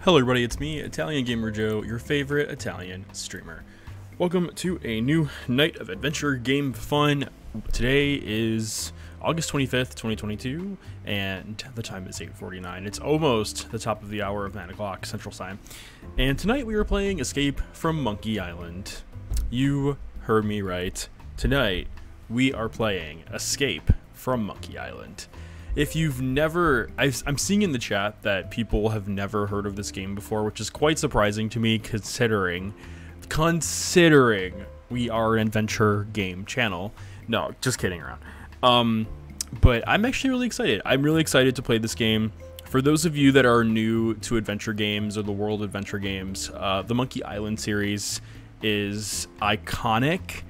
Hello everybody, it's me, Italian Gamer Joe, your favorite Italian streamer. Welcome to a new night of adventure game fun. Today is August 25th, 2022, and the time is 8:49. It's almost the top of the hour of 9 o'clock Central Time. And tonight we are playing Escape from Monkey Island. You heard me right. Tonight we are playing Escape from Monkey Island. If you've never, I'm seeing in the chat that people have never heard of this game before, which is quite surprising to me considering we are an adventure game channel. No, just kidding around. But I'm actually really excited. I'm really excited to play this game. For those of you that are new to adventure games or the world adventure games, the Monkey Island series is iconic.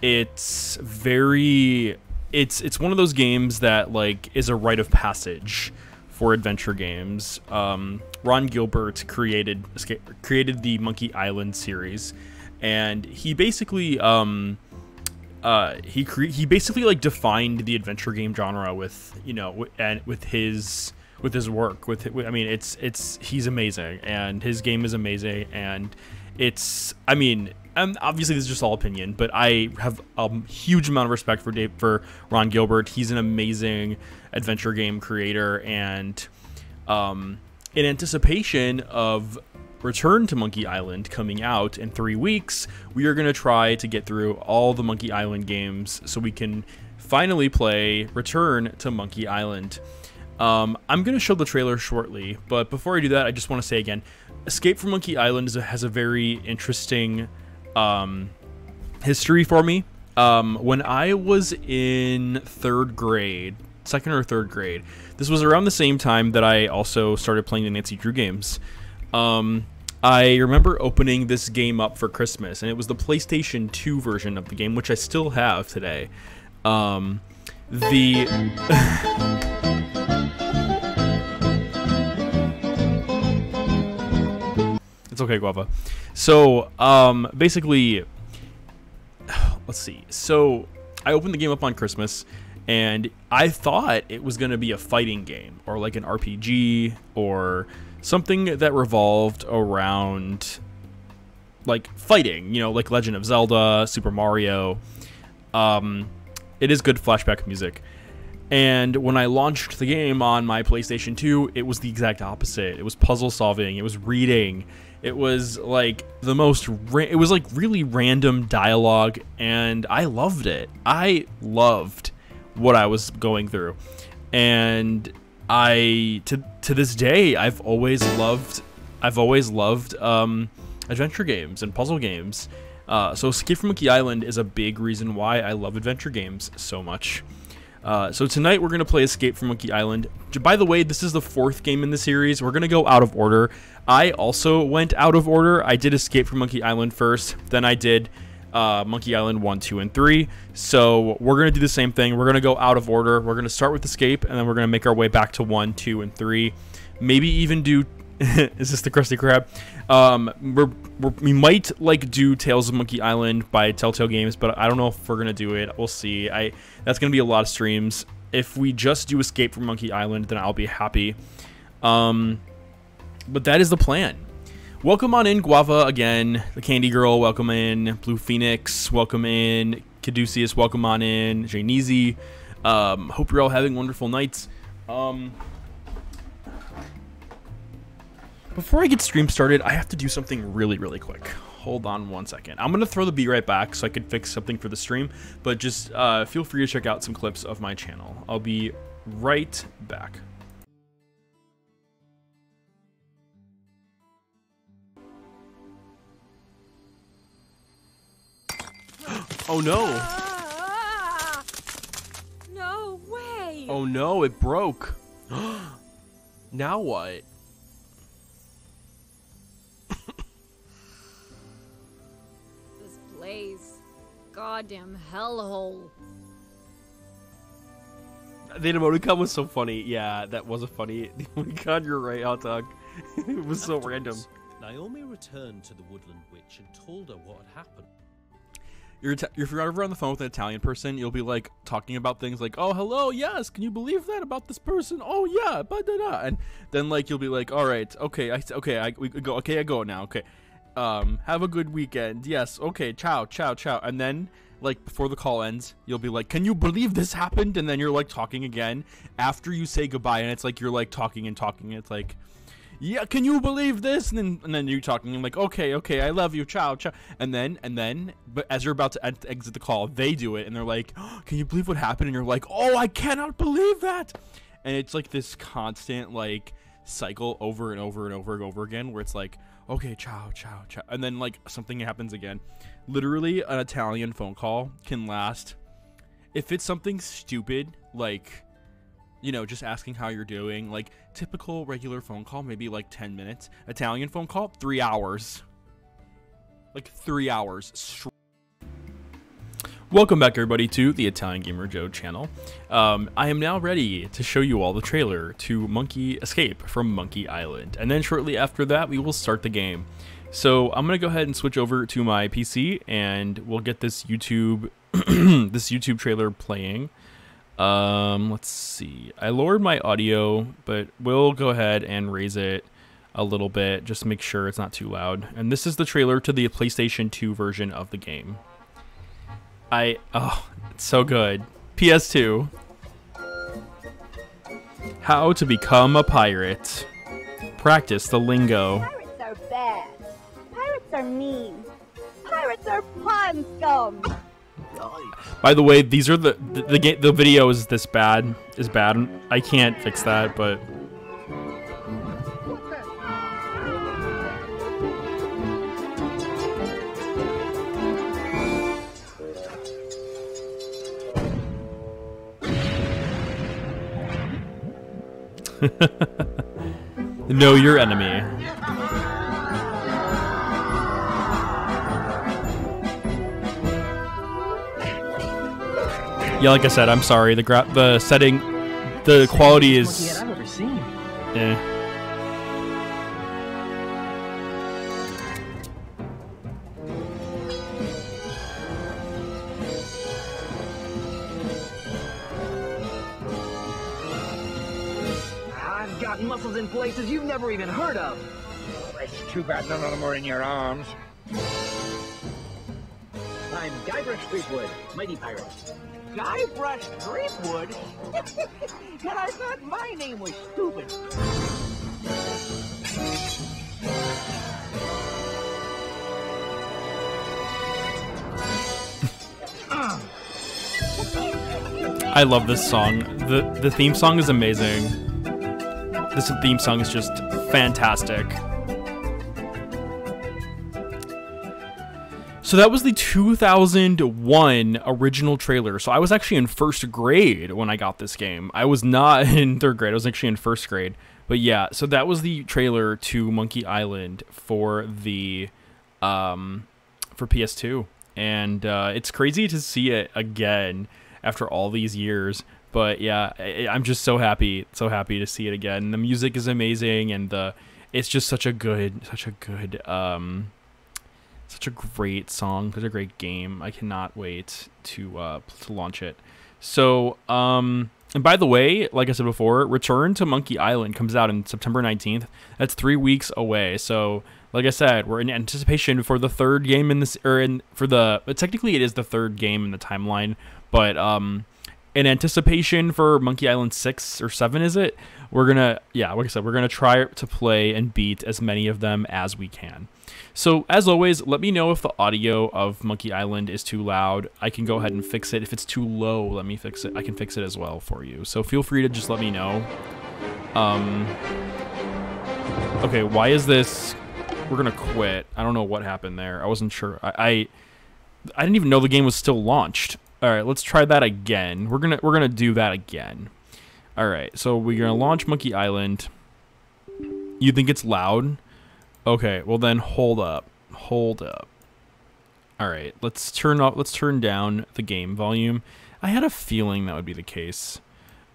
It's very... It's one of those games that like is a rite of passage for adventure games. Ron Gilbert created the Monkey Island series, and he basically he basically like defined the adventure game genre with with his work. He's amazing, and his game is amazing, and obviously this is just all opinion, but I have a huge amount of respect for Ron Gilbert. He's an amazing adventure game creator, and in anticipation of Return to Monkey Island coming out in 3 weeks, we are going to try to get through all the Monkey Island games so we can finally play Return to Monkey Island. I'm going to show the trailer shortly, but before I do that, I just want to say again, Escape from Monkey Island has a very interesting history for me. When I was in second or third grade, this was around the same time that I also started playing the Nancy Drew games. I remember opening this game up for Christmas, and it was the PlayStation 2 version of the game, which I still have today. It's okay, Guava. So, basically, let's see. So, I opened the game up on Christmas, and I thought it was going to be a fighting game, or like an RPG, or something that revolved around, like, fighting, like Legend of Zelda, Super Mario. It is good flashback music. And when I launched the game on my PlayStation 2, it was the exact opposite. It was puzzle solving, it was reading. It was like it was like really random dialogue, and I loved it. I loved what I was going through, and to this day I've always loved adventure games and puzzle games. So Escape from Monkey Island is a big reason why I love adventure games so much. So tonight we're going to play Escape from Monkey Island. By the way, this is the 4th game in the series. We're going to go out of order. I also went out of order. I did Escape from Monkey Island first, then I did Monkey Island 1, 2, and 3. So we're going to do the same thing. We're going to go out of order. We're going to start with Escape, and then we're going to make our way back to 1, 2, and 3. Maybe even do... Is this the Krusty Krab? We might like do Tales of Monkey Island by Telltale Games, but I don't know if we're gonna do it. We'll see. That's gonna be a lot of streams. If we just do Escape from Monkey Island, then I'll be happy. But that is the plan. Welcome on in, Guava again. The Candy Girl, welcome in. Blue Phoenix, welcome in. Caduceus, welcome on in. Janeezy, hope you're all having wonderful nights. Before I get stream started, I have to do something really, really quick. Hold on one second. I'm going to throw the beat right back so I could fix something for the stream, but just feel free to check out some clips of my channel. I'll be right back. Oh no! No way! Oh no, it broke. Now what? Goddamn hellhole. The emoticon was so funny. Yeah, that was a funny emoticon. You're right, hot dog. It was so random. Naomi returned to the Woodland Witch and told her what had happened. if you're ever on the phone with an Italian person, you'll be like talking about things like, oh, hello, yes, can you believe that about this person? Oh yeah, and then like you'll be like, all right, okay, I go now, okay, have a good weekend, yes, okay, ciao, and then like before the call ends, you'll be like, can you believe this happened? And then you're like talking again after you say goodbye, and it's like you're like talking, it's like, yeah, can you believe this? And then you're talking, and like, okay, I love you, ciao, and then, but as you're about to exit the call, they do it, and they're like, oh, can you believe what happened? And you're like, oh, I cannot believe that. And it's like this constant like cycle over and over again, where it's like, okay, ciao, and then like something happens again. Literally, an Italian phone call can last, if it's something stupid, like, you know, just asking how you're doing, like typical regular phone call, maybe like 10 minutes. Italian phone call, 3 hours. Like 3 hours. Welcome back, everybody, to the Italian Gamer Joe channel. I am now ready to show you all the trailer to Monkey Escape from Monkey Island, and then shortly after that, we will start the game. So I'm gonna go ahead and switch over to my PC, and we'll get this YouTube this YouTube trailer playing. Let's see. I lowered my audio, but we'll go ahead and raise it a little bit, just to make sure it's not too loud. And this is the trailer to the PlayStation 2 version of the game. Oh, it's so good. PS2. How to become a pirate. Practice the lingo. Pirates are bad. Pirates are mean. Pirates are pond scum. By the way, these are the video is this bad. I can't fix that, but know your enemy. Yeah, like I said, I'm sorry. The setting, the quality is. I've ever seen. I've got muscles in places you've never even heard of. Oh, it's too bad none of them are in your arms. I'm Guybrush Threepwood, mighty pirate. Guybrush Threepwood? And I thought my name was stupid. I love this song. The theme song is amazing. This theme song is just fantastic. So that was the 2001 original trailer. So I was actually in first grade when I got this game. I was not in third grade. I was actually in first grade. But yeah, so that was the trailer to Monkey Island for the for PS2, and it's crazy to see it again after all these years. But yeah, I'm just so happy to see it again. The music is amazing, and it's just such a great song, such a great game. I cannot wait to launch it. So, and by the way, like I said before, Return to Monkey Island comes out on September 19th. That's 3 weeks away. So, like I said, we're in anticipation for the third game in this, technically it is the third game in the timeline, but in anticipation for Monkey Island 6 or 7, is it? We're gonna, like I said, we're gonna try to play and beat as many of them as we can. So, as always, let me know if the audio of Monkey Island is too loud. I can go ahead and fix it. If it's too low, let me fix it. I can fix it as well for you. So feel free to just let me know. Okay, why is this? We're gonna quit. I don't know what happened there. I wasn't sure. I didn't even know the game was still launched. All right, let's try that again. We're gonna do that again. All right, so we're gonna launch Monkey Island. You think it's loud? Okay, well then hold up. All right, let's turn down the game volume. I had a feeling that would be the case.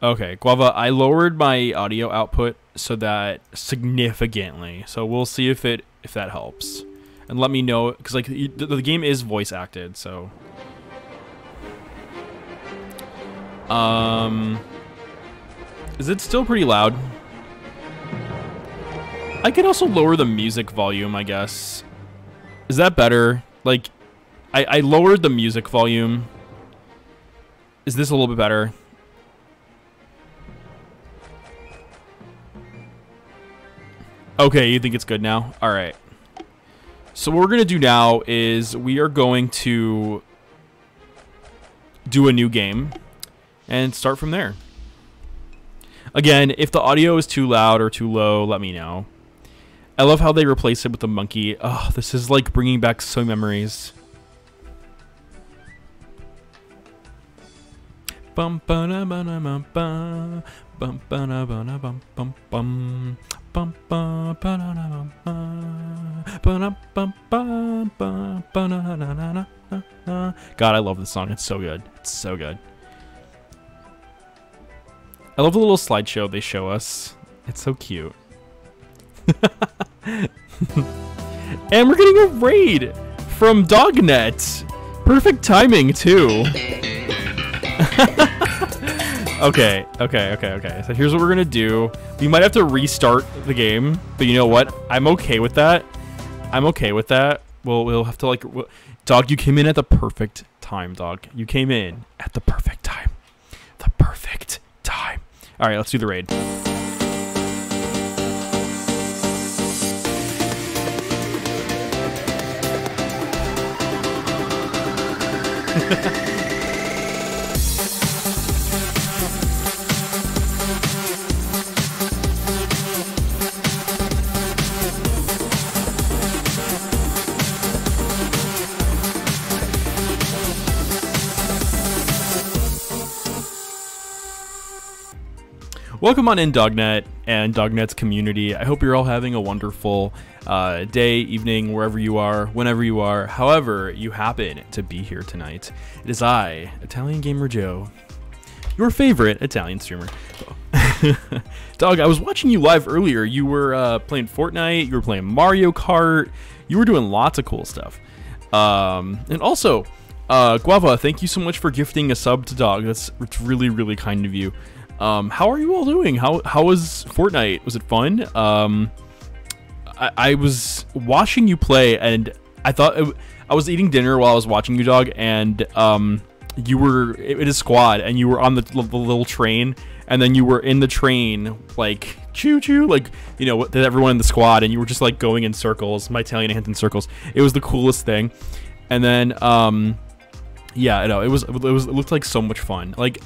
Okay, Guava, I lowered my audio output so that significantly. So we'll see if that helps. and let me know, because like the game is voice acted, so. Is it still pretty loud? I could also lower the music volume, I guess. Is that better? Like, I lowered the music volume. Is this a little bit better? Okay, you think it's good now? All right. So what we're going to do now is we are going to do a new game and start from there. Again, if the audio is too loud or too low, let me know. I love how they replace it with the monkey. Oh, this is like bringing back so memories. Bum ba na ba na bum ba bum ba na ba na bum bum bum bum ba ba na na bum ba na bum bum ba na na na na. God, I love this song. It's so good. It's so good. I love the little slideshow they show us. It's so cute. And we're getting a raid from Dognet. Perfect timing, too. Okay. So here's what we're going to do. We might have to restart the game, but you know what? I'm okay with that. We'll have to, like... Dog, you came in at the perfect time, dog. You came in at the perfect time. The perfect time. All right, let's do the raid. Welcome on in, Dognet and Dognet's community. I hope you're all having a wonderful day, evening, wherever you are, whenever you are, however you happen to be here tonight. It is I, Italian Gamer Joe, your favorite Italian streamer. Dog, I was watching you live earlier. You were playing Fortnite, you were playing Mario Kart, you were doing lots of cool stuff. And also, Guava, thank you so much for gifting a sub to Dog. It's really, really kind of you. How are you all doing? How was Fortnite? Was it fun? I was watching you play, and I thought I was eating dinner while I was watching you, Dog, and you were in a squad, and you were on the little train, and then you were in the train, like choo choo, like, you know, with everyone in the squad, and you were just like going in circles, my Italian hands in circles. It was the coolest thing. And then yeah, I know it looked like so much fun. Like,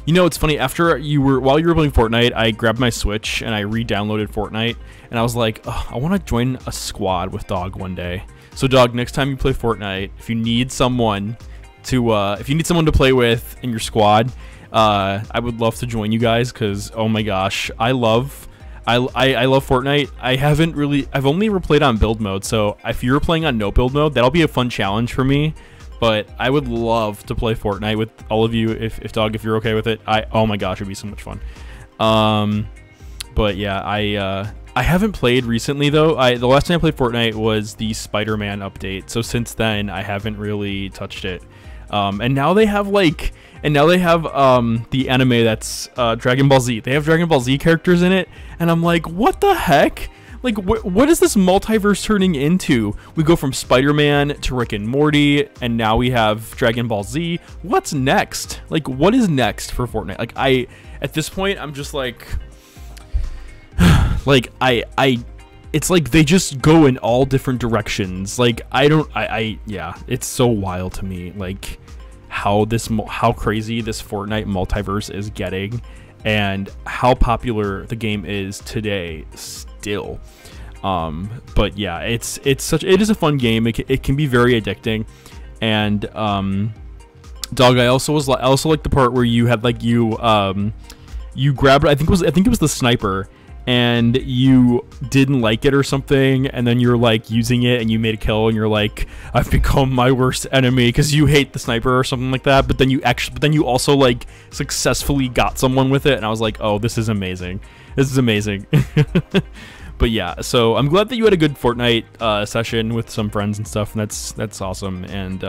you know, it's funny, while you were playing Fortnite, I grabbed my Switch and I re-downloaded Fortnite, and I was like, oh, I want to join a squad with Dog one day. So Dog, next time you play Fortnite, if you need someone to play with in your squad, I would love to join you guys, because oh my gosh, I love Fortnite. I've only ever played on build mode, so if you're playing on no build mode, that'll be a fun challenge for me. But I would love to play Fortnite with all of you, if Dog, if you're okay with it. Oh my gosh, it'd be so much fun. But yeah, I haven't played recently though. The last time I played Fortnite was the Spider-Man update. So since then, I haven't really touched it. And now they have the anime that's Dragon Ball Z. They have Dragon Ball Z characters in it, and I'm like, what the heck? Like, what is this multiverse turning into? We go from Spider-Man to Rick and Morty, and now we have Dragon Ball Z. What's next? Like, what is next for Fortnite? Like, at this point, I'm just like, it's like they just go in all different directions. Like, yeah, it's so wild to me, like, how crazy this Fortnite multiverse is getting, and how popular the game is today still. But yeah, it is a fun game. It can be very addicting. And Dog, I also like the part where you had like you grabbed, I think it was the sniper, and you didn't like it or something, and then you're like using it and you made a kill, and you're like, I've become my worst enemy because you hate the sniper or something like that. But then you also like successfully got someone with it, and I was like, oh, this is amazing. But yeah, so I'm glad that you had a good Fortnite session with some friends and stuff, and that's awesome. And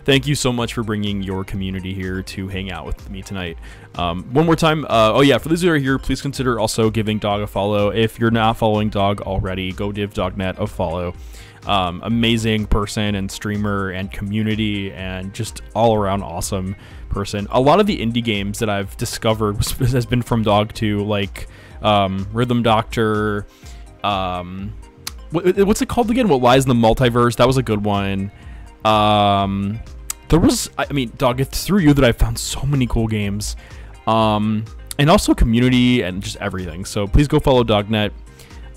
thank you so much for bringing your community here to hang out with me tonight. One more time, oh yeah, for those who are here, please consider also giving Dog a follow. If you're not following Dog already, go give DogNet a follow. Amazing person and streamer and community and just all around awesome person. A lot of the indie games that I've discovered has been from Dog too, like Rhythm Doctor. What's it called again? What Lies in the Multiverse? That was a good one. There was, I mean, Dog, it's through you that I found so many cool games. And also community and just everything. So please go follow DogNet.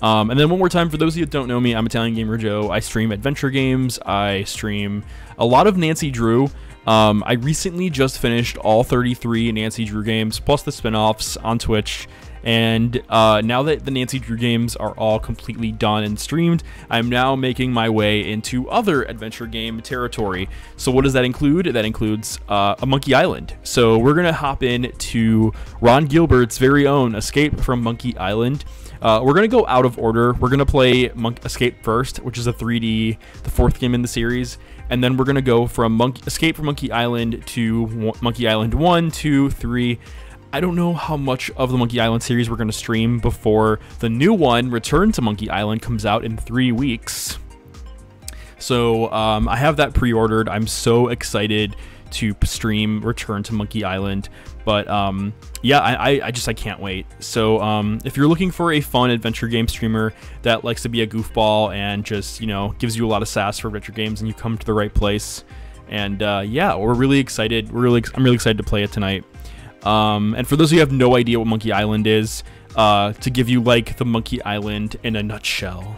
And then one more time, for those of you that don't know me, I'm Italian Gamer Joe. I stream adventure games. I stream a lot of Nancy Drew. I recently just finished all 33 Nancy Drew games, plus the spin-offs on Twitch. And now that the Nancy Drew games are all completely done and streamed, I'm now making my way into other adventure game territory. So what does that include? That includes a Monkey Island. So we're going to hop in to Ron Gilbert's very own Escape from Monkey Island. We're going to go out of order. We're going to play Escape first, which is a 3D, the fourth game in the series. And then we're going to go from Escape from Monkey Island to Monkey Island 1, 2, 3. I don't know how much of the Monkey Island series we're going to stream before the new one, Return to Monkey Island, comes out in 3 weeks. So I have that pre-ordered. I'm so excited to stream Return to Monkey Island. But yeah, I can't wait. So if you're looking for a fun adventure game streamer that likes to be a goofball and just, you know, gives you a lot of sass for adventure games, and you come to the right place. And yeah, we're really excited. I'm really excited to play it tonight. And for those of you who have no idea what Monkey Island is, to give you like the Monkey Island in a nutshell.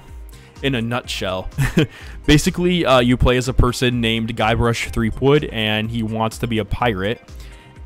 Basically, you play as a person named Guybrush Threepwood, and he wants to be a pirate.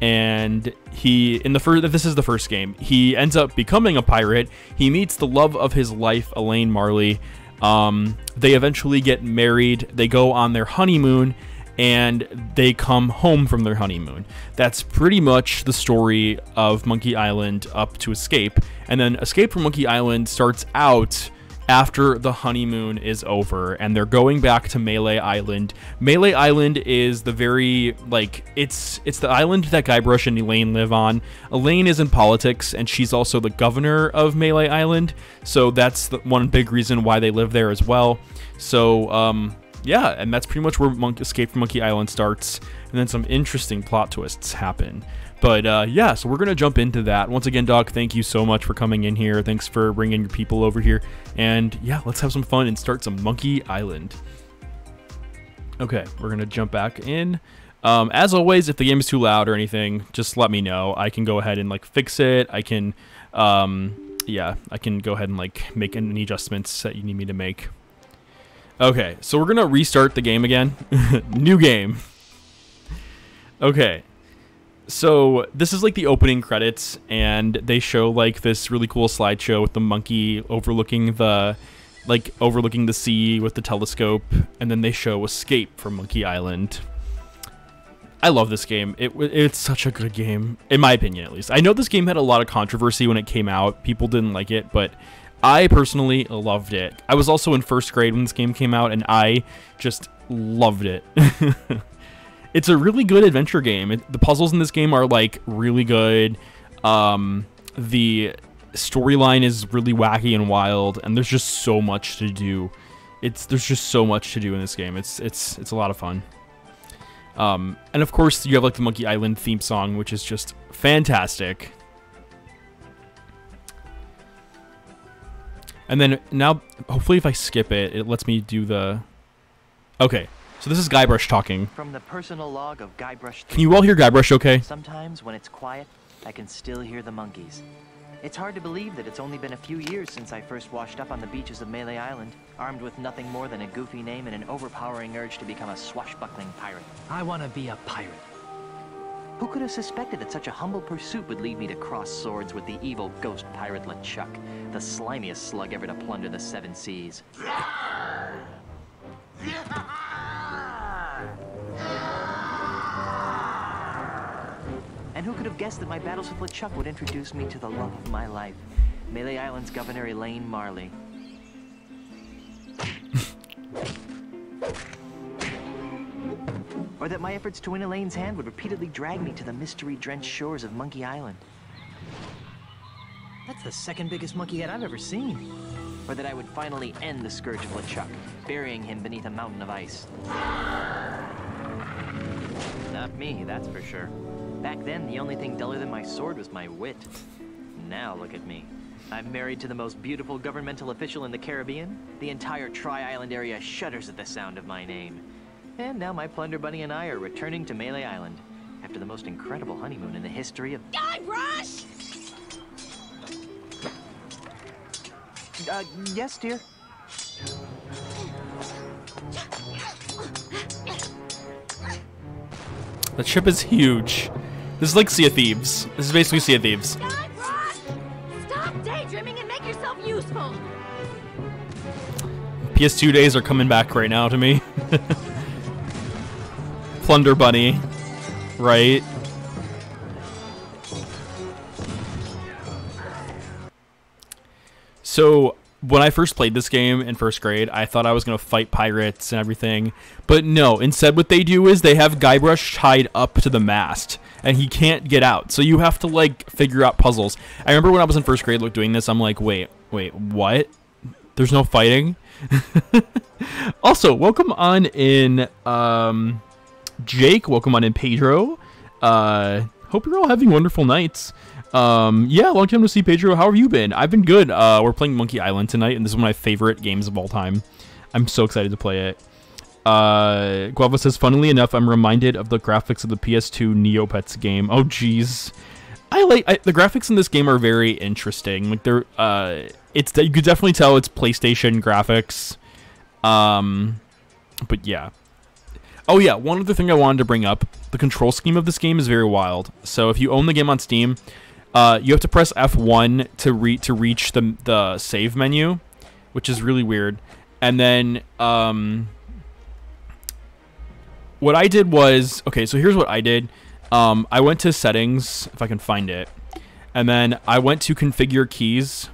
And this is the first game. He ends up becoming a pirate. He meets the love of his life, Elaine Marley. They eventually get married. They go on their honeymoon, and they come home from their honeymoon. That's pretty much the story of Monkey Island up to Escape. And then Escape from Monkey Island starts out after the honeymoon is over, and they're going back to Melee Island. Melee Island is the very, like, it's the island that Guybrush and Elaine live on. Elaine is in politics, and she's also the governor of Melee Island, so that's the one big reason why they live there as well. So yeah, and that's pretty much where Escape from Monkey Island starts, and then some interesting plot twists happen. But yeah, so we're going to jump into that. Once again, Doc, thank you so much for coming in here. Thanks for bringing your people over here. And yeah, let's have some fun and start some Monkey Island. Okay, we're going to jump back in. As always, if the game is too loud or anything, just let me know. I can go ahead and like fix it. I can, yeah, I can go ahead and like make any adjustments that you need me to make. Okay, so we're going to restart the game again. New game. Okay. So this is like the opening credits, and they show like this really cool slideshow with the monkey overlooking the sea with the telescope, and then they show Escape from Monkey Island. I love this game. It's such a good game, in my opinion, at least. I know this game had a lot of controversy when it came out. People didn't like it, but I personally loved it. I was also in first grade when this game came out, and I just loved it. It's a really good adventure game. The puzzles in this game are like really good. The storyline is really wacky and wild, and there's just so much to do. There's just so much to do in this game. It's a lot of fun. And of course, you have like the Monkey Island theme song, which is just fantastic. And then now, hopefully, if I skip it, it lets me do the. Okay. So this is Guybrush talking. From the personal log of Guybrush. Can you all hear Guybrush okay? Sometimes when it's quiet, I can still hear the monkeys. It's hard to believe that it's only been a few years since I first washed up on the beaches of Melee Island, armed with nothing more than a goofy name and an overpowering urge to become a swashbuckling pirate. I want to be a pirate. Who could have suspected that such a humble pursuit would lead me to cross swords with the evil ghost pirate LeChuck, the slimiest slug ever to plunder the seven seas? And who could have guessed that my battles with LeChuck would introduce me to the love of my life, Melee Island's Governor Elaine Marley. or that my efforts to win Elaine's hand would repeatedly drag me to the mystery-drenched shores of Monkey Island. That's the second biggest monkey head I've ever seen. Or that I would finally end the scourge of LeChuck, burying him beneath a mountain of ice. Not me, that's for sure. Back then, the only thing duller than my sword was my wit. Now look at me. I'm married to the most beautiful governmental official in the Caribbean. The entire Tri-Island area shudders at the sound of my name. And now my plunder bunny and I are returning to Melee Island after the most incredible honeymoon in the history of... Guybrush! Yes, dear? The ship is huge. This is like Sea of Thieves. This is basically Sea of Thieves. Guybrush! Stop daydreaming and make yourself useful! PS2 days are coming back right now to me. Plunder Bunny. Right? So, when I first played this game in first grade, I thought I was going to fight pirates and everything. But no, instead what they do is they have Guybrush tied up to the mast, and he can't get out. So you have to, like, figure out puzzles. I remember when I was in first grade doing this, I'm like, wait, what? There's no fighting? Also, welcome on in, Jake. Welcome on in, Pedro. Hope you're all having wonderful nights. Yeah, long time to see, Pedro. How have you been? I've been good. We're playing Monkey Island tonight, and this is one of my favorite games of all time. I'm so excited to play it. Guava says, funnily enough, I'm reminded of the graphics of the PS2 Neopets game. Oh, jeez. The graphics in this game are very interesting. Like, they're, you could definitely tell it's PlayStation graphics. But yeah. Oh yeah, one other thing I wanted to bring up. The control scheme of this game is very wild. So if you own the game on Steam, you have to press F1 to reach the save menu, which is really weird. And then what I did was, okay, so here's what I did. I went to settings, if I can find it, and then I went to configure keys.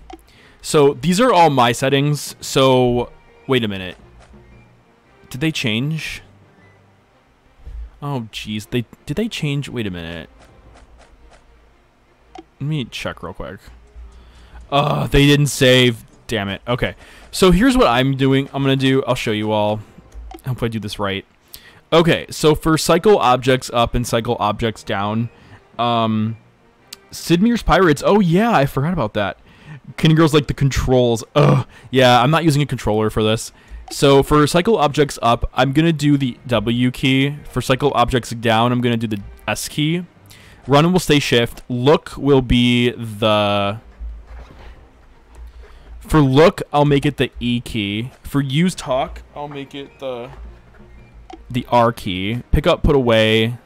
So these are all my settings. So wait a minute. Did they change? Oh, jeez. Did they change? Wait a minute. Let me check real quick. They didn't save. Damn it. Okay. So here's what I'm doing. I'll show you all. I hope I do this right. Okay. So for cycle objects up and cycle objects down, Sid Meier's Pirates. Oh, yeah. I forgot about that. Kenny Girl's like the controls. Ugh. Yeah, I'm not using a controller for this. So for cycle objects up, I'm going to do the W key. For cycle objects down, I'm going to do the S key. Run will stay shift. Look will be the... For look, I'll make it the E key. For use talk, I'll make it the R key. Pick up, put away.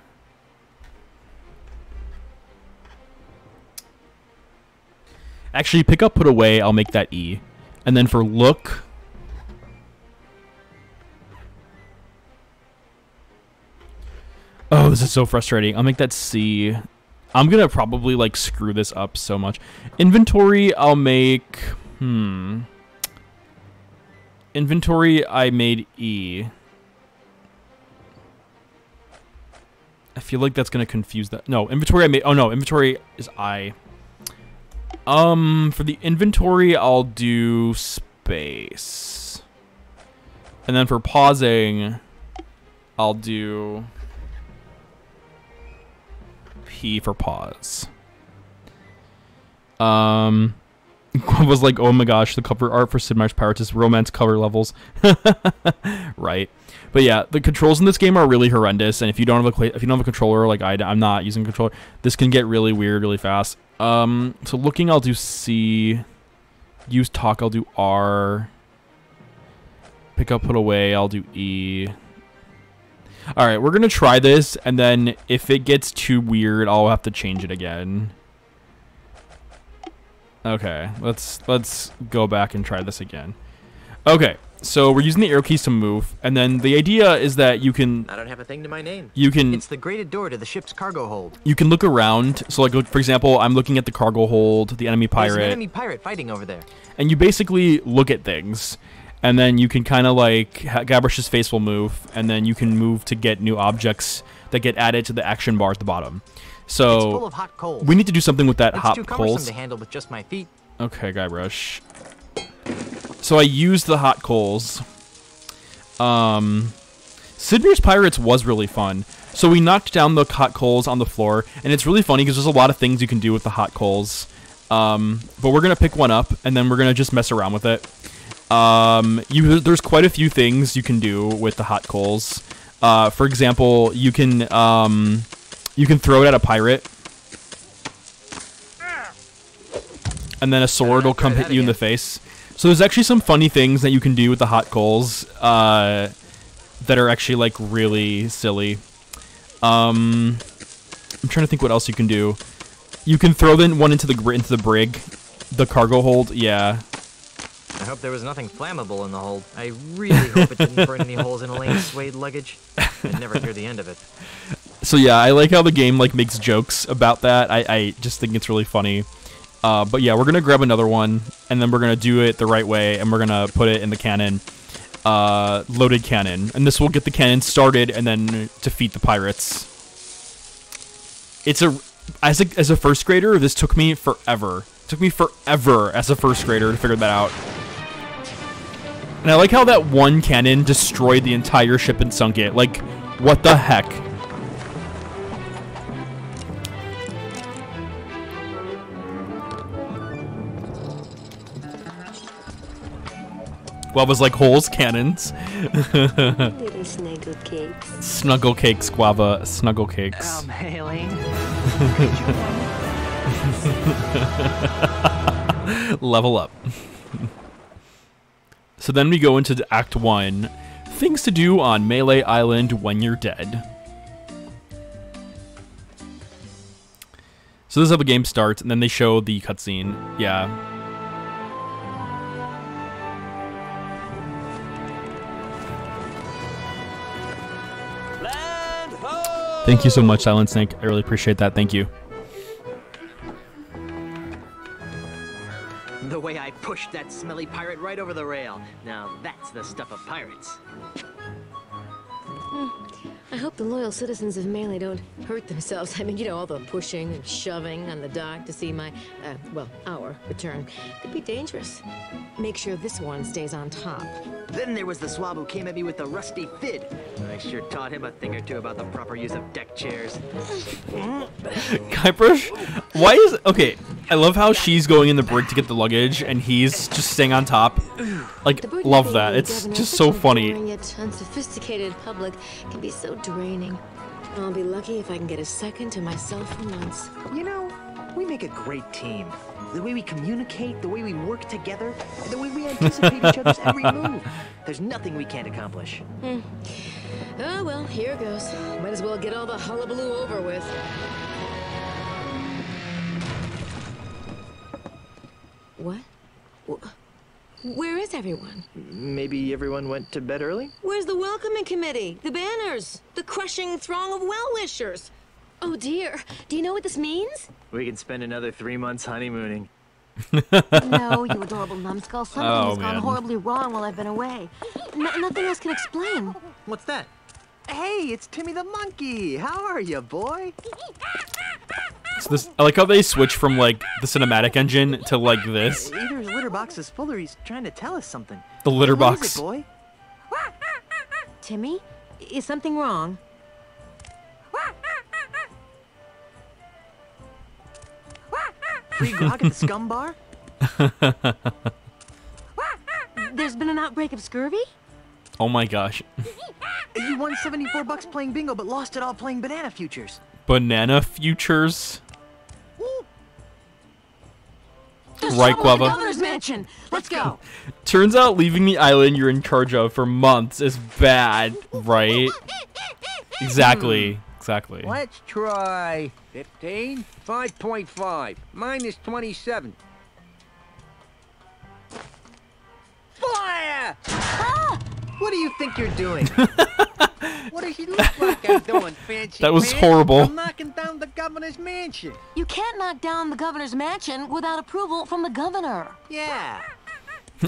Actually, pick up, put away, I'll make that E. And then for look... Oh, this is so frustrating. I'll make that C. I'm going to probably, like, screw this up so much. Inventory, I'll make... Inventory, I made E. I feel like that's going to confuse that. No, inventory, I made... Oh, no, inventory is I. For the inventory, I'll do space. And then for pausing, I'll do... P for pause. Was like, oh my gosh, the cover art for Sid Meier's Pirates is romance cover levels. Right. But yeah, the controls in this game are really horrendous, and if you don't have a controller, like I'm not using a controller, this can get really weird really fast. So looking, I'll do C. Use talk, I'll do R. Pick up, put away, I'll do E. All right, we're going to try this, and then if it gets too weird, I'll have to change it again. Okay, let's go back and try this again. Okay, so we're using the arrow keys to move, and then the idea is that you can... I don't have a thing to my name. You can... It's the grated door to the ship's cargo hold. You can look around. So, like, for example, I'm looking at the cargo hold, the enemy pirate. There's an enemy pirate fighting over there. And you basically look at things. and then you can kind of like Guybrush's face will move, and then you can move to get new objects that get added to the action bar at the bottom. So It's full of hot coals. we need to do something with that It's hot too cumbersome coals. to handle with just my feet. Okay, Guybrush. So I used the hot coals. Sidmir's Pirates was really fun. So we knocked down the hot coals on the floor, and it's really funny because there's a lot of things you can do with the hot coals. But we're gonna pick one up, and then we're gonna just mess around with it. There's quite a few things you can do with the hot coals. For example, you can throw it at a pirate, and then a sword will come hit you in the face. So there's actually some funny things that you can do with the hot coals that are actually like really silly. I'm trying to think what else you can do. You can throw one into the brig, the cargo hold. Yeah. I hope there was nothing flammable in the hold. I really hope it didn't burn any holes in Elaine's suede luggage. I'd never hear the end of it. So yeah, I like how the game like makes jokes about that. I just think it's really funny. But yeah, we're gonna grab another one, and then we're gonna do it the right way, and we're gonna put it in the cannon, loaded cannon, and this will get the cannon started, and then defeat the pirates. As a first grader, this took me forever. It took me forever as a first grader to figure that out. And I like how that one cannon destroyed the entire ship and sunk it. Like, what the heck? Guava's like holes, cannons. Little snuggle cakes. Snuggle cakes, Guava. Snuggle cakes. Hey, Elaine. Level up. So then we go into Act 1. Things to do on Melee Island when you're dead. So this is how the game starts, and then they show the cutscene. Yeah. Thank you so much, Silent Snake. I really appreciate that. Thank you. The way I pushed that smelly pirate right over the rail. Now that's the stuff of pirates. I hope the loyal citizens of Melee don't hurt themselves. I mean, you know, all the pushing and shoving on the dock to see my, our return could be dangerous. Make sure this one stays on top. Then there was the swab who came at me with the rusty fid. I sure taught him a thing or two about the proper use of deck chairs. Guybrush? Why is... Okay, I love how she's going in the brig to get the luggage, and he's just staying on top. Like, love that. It's just so funny. Yet unsophisticated public can be so draining. I'll be lucky if I can get a second to myself for months. You know, we make a great team. The way we communicate, the way we work together, the way we anticipate each other's every move. There's nothing we can't accomplish. Oh, well, here goes. Might as well get all the hullabaloo over with. What? Where is everyone? Maybe everyone went to bed early? Where's the welcoming committee? The banners? The crushing throng of well-wishers? Oh dear, do you know what this means? We can spend another 3 months honeymooning. No, you adorable numbskull. Something has gone man. horribly wrong while I've been away. Nothing else can explain. What's that? Hey, it's Timmy the monkey. How are you, boy? So this, I like how they switch from, like, the cinematic engine to, like, this. Either his litter box is full or he's trying to tell us something. The litter What box. is it, boy? Timmy, is something wrong? Free grog at the scum bar? There's been an outbreak of scurvy? Oh my gosh. You won 74 bucks playing bingo, but lost it all playing banana futures. Banana futures? There's Right, trouble at the Guava? governor's mansion. Let's go. Turns out leaving the island you're in charge of for months is bad, right? Exactly. Exactly. Let's try 15, 5.5, minus 27. Fire! What do you think you're doing? What does he look like I'm doing, fancy That was pants? horrible. I'm knocking down the governor's mansion. You can't knock down the governor's mansion without approval from the governor. Yeah.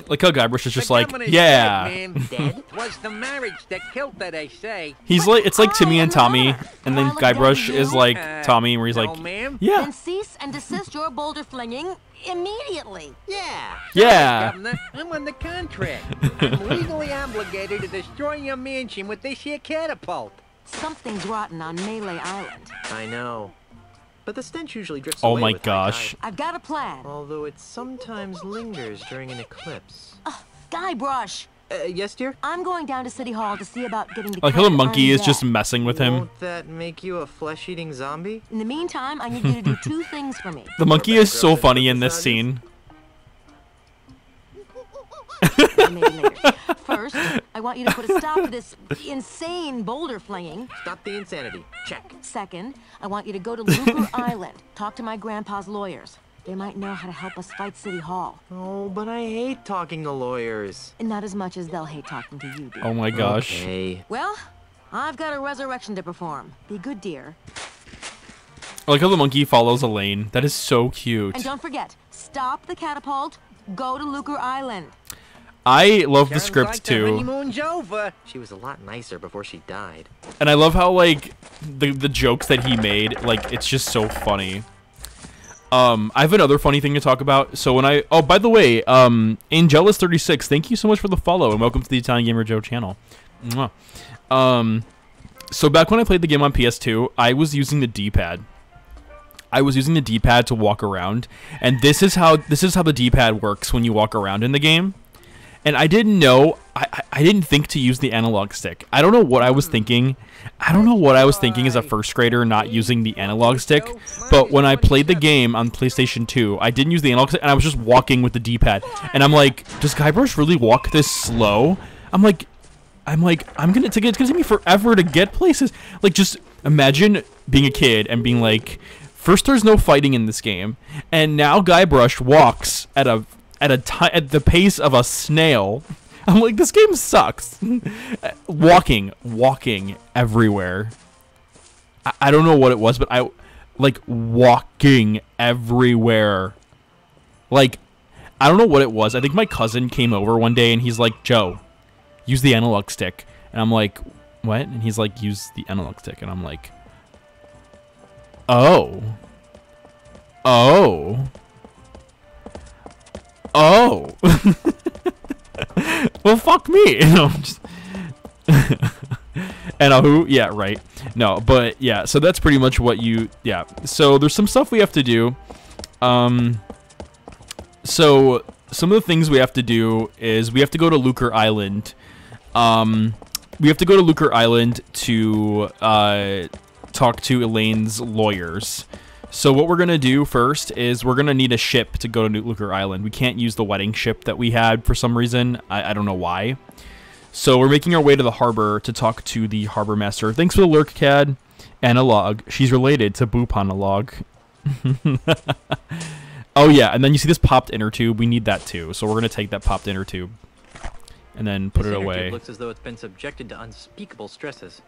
Like how Guybrush is just The like, governor's yeah. dead, man. Dead? Was the marriage that killed her, they say. He's like, it's like Timmy and Tommy, mother. and then All I Guybrush gotta is do- like Tommy, where he's no, like, ma'am. yeah, Then cease and desist your boulder flinging immediately. Yeah. yeah. Governor, I'm on the contract. I'm legally obligated to destroy your mansion with this here catapult. Something's rotten on Melee Island. I know. But the stench usually drifts Oh away my with high gosh. tide, I've got a plan. although it sometimes lingers during an eclipse. Guybrush, Yes, dear? I'm going down to City Hall to see about getting the Like how the captain monkey is undead. just messing with him. Won't that make you a flesh-eating zombie? In the meantime, I need you to do two things for me. The monkey is so funny in this scene. Maybe later. First, I want you to put a stop to this insane boulder flinging. Stop the insanity. Check. Second, I want you to go to Lucre Island, talk to my grandpa's lawyers. They might know how to help us fight City Hall. Oh, but I hate talking to lawyers. And not as much as they'll hate talking to you, dear. Oh my gosh. Hey. Well, I've got a resurrection to perform. Be good, dear. I like how the monkey follows Elaine. That is so cute. And don't forget, stop the catapult, go to Lucre Island. I love the Sounds script like the too. honeymoon's over. She was a lot nicer before she died. And I love how like the jokes that he made, like it's just so funny. I have another funny thing to talk about. So when oh by the way, Angelus36, thank you so much for the follow and welcome to the Italian Gamer Joe channel. Mwah. So back when I played the game on PS2, I was using the D-pad. I was using the D-pad to walk around, and this is how the D-pad works when you walk around in the game. And I didn't know, I didn't think to use the analog stick. I don't know what I was thinking. I don't know what I was thinking as a first grader not using the analog stick. But when I played the game on PlayStation 2, I didn't use the analog stick, and I was just walking with the D-pad. And I'm like, does Guybrush really walk this slow? It's gonna take me forever to get places. Like, just imagine being a kid and being like, first there's no fighting in this game, and now Guybrush walks at the pace of a snail. I'm like, this game sucks. walking everywhere. I don't know what it was, but I like walking everywhere. Like, I don't know what it was. I think my cousin came over one day and he's like, Joe, use the analog stick. And I'm like, what? And he's like, use the analog stick. And I'm like, oh. Well, fuck me. No, just and who? Yeah, right. No, but yeah. So that's pretty much what you. Yeah. So there's some stuff we have to do. So some of the things we have to do is we have to go to Lucre Island. We have to go to Lucre Island to talk to Elaine's lawyers. So what we're going to do first is we're going to need a ship to go to Lucre Island. We can't use the wedding ship that we had for some reason. I don't know why. So we're making our way to the harbor to talk to the harbor master. Thanks for the lurk, Cad. Analog. She's related to Boop Analog. Oh, yeah. And then you see this popped inner tube. We need that, too. So we're going to take that popped inner tube and then put it away. It looks as though it's been subjected to unspeakable stresses.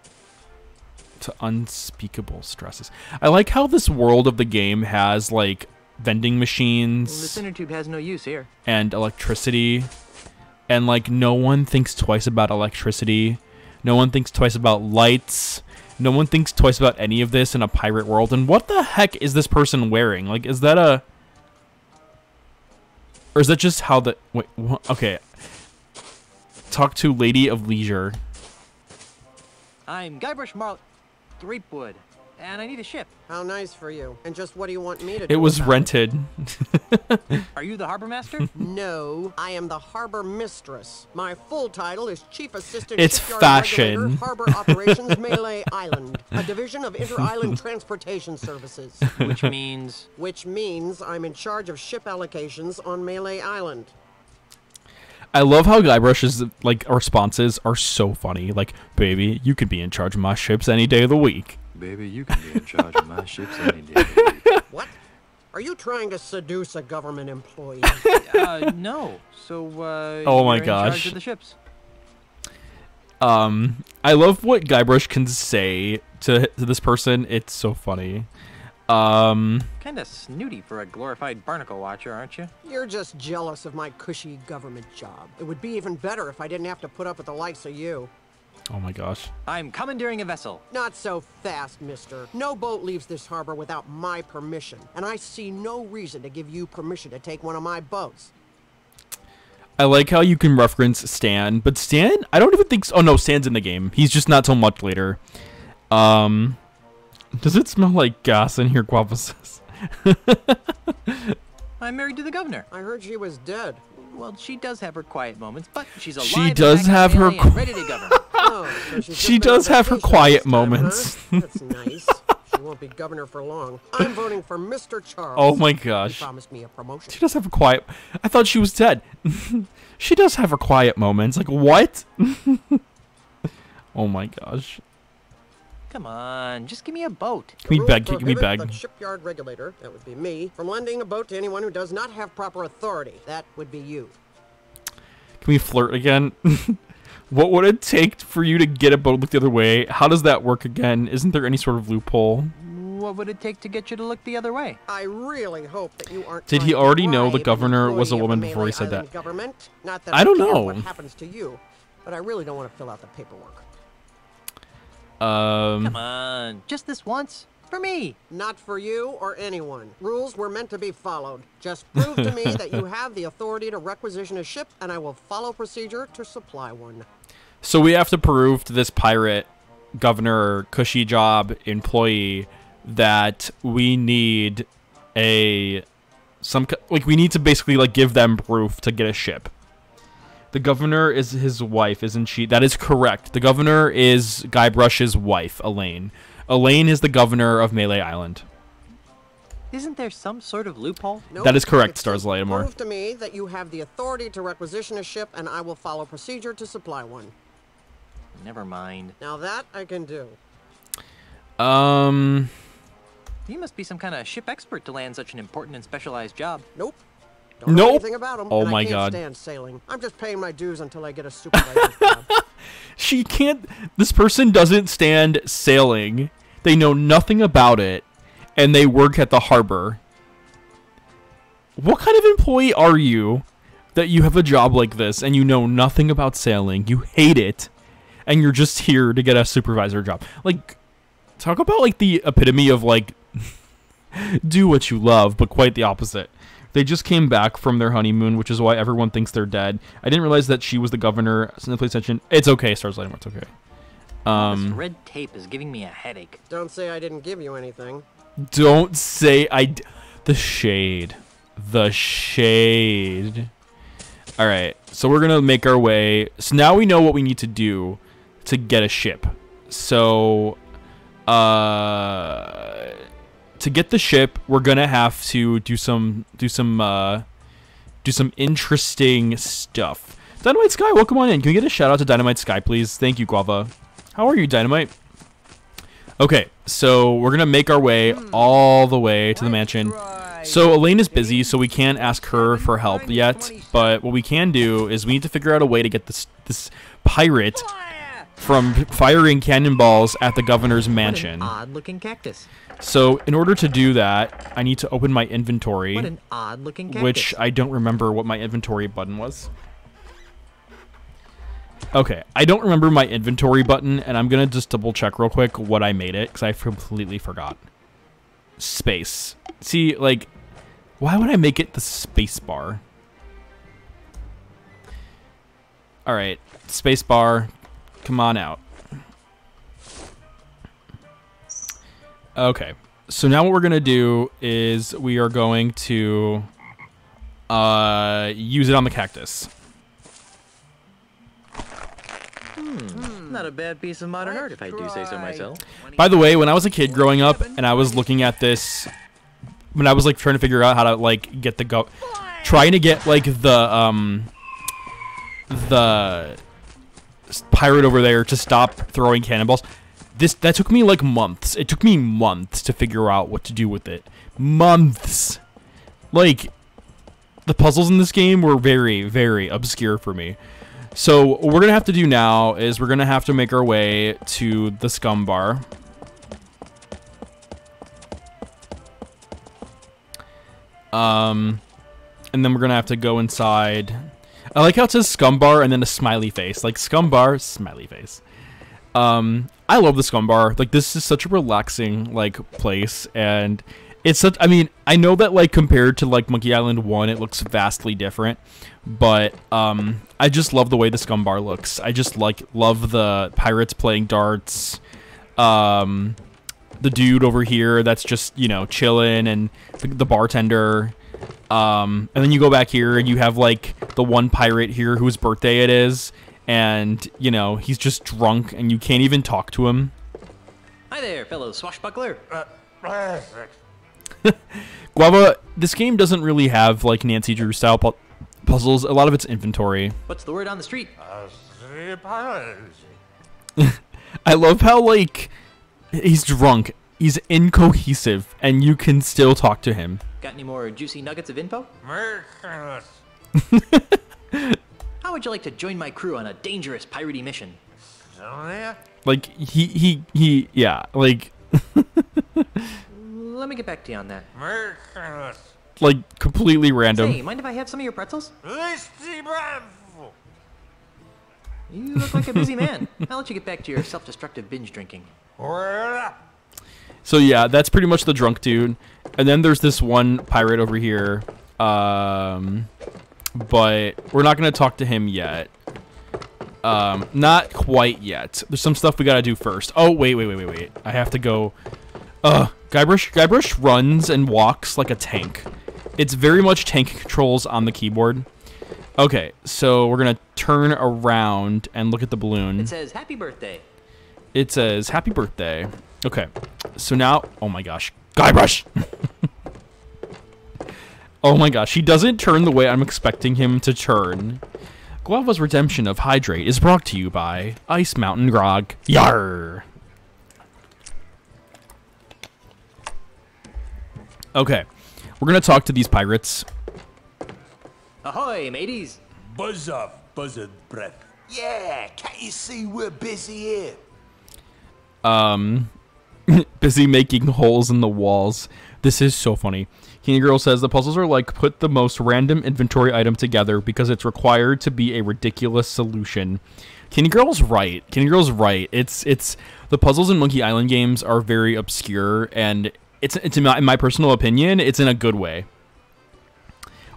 To unspeakable stresses. I like how this world of the game has like vending machines. Well, this inner tube has no use here. And electricity. And like no one thinks twice about electricity. No one thinks twice about lights. No one thinks twice about any of this in a pirate world. And what the heck is this person wearing? Like, is that a... Or is that just how the... Wait, okay. Talk to Lady of Leisure. I'm Guybrush Threepwood, and I need a ship. How nice for you. And just what do you want me to do? It was about rented. Are you the harbor master? No, I am the harbor mistress. My full title is Chief Assistant It's Shipyard fashion. Regulator, Harbor Operations Melee Island, a division of Inter-Island Transportation Services. Which means... Which means I'm in charge of ship allocations on Melee Island. I love how Guybrush's like responses are so funny. Like, baby, you can be in charge of my ships any day of the week. Baby, you can be in charge of my ships any day of the week. What? Are you trying to seduce a government employee? No. So, oh my you're in gosh. charge of the ships. I love what Guybrush can say to this person. It's so funny. Kinda snooty for a glorified barnacle watcher, aren't you? You're just jealous of my cushy government job. It would be even better if I didn't have to put up with the likes of you. Oh my gosh. I'm commandeering a vessel. Not so fast, mister. No boat leaves this harbor without my permission, and I see no reason to give you permission to take one of my boats. I like how you can reference Stan, but Stan, I don't even think so. Oh no, Stan's in the game. He's just not till much later. Does it smell like gas in here, Guava says? I'm married to the governor. I heard she was dead. Well, she does have her quiet moments, but she's alive. She does have her ready to govern. Oh, so she's She just been on does have her vacation quiet this time, moments. Huh? That's nice. She won't be governor for long. I'm voting for Mr. Charles. Oh my He gosh. promised me a promotion. She does have a quiet... I thought she was dead. She does have her quiet moments. Like, what? Oh my gosh. Come on, just give me a boat. Can we The beg? rules Can we prohibit beg? the shipyard regulator, that would be me, from lending a boat to anyone who does not have proper authority. That would be you. Can we flirt again? What would it take for you to get a boat look the other way? How does that work again? Isn't there any sort of loophole? What would it take to get you to look the other way? I really hope that you aren't. Did he trying to already know the bribe governor an was a employee of woman the before he Melee said Island that? Government? Not that I don't care know. what happens to you, but I really don't want to fill out the paperwork. Come on, just this once. For me. Not for you or anyone. Rules were meant to be followed. Just prove to me that you have the authority to requisition a ship, and I will follow procedure to supply one. So we have to prove to this pirate governor cushy job employee that we need we need to basically like give them proof to get a ship. The governor is his wife, isn't she? That is correct. The governor is Guybrush's wife, Elaine. Elaine is the governor of Melee Island. Isn't there some sort of loophole? Nope. That is correct, It's Stars just Lightamore. prove to me that you have the authority to requisition a ship, and I will follow procedure to supply one. Never mind. Now that I can do. You must be some kind of ship expert to land such an important and specialized job. Nope. Don't know Nope. anything about 'em, Oh and my I can't God. stand sailing. I'm just paying my dues until I get a supervisor's job. She can't... This person doesn't stand sailing. They know nothing about it, and they work at the harbor. What kind of employee are you that you have a job like this, and you know nothing about sailing, you hate it, and you're just here to get a supervisor job? Like, talk about, like, the epitome of, like, do what you love, but quite the opposite. They just came back from their honeymoon, which is why everyone thinks they're dead. I didn't realize that she was the governor. Simply attention. It's okay, Stars Lightamore. It's okay. This red tape is giving me a headache. Don't say I didn't give you anything. Don't say the shade. The shade. All right. So we're going to make our way. So now we know what we need to do to get a ship. So to get the ship, we're going to have to do some interesting stuff. Dynamite Sky, welcome on in. Can we get a shout out to Dynamite Sky, please? Thank you, Guava. How are you, Dynamite? Okay, so we're going to make our way all the way to the mansion. So Elaine is busy, so we can't ask her for help yet. But what we can do is we need to figure out a way to get this pirate from firing cannonballs at the governor's mansion. What an odd-looking cactus. So in order to do that, I need to open my inventory. What an odd-looking cactus. Which I don't remember what my inventory button was. Okay, I don't remember my inventory button, and I'm going to just double check real quick what I made it, because I completely forgot. Space. See, like, why would I make it the space bar? Alright, space bar, come on out. Okay, so now what we're going to do is we are going to use it on the cactus. Not a bad piece of modern art, if I do say so myself. By the way, when I was a kid growing up and I was looking at this, when I was like trying to figure out how to like get the trying to get like the pirate over there to stop throwing cannonballs, that took me like months. It took me months to figure out what to do with it. Months. Like, the puzzles in this game were very, very obscure for me. So what we're going to have to do now is we're going to have to make our way to the scum bar. And then we're gonna have to go inside. I like how it says scum bar and then a smiley face. Like scum bar, smiley face. I love the scum bar. Like this is such a relaxing like place, and it's such. I mean, I know that like compared to like Monkey Island 1, it looks vastly different, but I just love the way the scum bar looks. I just love the pirates playing darts. The dude over here that's just, you know, chilling, and the bartender. And then you go back here and you have like the one pirate here whose birthday it is, and you know, he's just drunk and you can't even talk to him. Hi there, fellow swashbuckler. Guava, this game doesn't really have like Nancy Drew style puzzles. A lot of it's inventory. What's the word on the street? I love how like he's drunk, he's incohesive, and you can still talk to him. Got any more juicy nuggets of info? How would you like to join my crew on a dangerous piratey mission? Like he yeah, like Let me get back to you on that. like completely random. Hey, mind if I have some of your pretzels? You look like a busy man. I'll let you get back to your self-destructive binge drinking. So yeah, that's pretty much the drunk dude. And then there's this one pirate over here. But we're not going to talk to him yet. Not quite yet. There's some stuff we got to do first. Oh, wait. I have to go. Guybrush runs and walks like a tank. It's very much tank controls on the keyboard. Okay, so we're going to turn around and look at the balloon. It says, happy birthday. It says, happy birthday. Okay, so now, oh my gosh, Guybrush! Oh my gosh, he doesn't turn the way I'm expecting him to turn. Guava's redemption of Hydrate is brought to you by Ice Mountain Grog. Yarr! Okay, we're gonna talk to these pirates. Ahoy, mateys! Buzz off, buzzard breath. Yeah, can't you see we're busy here? Busy making holes in the walls. This is so funny. Kenny Girl says the puzzles are like put the most random inventory item together because it's required to be a ridiculous solution. Kenny Girl's right. It's the puzzles in Monkey Island games are very obscure, and it's in my personal opinion, it's in a good way.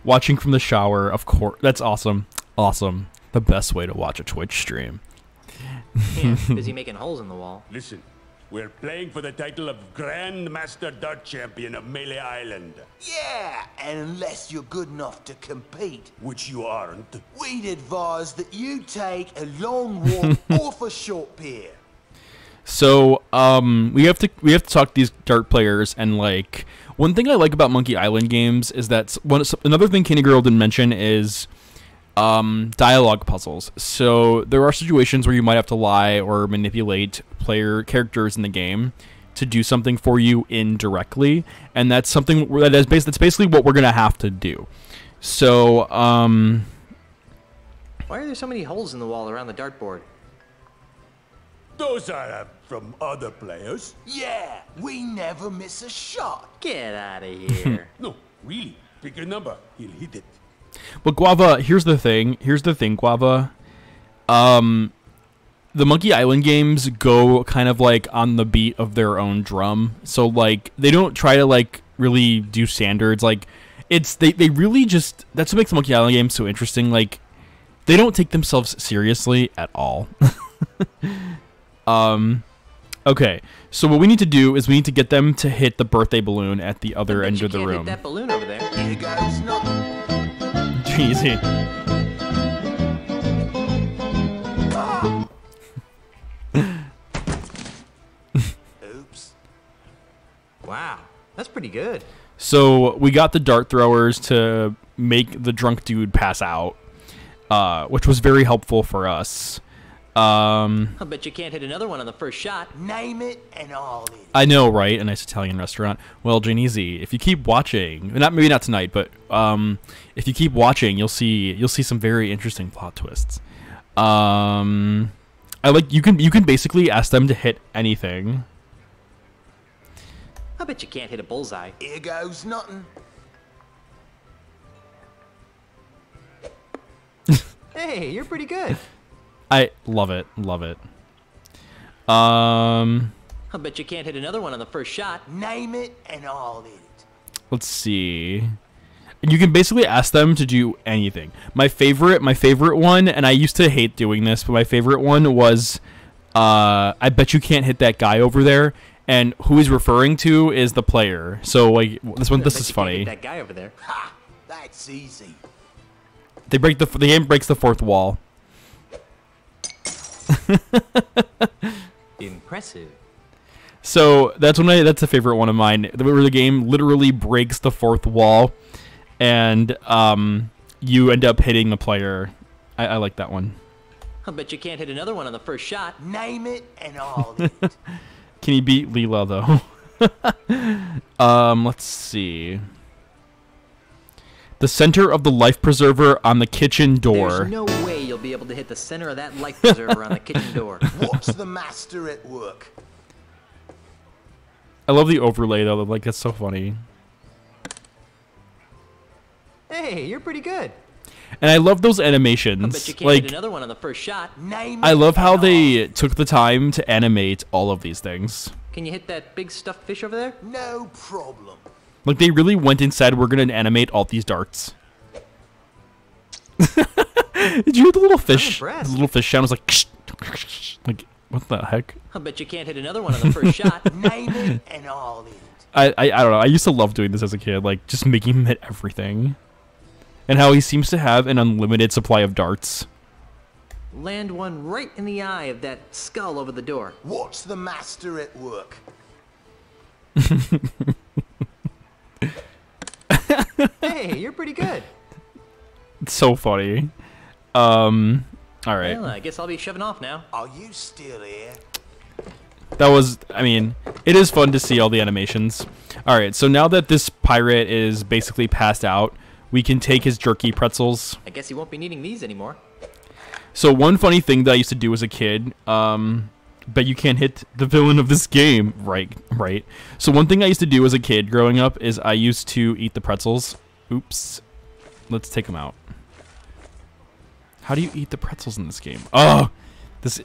Watching from the shower, of course. That's awesome. Awesome. The best way to watch a Twitch stream. Yeah, busy making holes in the wall. Listen, we're playing for the title of Grand Master Dart Champion of Melee Island. Yeah, and unless you're good enough to compete, Which you aren't. we'd advise that you take a long walk off a short pier. So, we have to talk to these dart players, and like one thing I like about Monkey Island games is that another thing Kenny Girl didn't mention is dialogue puzzles. So there are situations where you might have to lie or manipulate player characters in the game to do something for you indirectly, and that's something that's basically what we're gonna have to do. So, Why are there so many holes in the wall around the dartboard? Those are from other players. Yeah, we never miss a shot. Get out of here. No, really. Pick a number. He'll hit it. But Guava, here's the thing, Guava. The Monkey Island games go kind of like on the beat of their own drum. So like they don't try to like really do standards. Like they really just, that's what makes the Monkey Island games so interesting. Like they don't take themselves seriously at all. Okay, so what we need to do is we need to get them to hit the birthday balloon at the other end of the room. Hit that balloon over there. Here goes nothing. Easy. Oops. Wow, that's pretty good. So we got the dart throwers to make the drunk dude pass out, which was very helpful for us. I'll bet you can't hit another one on the first shot. Name it and I'll hit it. I know, right? A nice Italian restaurant. Well, Janese, if you keep watching, maybe not tonight, but if you keep watching, you'll see some very interesting plot twists. I like you can basically ask them to hit anything. I bet you can't hit a bullseye. Here goes nothing. Hey, you're pretty good. I love it. Love it. I'll bet you can't hit another one on the first shot. Name it and I'll hit it. Let's see. You can basically ask them to do anything. My favorite one, and I used to hate doing this, but my favorite one was, I bet you can't hit that guy over there. And who he's referring to is the player. So like this is funny. That guy over there. Ha! That's easy. The game breaks the fourth wall. Impressive. So that's a favorite one of mine. Where the game literally breaks the fourth wall, and you end up hitting the player. I like that one. I'll bet you can't hit another one on the first shot. Name it and I'll hit it. Can he beat Leela though? Let's see. The center of the life preserver on the kitchen door. There's no way you'll be able to hit the center of that life preserver on the kitchen door. Watch the master at work. I love the overlay though. Like that's so funny. Hey, you're pretty good. And I love those I animations. bet you can't Like hit another one on the first shot. Name I it love how and they took the time to animate all of these things. Can you hit that big stuffed fish over there? no problem. Like they really went and said we're gonna animate all these darts. Did you hear the little fish? The impressed. little fish sound was like what the heck? I bet you can't hit another one on the first shot. Name it and I'll hit it. I don't know. I used to love doing this as a kid, like just making him hit everything. And how he seems to have an unlimited supply of darts. Land one right in the eye of that skull over the door. Watch the master at work. Hey, you're pretty good. It's so funny. All right. Well, I guess I'll be shoving off now. Are you still here? That was, I mean, it is fun to see all the animations. All right, so now that this pirate is basically passed out, we can take his jerky pretzels. I guess he won't be needing these anymore. So one funny thing that I used to do as a kid, bet you can't hit the villain of this game. Right. So one thing I used to do as a kid growing up is I used to eat the pretzels. Oops. Let's take them out. How do you eat the pretzels in this game? Oh, this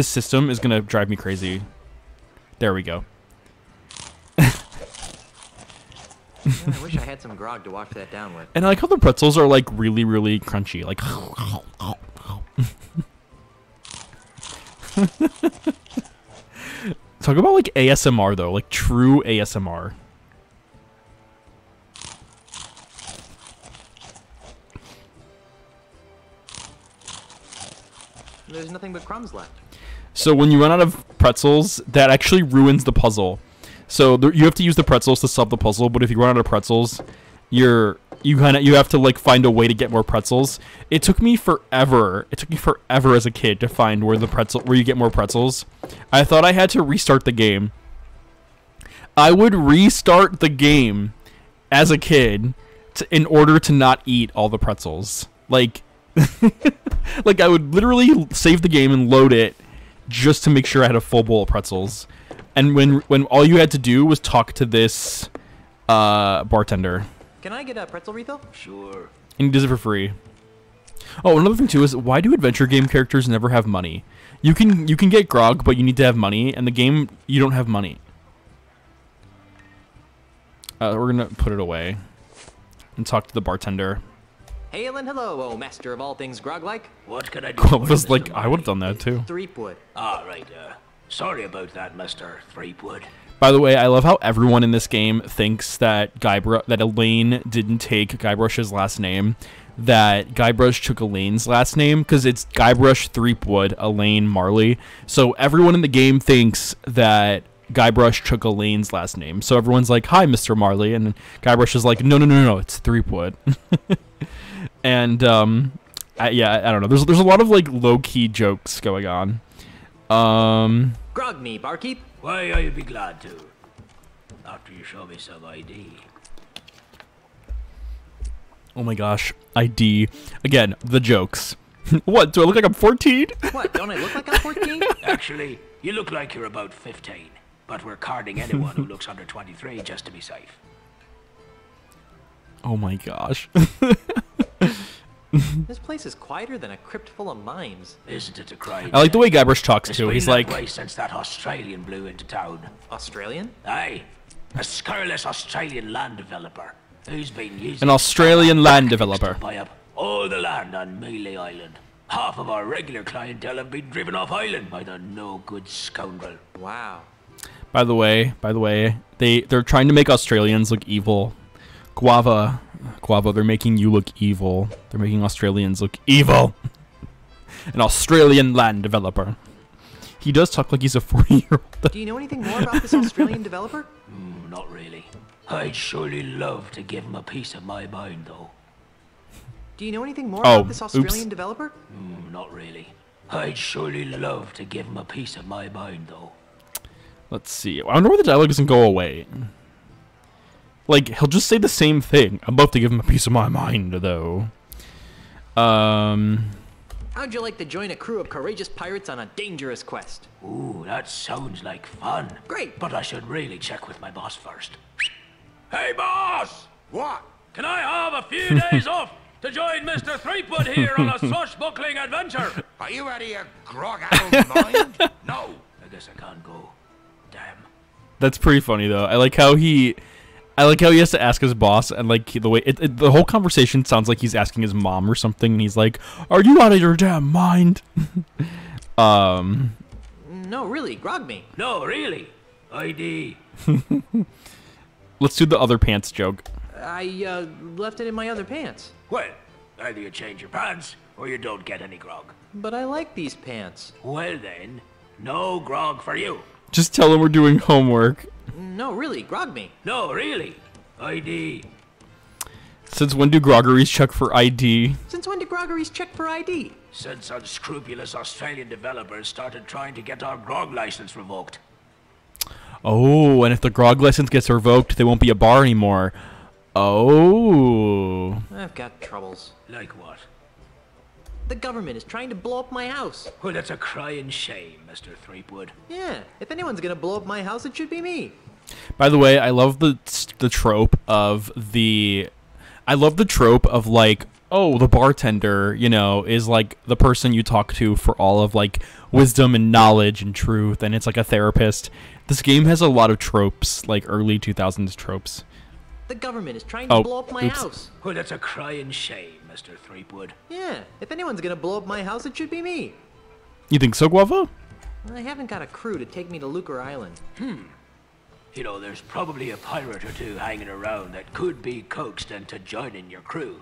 system is gonna drive me crazy. There we go. Man, I wish I had some grog to wash that down with. And I like how the pretzels are like really, really crunchy. Like, talk about like ASMR though, like true ASMR. There's nothing but crumbs left. So when you run out of pretzels, that actually ruins the puzzle. So you have to use the pretzels to solve the puzzle, but if you run out of pretzels, you have to like find a way to get more pretzels. It took me forever. It took me forever as a kid to find where you get more pretzels. I thought I had to restart the game. I would restart the game as a kid in order to not eat all the pretzels. Like like I would literally save the game and load it just to make sure I had a full bowl of pretzels. And when all you had to do was talk to this bartender. Can I get a pretzel refill? Sure. And he does it for free. Oh, another thing too is, why do adventure game characters never have money? You can get grog, but you need to have money, and the game you don't have money. We're gonna put it away and talk to the bartender. Hail and hello, oh master of all things grog-like. What can I do? I was like, I would have done that too. Threepwood. All right, sorry about that, Mr. Threepwood. By the way, I love how everyone in this game thinks that Elaine didn't take Guybrush's last name, that Guybrush took Elaine's last name, because it's Guybrush Threepwood, Elaine Marley. So everyone in the game thinks that Guybrush took Elaine's last name. So everyone's like, "Hi, Mr. Marley," and Guybrush is like, "No, it's Threepwood." And yeah, I don't know. There's a lot of like low key jokes going on. Grog me, barkeep. Why, I'd be glad to. After you show me some ID. Oh my gosh, ID again. The jokes. What? Do I look like I'm 14? What? Don't I look like I'm 14? Actually, you look like you're about 15. But we're carding anyone who looks under 23 just to be safe. Oh my gosh. This place is quieter than a crypt full of mimes. Isn't it a crime? I like the way Guybrush talks It's too. been He's that like, way since that Australian blew into town. Australian? Aye, a scurrilous Australian land developer who's been using an Australian land to developer. buy up all the land on Mealy Island. Half of our regular clientele have been driven off island by the no-good scoundrel. Wow. By the way, they're trying to make Australians look evil. Guava, they're making you look evil. They're making Australians look evil. An Australian land developer. He does talk like he's a 40-year-old. Do you know anything more about this Australian developer? Not really. I'd surely love to give him a piece of my mind, though. Do you know anything more about this Australian oops. developer? Not really. I'd surely love to give him a piece of my mind, though. Let's see. I wonder why the dialogue doesn't go away. Like, he'll just say the same thing. I'd love to give him a piece of my mind, though. How'd you like to join a crew of courageous pirates on a dangerous quest? Ooh, that sounds like fun. Great. But I should really check with my boss first. Hey, boss! What? Can I have a few days off to join Mr. Threepwood here on a swashbuckling adventure? Are you out of your grog-addled mind? No. I guess I can't go. Damn. That's pretty funny, though. I like how he has to ask his boss, and like the way the whole conversation sounds like he's asking his mom or something, and he's like, "Are you out of your damn mind?" No, really, grog me. No, really. ID. Let's do the other pants joke. I left it in my other pants. Well, either you change your pants or you don't get any grog. But I like these pants. Well then, no grog for you. Just tell him we're doing homework. No, really, grog me. No, really. ID. Since when do groggeries check for ID? Since when do groggeries check for ID? Since unscrupulous Australian developers started trying to get our grog license revoked. Oh, and if the grog license gets revoked, they won't be a bar anymore. Oh. I've got troubles. Like what? The government is trying to blow up my house. Well, that's a crying shame, Mr. Threepwood. Yeah, if anyone's gonna blow up my house, it should be me. By the way, I love the trope of like, oh, the bartender, you know, is like the person you talk to for all of like wisdom and knowledge and truth, and it's like a therapist. This game has a lot of tropes, like early 2000s tropes. The government is trying to blow up my house. Well, that's a crying shame, Mr. Threepwood. Yeah, if anyone's gonna blow up my house, it should be me. You think so, Guava? I haven't got a crew to take me to Lucre Island. You know, there's probably a pirate or two hanging around that could be coaxed into joining your crew.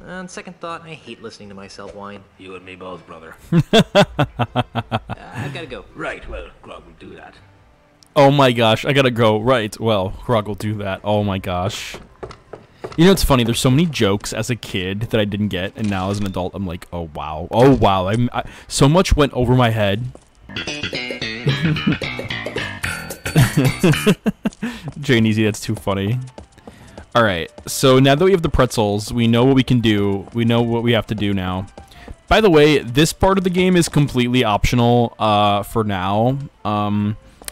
On second thought, I hate listening to myself whine. You and me both, brother. I've gotta go. Right, well, Grog will do that. Oh my gosh, I gotta go. Right, well, Grog will do that. Oh my gosh. You know, it's funny, there's so many jokes as a kid that I didn't get, and now as an adult, I'm like, oh wow. Oh wow, so much went over my head. Jane Easy, that's too funny. Alright, so now that we have the pretzels, we know what we can do. We know what we have to do now. By the way, this part of the game is completely optional for now.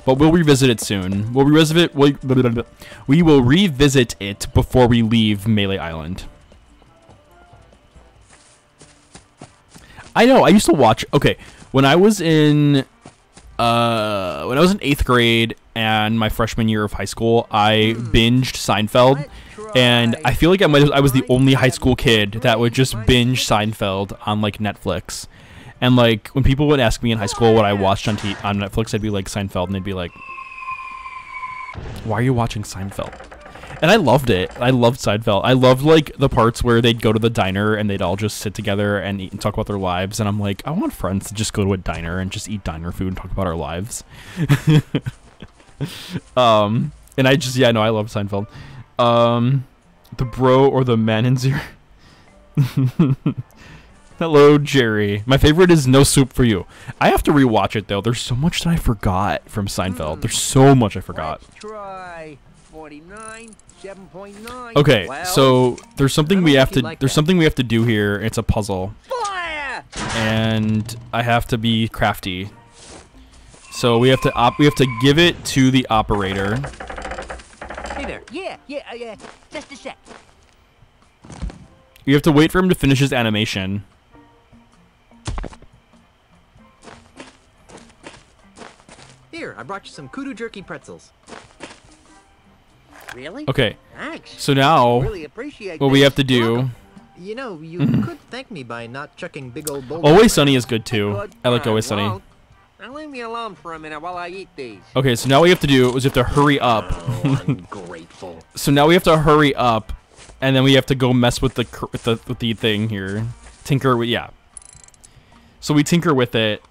But we'll revisit it soon. We will revisit it before we leave Melee Island. I know, I used to watch... Okay, when I was in 8th grade and my freshman year of high school, I binged Seinfeld. And I feel like I was the only high school kid that would just binge Seinfeld on, like, Netflix. And, like, when people would ask me in high school what I watched on Netflix, I'd be like, Seinfeld, and they'd be like, why are you watching Seinfeld? And I loved it. I loved Seinfeld. I loved, like, the parts where they'd go to the diner and they'd all just sit together and eat and talk about their lives. And I'm like, I want friends to just go to a diner and just eat diner food and talk about our lives. And I just, yeah, no, I love Seinfeld. The bro or the man in zero. Hello, Jerry. My favorite is No Soup for You. I have to rewatch it, though. There's so much that I forgot from Seinfeld. There's so much I forgot. Let's try 49, 7.9. Okay, well, so there's something we have to like something we have to do here. It's a puzzle. Fire! And I have to be crafty. So we have to give it to the operator. Hey there. Yeah, just a sec. You have to wait for him to finish his animation. Here, I brought you some kudu jerky pretzels. Really? Okay. Thanks. So now, Really appreciate what we this. have to do... You know, you could thank me by not chucking big old boulders. Always Sunny is good too. Good. I like Always I Sunny. won't. Now leave me alone for a minute while I eat these. Okay, so now we have to do is we have to hurry up. Ungrateful. So now we have to hurry up, and then we have to go mess with the thing here. Tinker with So we tinker with it.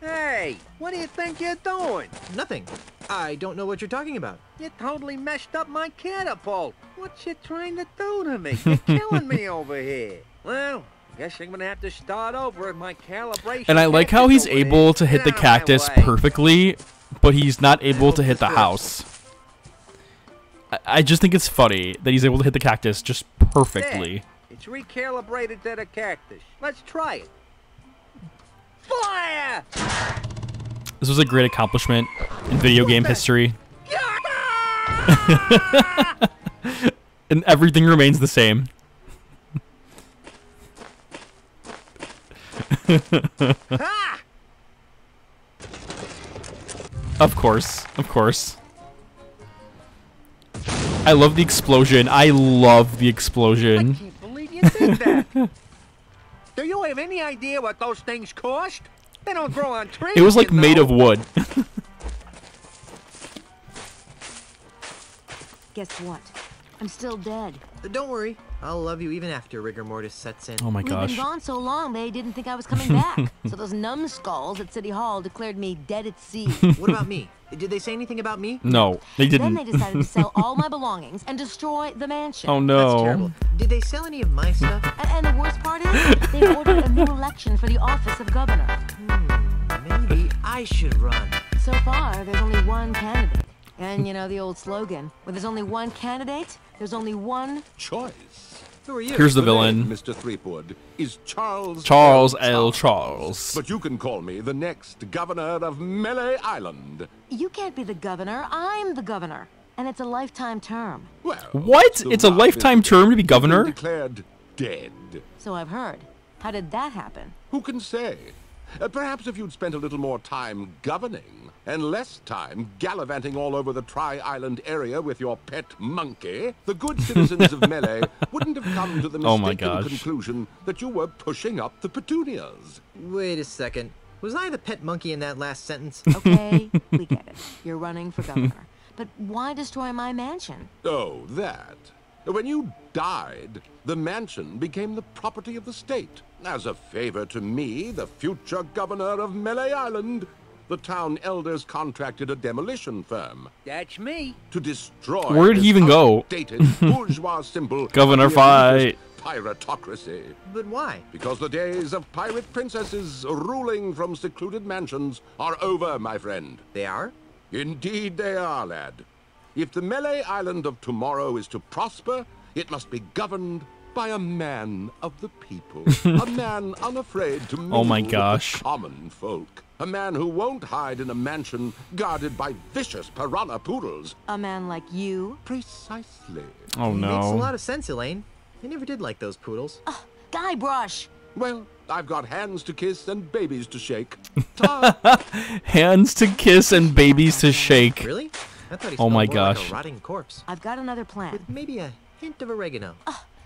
Hey, what do you think you're doing? Nothing. I don't know what you're talking about. You totally messed up my catapult. What you trying to do to me? You're killing me over here. Well, guess I'm gonna have to start over with my calibration. And I like how he's over here. able to hit Get the out of my cactus way. perfectly, but he's not able to hit the house. I just think it's funny that he's able to hit the cactus just perfectly. There. It's recalibrated to the cactus. Let's try it. Fire! This was a great accomplishment in video game history. And everything remains the same. Ha! Of course, of course. I love the explosion. I love the explosion. I can't believe you did that. Do you have any idea what those things cost? They don't grow on trees. It was like you made know. of wood. Guess what? I'm still dead. Don't worry. I'll love you even after rigor mortis sets in. Oh my We've gosh. been gone so long they didn't think I was coming back. So those numbskulls at City Hall declared me dead at sea. What about me? Did they say anything about me? No, they Then didn't. they decided to sell all my belongings and destroy the mansion. Oh That's no. terrible. Did they sell any of my stuff? And the worst part is, they ordered a new election for the office of governor. Maybe I should run. So far, there's only one candidate. And you know the old slogan, where there's only one candidate, there's only one Choice. Who are you? Here's the name, villain. Mr. Threepwood, is Charles L. Charles. But you can call me the next governor of Melee Island. You can't be the governor, I'm the governor. And it's a lifetime term. Well, What? the It's a rock lifetime is term to be governor? declared dead. So I've heard. How did that happen? Who can say? Perhaps if you'd spent a little more time governing and less time gallivanting all over the Tri-Island area with your pet monkey, the good citizens of Melee wouldn't have come to the Oh my mistaken gosh. conclusion that you were pushing up the petunias. Wait a second. Was I the pet monkey in that last sentence? Okay, we get it. You're running for governor. But why destroy my mansion? Oh, that. When you died, the mansion became the property of the state. As a favor to me, the future governor of Melee Island, the town elders contracted a demolition firm That's me. to destroy Where did he this even go? outdated bourgeois symbol of Governor the fight. elitist piratocracy. But why? Because the days of pirate princesses ruling from secluded mansions are over, my friend. They are? Indeed they are, lad. If the Melee Island of tomorrow is to prosper, it must be governed by a man of the people. A man unafraid to mingle Oh my with gosh. the common folk. A man who won't hide in a mansion guarded by vicious piranha poodles. A man like you? Precisely. Oh Makes a no. lot of sense, Elaine. I never did like those poodles. Guybrush! Well, I've got hands to kiss and babies to shake. Ta! Hands to kiss and babies to shake. Really? I thought he Oh smelled my more gosh. like a rotting corpse. I've got another plan. With maybe a hint of oregano.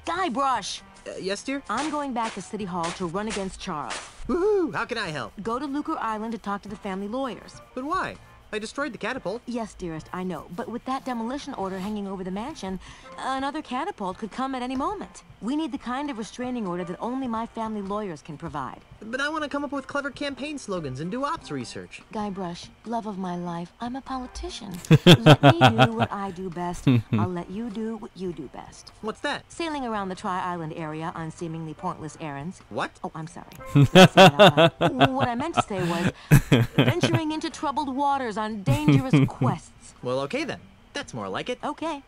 Guybrush! Yes, dear? I'm going back to City Hall to run against Charles. Woohoo! How can I help? Go to Lucre Island to talk to the family lawyers. But why? I destroyed the catapult. Yes, dearest, I know. But with that demolition order hanging over the mansion, another catapult could come at any moment. We need the kind of restraining order that only my family lawyers can provide. But I want to come up with clever campaign slogans and do ops research. Guybrush, love of my life, I'm a politician. Let me do what I do best. I'll let you do what you do best. What's that? Sailing around the Tri-Island area on seemingly pointless errands. What? Oh, I'm sorry. Didn't say that out loud. What I meant to say was venturing into troubled waters on dangerous quests. Well, okay then. That's more like it. Okay.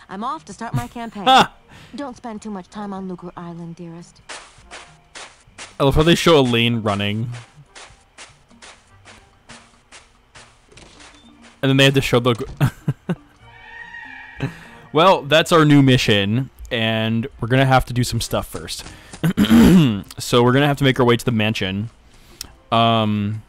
I'm off to start my campaign. Don't spend too much time on Lucre Island, dearest. I love how they show Elaine running. And then they had to show the... Well, that's our new mission. and we're gonna have to do some stuff first. So we're gonna have to make our way to the mansion. The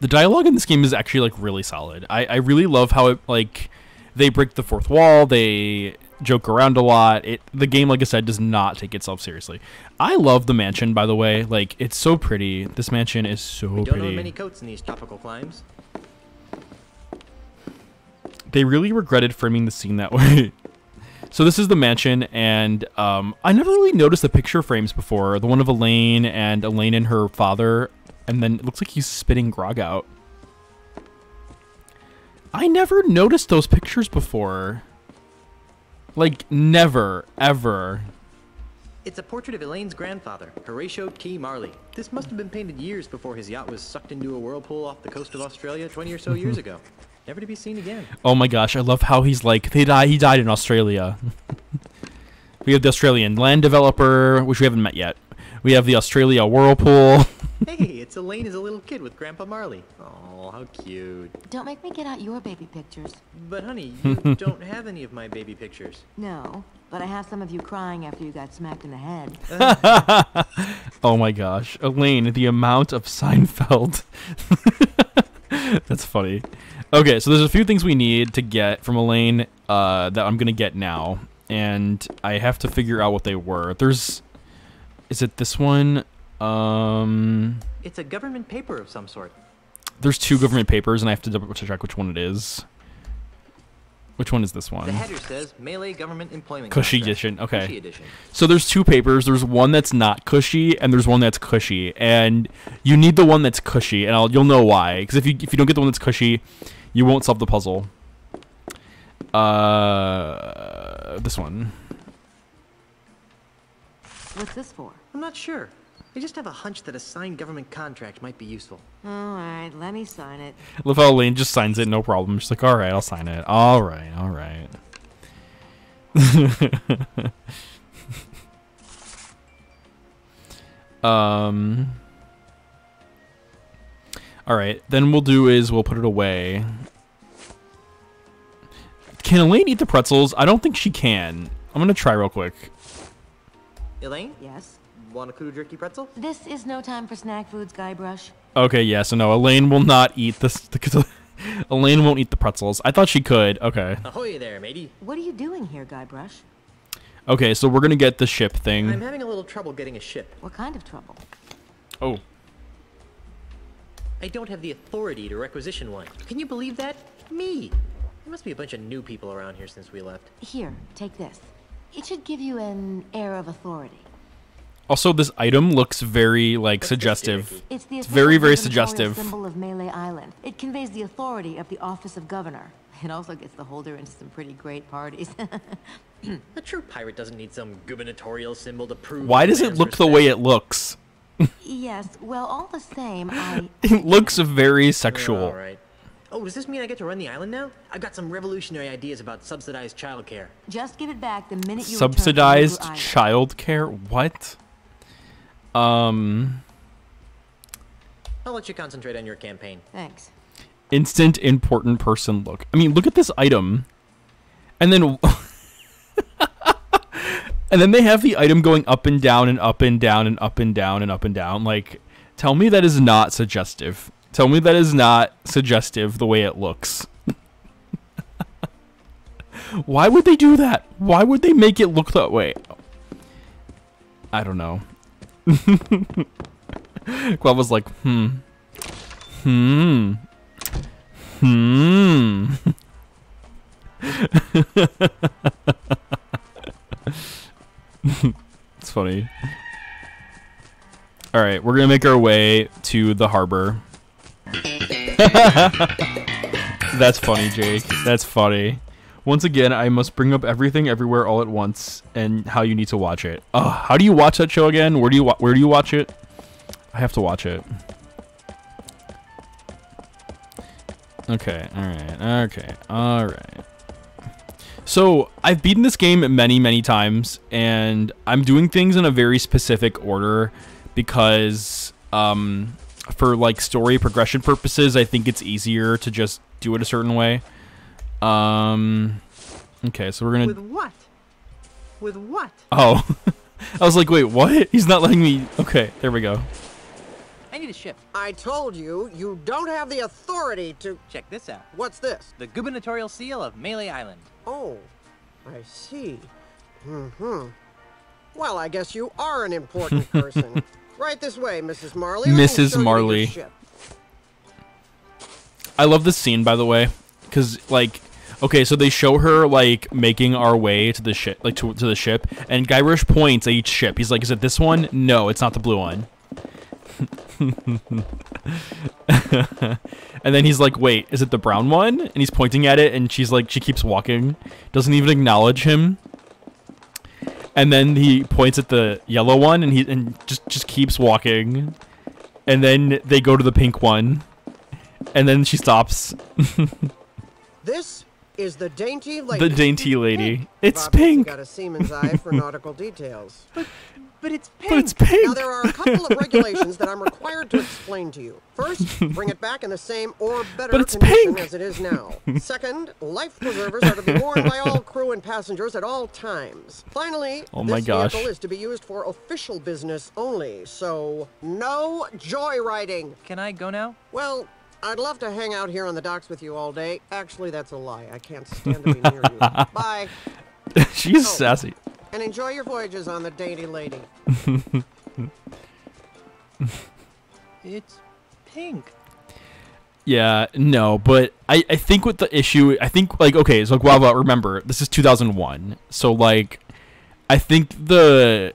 dialogue in this game is actually like really solid. I really love how it like they break the fourth wall. They joke around a lot. The game, like I said, does not take itself seriously. I love the mansion, by the way. Like, it's so pretty. This mansion is so pretty. We don't own many coats in these tropical climes. They really regretted framing the scene that way. So this is the mansion, and I never really noticed the picture frames before. The one of Elaine and her father, and then it looks like he's spitting grog out. I never noticed those pictures before. Like, never, ever. It's a portrait of Elaine's grandfather, Horatio T. Marley. This must have been painted years before his yacht was sucked into a whirlpool off the coast of Australia 20 or so years ago. Never to be seen again. Oh my gosh, I love how he's like, he died in Australia. We have the Australian land developer, which we haven't met yet. We have the Australia whirlpool. Hey, it's Elaine as a little kid with Grandpa Marley. Oh, how cute. Don't make me get out your baby pictures. But honey, you don't have any of my baby pictures. No, but I have some of you crying after you got smacked in the head. Oh my gosh. Elaine, the amount of Seinfeld. That's funny. Okay, so there's a few things we need to get from Elaine that I'm going to get now. And I have to figure out what they were. Is it this one? It's a government paper of some sort. There's two government papers, and I have to double check which one it is. Which one is this one? The header says Malay Government Employment Cushy Contract. edition. Okay. Cushy edition. So there's two papers. There's one that's not cushy, and there's one that's cushy. And you need the one that's cushy, and you'll know why. Because if you don't get the one that's cushy, you won't solve the puzzle. This one. What's this for? I'm not sure. I just have a hunch that a signed government contract might be useful. All right, let me sign it. I love how Elaine just signs it, no problem. She's like, all right, I'll sign it. All right, all right. All right, then we'll put it away. Can Elaine eat the pretzels? I don't think she can. I'm going to try real quick. Elaine? Yes? Want a kudu jerky pretzel? This is no time for snack foods, Guybrush. Okay, yeah, so no, Elaine will not eat this. Elaine won't eat the pretzels. I thought she could. Okay. Ahoy there, matey. What are you doing here, Guybrush? Okay, so we're going to get the ship thing. I'm having a little trouble getting a ship. What kind of trouble? Oh. I don't have the authority to requisition one. Can you believe that? Me. There must be a bunch of new people around here since we left. Here, take this. It should give you an air of authority. Also, this item looks very, like, suggestive. It's the very, very official suggestive. symbol of Malay Island. It conveys the authority of the office of governor. It also gets the holder into some pretty great parties. A true pirate doesn't need some gubernatorial symbol to prove. Why does it look the way it looks? Yes, well, all the same, It looks very sexual. All right. Oh, does this mean I get to run the island now? I've got some revolutionary ideas about subsidized childcare. Just give it back the minute you Subsidized return to childcare? What? I'll let you concentrate on your campaign. Thanks. Instant important person look. I mean, look at this item. And then and then they have the item going up and down and up and down and up and down and up and down. Like, tell me that is not suggestive. Tell me that is not suggestive the way it looks. Why would they do that? Why would they make it look that way? I don't know. Quav was like, It's funny. All right, we're gonna make our way to the harbor. That's funny, Jake. That's funny. Once again, I must bring up everything everywhere all at once and how you need to watch it. How do you watch that show again? Where do you watch it? I have to watch it. Okay, all right. So, I've beaten this game many, many times, and I'm doing things in a very specific order because, for, like, story progression purposes, I think it's easier to just do it a certain way. Okay, so we're gonna... With what? With what? Oh. I was like, wait, what? He's not letting me... Okay, there we go. I need a ship. I told you, you don't have the authority to... Check this out. What's this? The gubernatorial seal of Melee Island. Oh, I see. Mm-hmm. Well, I guess you are an important person. Right this way, Mrs. Marley. Mrs. Marley. I love this scene, by the way, because, like... Okay, so they show her, like, making our way to the ship, like, to the ship, and Guybrush points at each ship. He's like, is it this one? No, it's not the blue one. And then he's like, wait, is it the brown one? And he's pointing at it, and she's like, she keeps walking, doesn't even acknowledge him. And then he points at the yellow one, and he just keeps walking. And then they go to the pink one, and then she stops. This is the dainty lady. The dainty lady. It's Bobby's pink. got a seaman's eye for nautical details. But it's pink. But it's pink. Now, there are a couple of regulations that I'm required to explain to you. First, bring it back in the same or better condition pink. as it is now. Second, life preservers are to be worn by all crew and passengers at all times. Finally, this vehicle is to be used for official business only, so no joyriding. Can I go now? Well, I'd love to hang out here on the docks with you all day. Actually, that's a lie. I can't stand to be near you. Bye. She's sassy. And enjoy your voyages on the dainty lady. It's pink. Yeah, no, but I think with the issue, I think, like, okay, so Guava, remember, this is 2001. So, like, I think the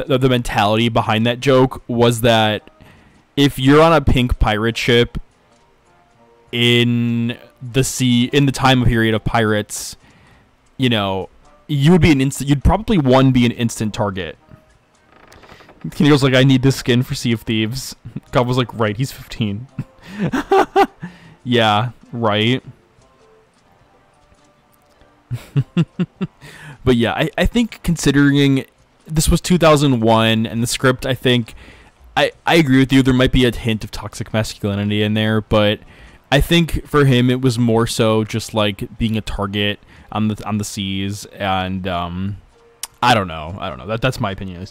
mentality behind that joke was that if you're on a pink pirate ship in the sea, in the time period of pirates, you know, you would be you'd probably be an instant target. He goes like, I need this skin for Sea of Thieves. God was like, right, he's 15. Yeah, right. But yeah, I think considering this was 2001 and the script, I think I agree with you. There might be a hint of toxic masculinity in there, but I think for him it was more so just like being a target on the seas, and I don't know. That's my opinion.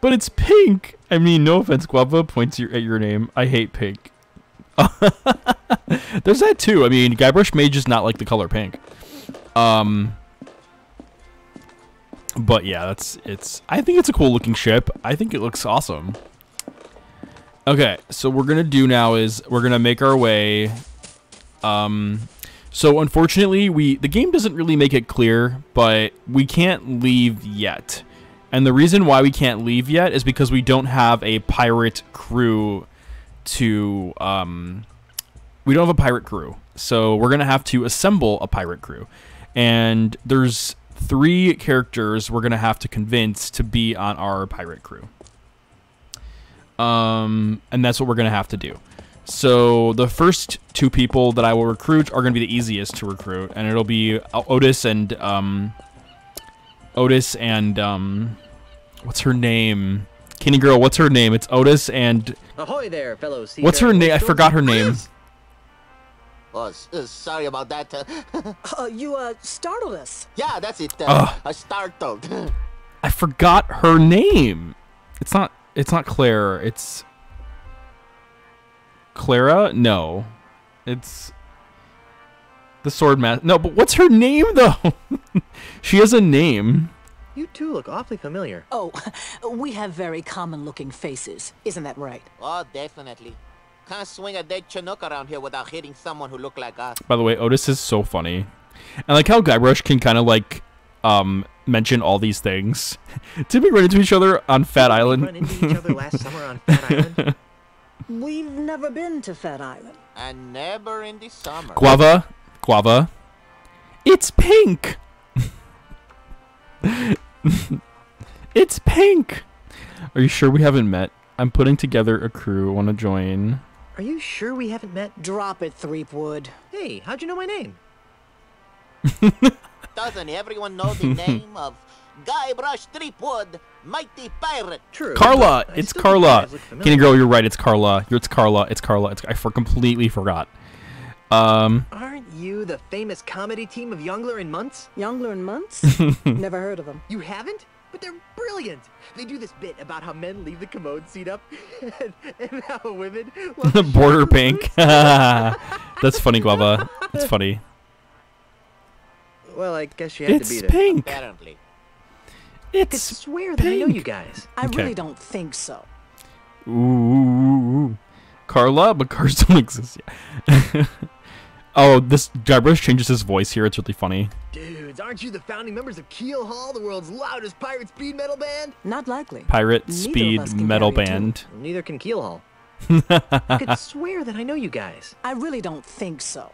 But it's pink. I mean, no offense, Guava points at your name. I hate pink. There's that too. I mean, Guybrush may just not like the color pink. But yeah, I think it's a cool looking ship. I think it looks awesome. Okay, so what we're gonna do now is we're gonna make our way. So unfortunately, the game doesn't really make it clear, but we can't leave yet. And the reason why we can't leave yet is because we don't have a pirate crew to we don't have a pirate crew. So we're gonna have to assemble a pirate crew. And there's 3 characters we're gonna have to convince to be on our pirate crew. And that's what we're gonna have to do. So the first 2 people that I will recruit are gonna be the easiest to recruit, and it'll be Otis and what's her name? Kenny girl, what's her name? It's Otis and Ahoy there, fellow sea. What's her name? I forgot her name. Oh, sorry about that. You startled us. Yeah, that's it. Startled. I forgot her name. It's not Claire. It's Clara? No. It's the sword master. No, but what's her name though? She has a name. You two look awfully familiar. Oh, we have very common-looking faces. Isn't that right? Oh, definitely. Can't swing a dead Chinook around here without hitting someone who look like us. By the way, Otis is so funny. And like how Guybrush can kind of like mention all these things. Did we run into each other on Fat Island? Run into each other last summer on Fat Island? We've never been to Fat Island. And never in the summer. Guava. It's pink. It's pink. Are you sure we haven't met? I'm putting together a crew. Want to join? Are you sure we haven't met? Drop it, Threepwood. Hey, how'd you know my name? Doesn't everyone know the name of Guybrush Threepwood, mighty pirate? True. Carla. It's Carla. Kenny girl, you're right. It's Carla. It's Carla. I completely forgot. Aren't you, the famous comedy team of Youngler and Muntz? Youngler and Muntz? Never heard of them. You haven't? But they're brilliant. They do this bit about how men leave the commode seat up and how women border pink. That's funny, Guava. That's funny. Well, I guess you have to be there. It's pink. Apparently. I could swear that I know you guys. I really don't think so. Ooh. Carla, but cars don't exist yet. Oh, this Guybrush changes his voice here. It's really funny. Dudes, aren't you the founding members of Keel Hall, the world's loudest pirate speed metal band? Not likely. Pirate speed metal band. Neither can Keel Hall. I could swear that I know you guys. I really don't think so.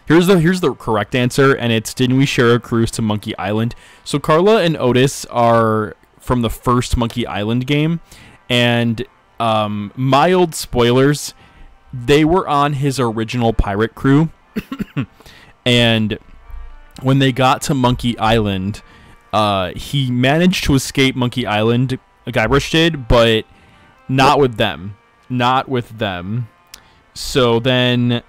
Here's the correct answer, and it's, didn't we share a cruise to Monkey Island? So Carla and Otis are from the first Monkey Island game, and mild spoilers, they were on his original pirate crew. And when they got to Monkey Island, he managed to escape Monkey Island, Guybrush did, but not with them. Not with them. So then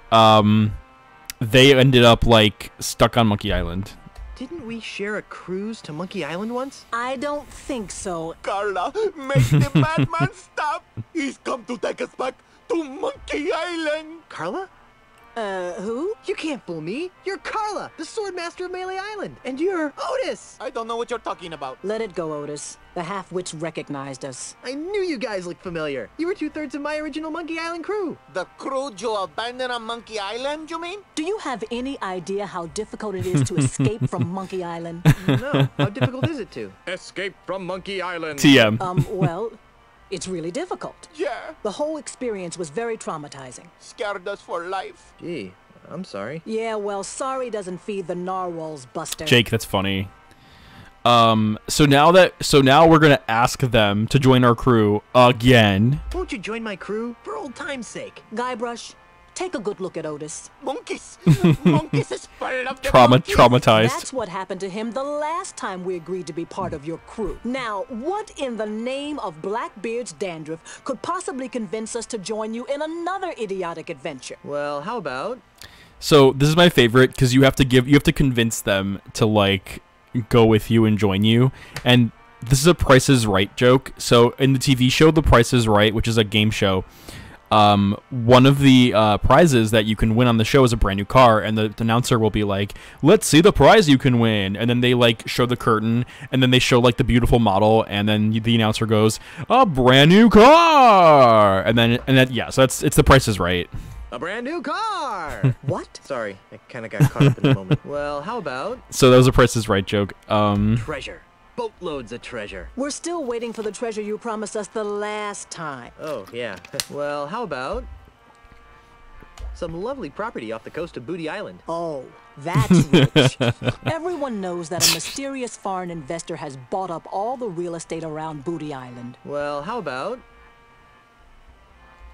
they ended up like stuck on Monkey Island. Didn't we share a cruise to Monkey Island once? I don't think so. Carla, make the madman stop. He's come to take us back to Monkey Island. Carla? Who? You can't fool me. You're Carla, the Swordmaster of Melee Island. And you're Otis. I don't know what you're talking about. Let it go, Otis. The half-witch recognized us. I knew you guys looked familiar. You were 2/3 of my original Monkey Island crew. The crew you abandoned on Monkey Island, you mean? Do you have any idea how difficult it is to escape from Monkey Island? No. How difficult is it to? Escape from Monkey Island. TM. Well, it's really difficult. Yeah. The whole experience was very traumatizing. Scared us for life. Gee, I'm sorry. Yeah, well, sorry doesn't feed the narwhals, Buster. Jake, that's funny. So now we're gonna ask them to join our crew again. Won't you join my crew for old time's sake? Guybrush, take a good look at Otis. Monkeys. Monkeys is full of the monkeys. Traumatized. That's what happened to him the last time we agreed to be part of your crew. Now, what in the name of Blackbeard's dandruff could possibly convince us to join you in another idiotic adventure? Well, how about? So this is my favorite because you have to convince them to like go with you and join you, and this is a Price is Right joke. So in the TV show The Price is Right, which is a game show, one of the prizes that you can win on the show is a brand new car, and the announcer will be like, let's see the prize you can win, and then they like show the curtain, and then they show like the beautiful model, and then the announcer goes, a brand new car, and then yeah, so it's The Price is Right. A brand new car! What? Sorry, I kind of got caught up in the moment. Well, how about? So that was a Price is Right joke. Treasure. Boatloads of treasure. We're still waiting for the treasure you promised us the last time. Oh, yeah. Well, how about some lovely property off the coast of Booty Island? Oh, that's rich. Everyone knows that a mysterious foreign investor has bought up all the real estate around Booty Island. Well, how about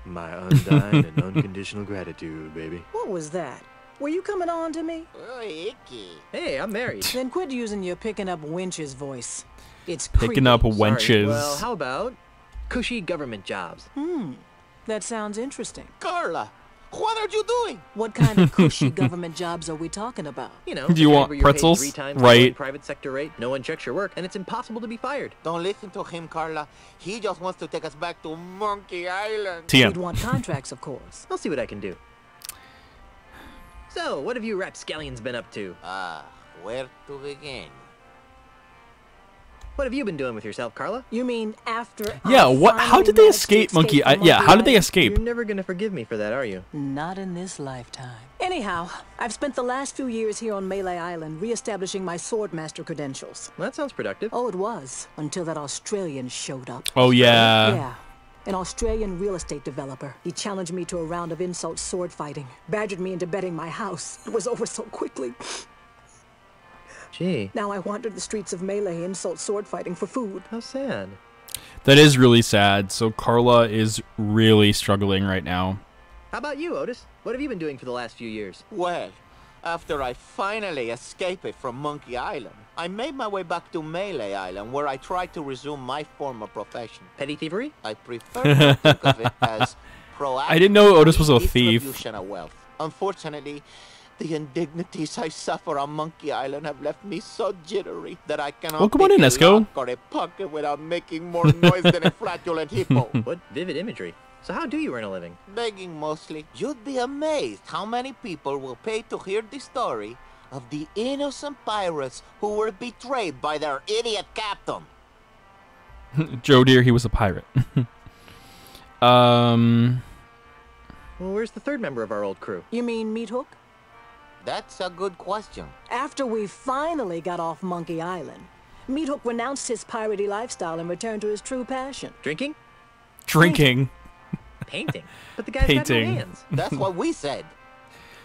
my undying and unconditional gratitude, baby. What was that? Were you coming on to me? Oh, icky. Hey, I'm married. Then quit using your picking up wenches voice. It's picking up wenches. Sorry. Well, how about cushy government jobs? That sounds interesting. Carla, what are you doing? What kind of cushy government jobs are we talking about? You know, do you want pretzels? 3 times right. Private sector rate. No one checks your work, and it's impossible to be fired. Don't listen to him, Carla. He just wants to take us back to Monkey Island. TM. We'd want contracts, of course. I'll see what I can do. So, what have you rapscallions been up to? Where to begin? What have you been doing with yourself, Carla? You mean after? Yeah. What? How did they escape Monkey? Yeah. How did they escape? You're never gonna forgive me for that, are you? Not in this lifetime. Anyhow, I've spent the last few years here on Melee Island re-establishing my Swordmaster credentials. Well, that sounds productive. Oh, it was until that Australian showed up. Oh yeah. Yeah. An Australian real estate developer. He challenged me to a round of insult sword fighting, badgered me into betting my house. It was over so quickly. Gee. Now I wandered the streets of Melee insult sword fighting for food. How sad. That is really sad. So Carla is really struggling right now. How about you, Otis? What have you been doing for the last few years? Well, after I finally escaped from Monkey Island, I made my way back to Melee Island, where I tried to resume my former profession. Petty thievery? I prefer to think of it as proactive I didn't know Otis was a thief. distribution of wealth. Unfortunately, The indignities I suffer on Monkey Island have left me so jittery that I cannot well, come on in, pick a Esco. lock or a pocket without making more noise than a flatulent hippo. What vivid imagery. So how do you earn a living? Begging mostly. You'd be amazed how many people will pay to hear the story of the innocent pirates who were betrayed by their idiot captain. Joe dear, he was a pirate. Well, where's the third member of our old crew? You mean Meat Hook? That's a good question. After we finally got off Monkey Island, Meat Hook renounced his piratey lifestyle and returned to his true passion. Drinking? Drinking. Painting. But the guy's got no hands. That's what we said.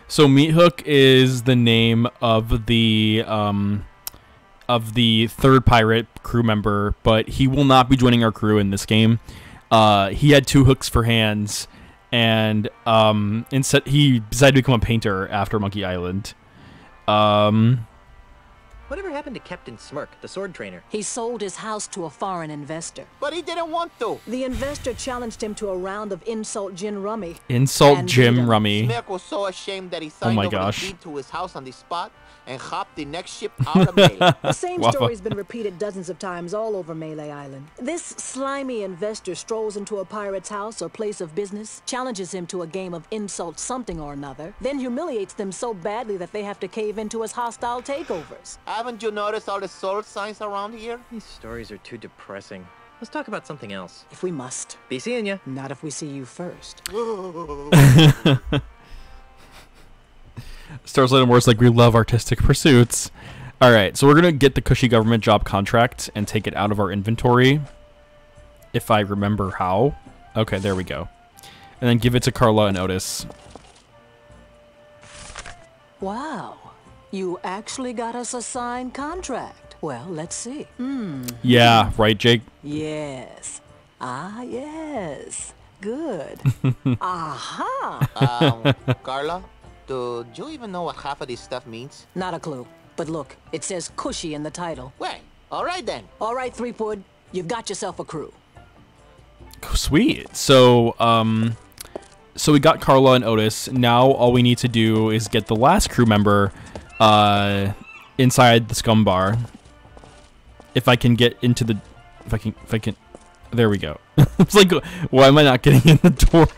So Meat Hook is the name of the third pirate crew member, but he will not be joining our crew in this game. He had 2 hooks for hands, and instead he decided to become a painter after Monkey Island. Whatever happened to Captain Smirk, the sword trainer? He sold his house to a foreign investor. But he didn't want to. The investor challenged him to a round of insult gin rummy. Insult Jim Rummy. Smirk was so ashamed that he signed over the deed to his house on the spot and hopped the next ship out of Melee. The same story's been repeated dozens of times all over Melee Island. This slimy investor strolls into a pirate's house or place of business, challenges him to a game of insult something or another, then humiliates them so badly that they have to cave into his hostile takeovers. Haven't you noticed all the soul signs around here? These stories are too depressing. Let's talk about something else. If we must. Be seeing ya. Not if we see you first. Starlight Wars like we love artistic pursuits. All right, so we're gonna get the cushy government job contract and take it out of our inventory, if I remember how. Okay, there we go. And then give it to Carla and Otis. Wow, you actually got us a signed contract. Well, let's see. Yeah, right, Jake? Yes. Ah, yes. Good. Aha! Carla? Do you even know what half of this stuff means? Not a clue. But look, it says cushy in the title. Well, all right then. All right, Threepwood, you've got yourself a crew. Sweet. So, so we got Carla and Otis. Now all we need to do is get the last crew member inside the scum bar. If I can get into the... If I can... There we go. It's like, why am I not getting in the door?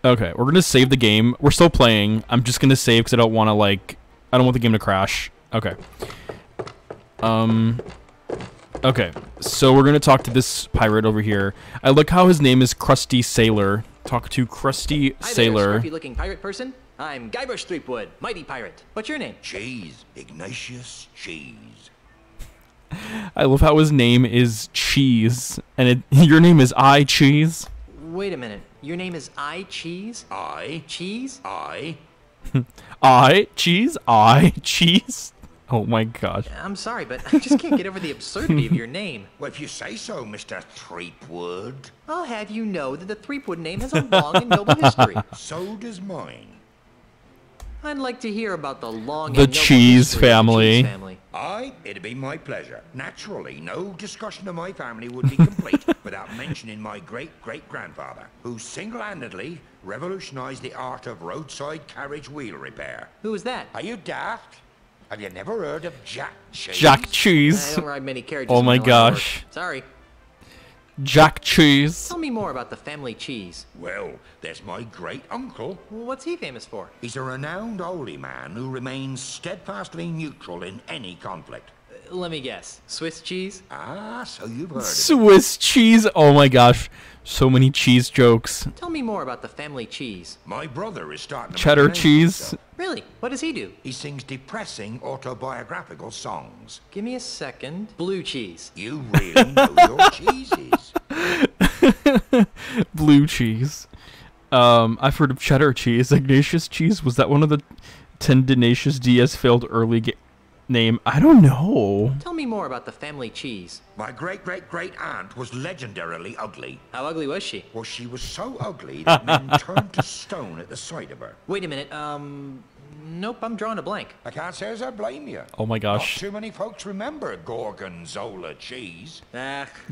Okay, we're gonna save the game. We're still playing. I'm just gonna save because I don't want to I don't want the game to crash. Okay. Okay, so we're gonna talk to this pirate over here. I look how his name is Krusty Sailor. Talk to Krusty Sailor. Hi there, scruffy-looking pirate person. I'm Guybrush Threepwood, mighty pirate. What's your name? Cheese, Ignatius Cheese. I love how his name is Cheese, and your name is I Cheese. Wait a minute. Your name is I Cheese? I Cheese? I I Cheese? I Cheese? Oh my gosh. I'm sorry, but I just can't get over the absurdity of your name. Well, if you say so, Mr. Threepwood. I'll have you know that the Threepwood name has a long and noble history. So does mine. I'd like to hear about the long The and noble Cheese history of family. the Cheese family. Aye, it'd be my pleasure. Naturally, no discussion of my family would be complete without mentioning my great-great-grandfather, who single-handedly revolutionized the art of roadside carriage wheel repair. Who was that? Are you daft? Have you never heard of Jack Cheese? Jack Cheese. I don't ride many carriages. Oh my in line of gosh. work. Sorry. Jack Cheese. Tell me more about the family Cheese. Well, there's my great-uncle. What's he famous for? He's a renowned holy man who remains steadfastly neutral in any conflict. Let me guess. Swiss cheese? Ah, so you've heard of it. Swiss cheese. Oh my gosh. So many cheese jokes. Tell me more about the family Cheese. My brother is starting to Cheddar make a name for cheese. himself. Really? What does he do? He sings depressing autobiographical songs. Give me a second. Blue cheese. You really know your cheeses. Blue cheese. I've heard of cheddar cheese. Ignatius cheese. Was that one of the Tendinacious Diaz failed early name? I don't know. Tell me more about the family Cheese. My great-great-great-aunt was legendarily ugly. How ugly was she? Well, she was so ugly that men turned to stone at the sight of her. Wait a minute. Nope, I'm drawing a blank. I can't say as I blame you. Oh my gosh. Not too many folks remember Gorgonzola cheese.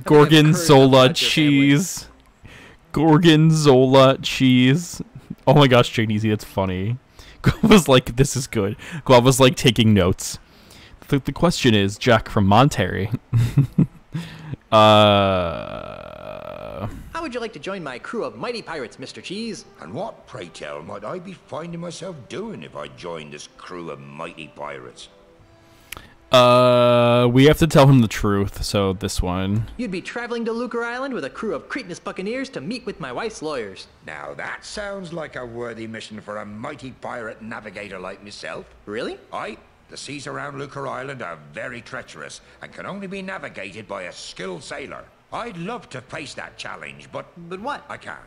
Gorgonzola cheese. Gorgonzola cheese. Oh my gosh, Jane Easy, that's funny. Guav was like, this is good. Guav was like taking notes. The question is, Jack from Monterey. How would you like to join my crew of mighty pirates, Mr. Cheese? And what, pray tell, might I be finding myself doing if I joined this crew of mighty pirates? We have to tell him the truth, so this one. You'd be traveling to Lucre Island with a crew of Cretinous buccaneers to meet with my wife's lawyers. Now that sounds like a worthy mission for a mighty pirate navigator like myself. Really? Aye. The seas around Lucre Island are very treacherous and can only be navigated by a skilled sailor. I'd love to face that challenge, but what? I can't.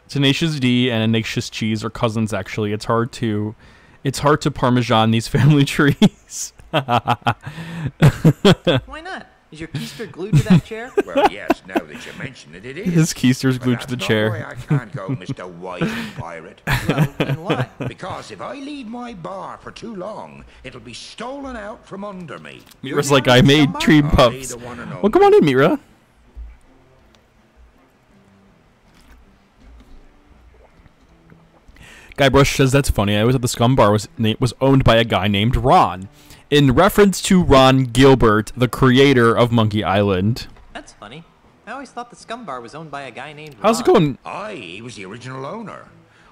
Tenacious D and Ignatius Cheese are cousins, actually. It's hard to Parmesan these family trees. Why not? Is your keister glued to that chair? Well, yes, now that you mention it, it is. His keister's glued to the That's chair. not why I can't go, Mr. Wise Pirate. Well, then why? Because if I leave my bar for too long, it'll be stolen out from under me. Mira's like, I made tree puffs. Well, come on in, Mira. Guybrush says that's funny. I was at the Scum Bar was owned by a guy named Ron, in reference to Ron Gilbert, the creator of Monkey Island. That's funny. I always thought the Scum Bar was owned by a guy named How's it Ron. going? Aye, he was the original owner.